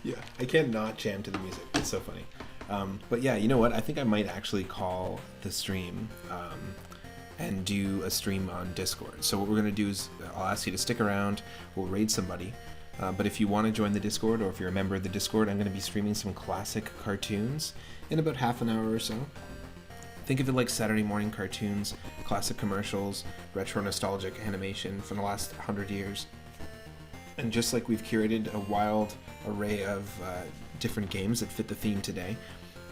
Yeah, I can't not jam to the music. It's so funny. But yeah, you know what? I think I might actually call the stream and do a stream on Discord. So what we're going to do is I'll ask you to stick around. We'll raid somebody. But if you want to join the Discord, or if you're a member of the Discord, I'm going to be streaming some classic cartoons in about half an hour or so. Think of it like Saturday morning cartoons, classic commercials, retro nostalgic animation from the last 100 years. And just like we've curated a wild array of different games that fit the theme today,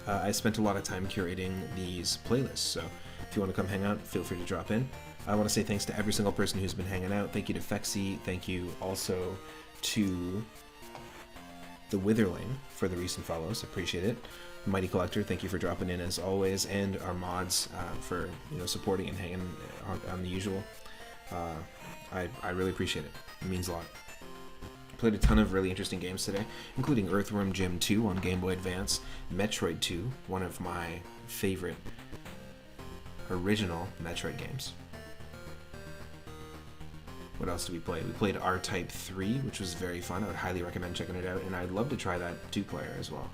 I spent a lot of time curating these playlists. So if you want to come hang out, feel free to drop in. I want to say thanks to every single person who's been hanging out. Thank you to Fexy. Thank you also to the Witherling for the recent follows. Appreciate it. Mighty Collector, thank you for dropping in as always, and our mods for supporting and hanging on the usual. I really appreciate it. It means a lot. Played a ton of really interesting games today, including Earthworm Jim 2 on Game Boy Advance, Metroid 2, one of my favorite original Metroid games. What else did we play? We played R-Type 3, which was very fun. I would highly recommend checking it out, and I'd love to try that 2-player as well.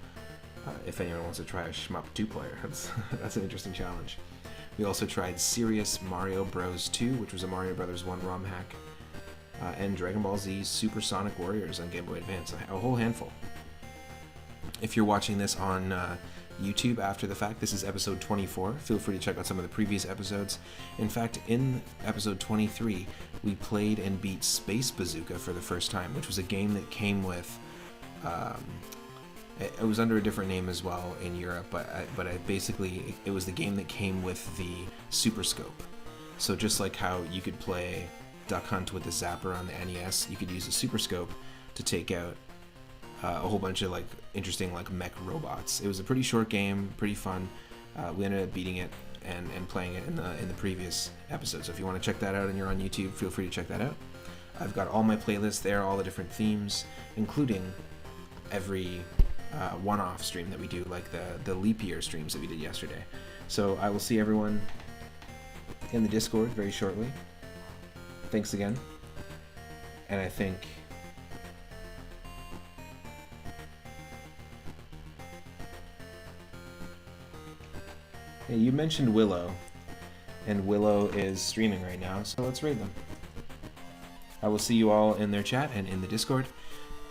If anyone wants to try a shmup 2-player, that's an interesting challenge. We also tried Serious Mario Bros. 2, which was a Mario Brothers 1 ROM hack, and Dragon Ball Z Supersonic Warriors on Game Boy Advance, a whole handful. If you're watching this on YouTube after the fact, this is episode 24. Feel free to check out some of the previous episodes. In fact, in episode 23, we played and beat Space Bazooka for the first time, which was a game that came with... it was under a different name as well in Europe, but it was the game that came with the Super Scope. So just like how you could play Duck Hunt with the Zapper on the NES, you could use a Super Scope to take out a whole bunch of interesting mech robots. It was a pretty short game, pretty fun. We ended up beating it and playing it in the previous episode. So if you want to check that out and you're on YouTube, feel free to check that out. I've got all my playlists there, all the different themes, including every one-off stream that we do, like the leap year streams that we did yesterday. So I will see everyone in the Discord very shortly. Thanks again. And I think you mentioned Willow, and Willow is streaming right now, so let's raid them. I will see you all in their chat and in the Discord.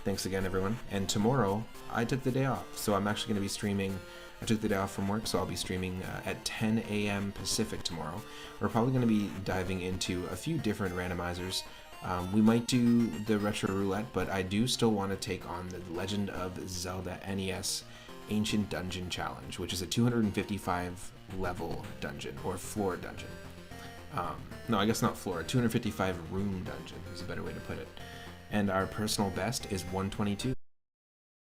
Thanks again, everyone. And tomorrow, I took the day off, so I'm actually going to be streaming. I took the day off from work, so I'll be streaming at 10 a.m. Pacific tomorrow. We're probably going to be diving into a few different randomizers. We might do the Retro Roulette, but I do still want to take on the Legend of Zelda NES Ancient Dungeon Challenge, which is a 255 level dungeon, or floor dungeon. No, I guess not floor, 255 room dungeon is a better way to put it. And our personal best is 122.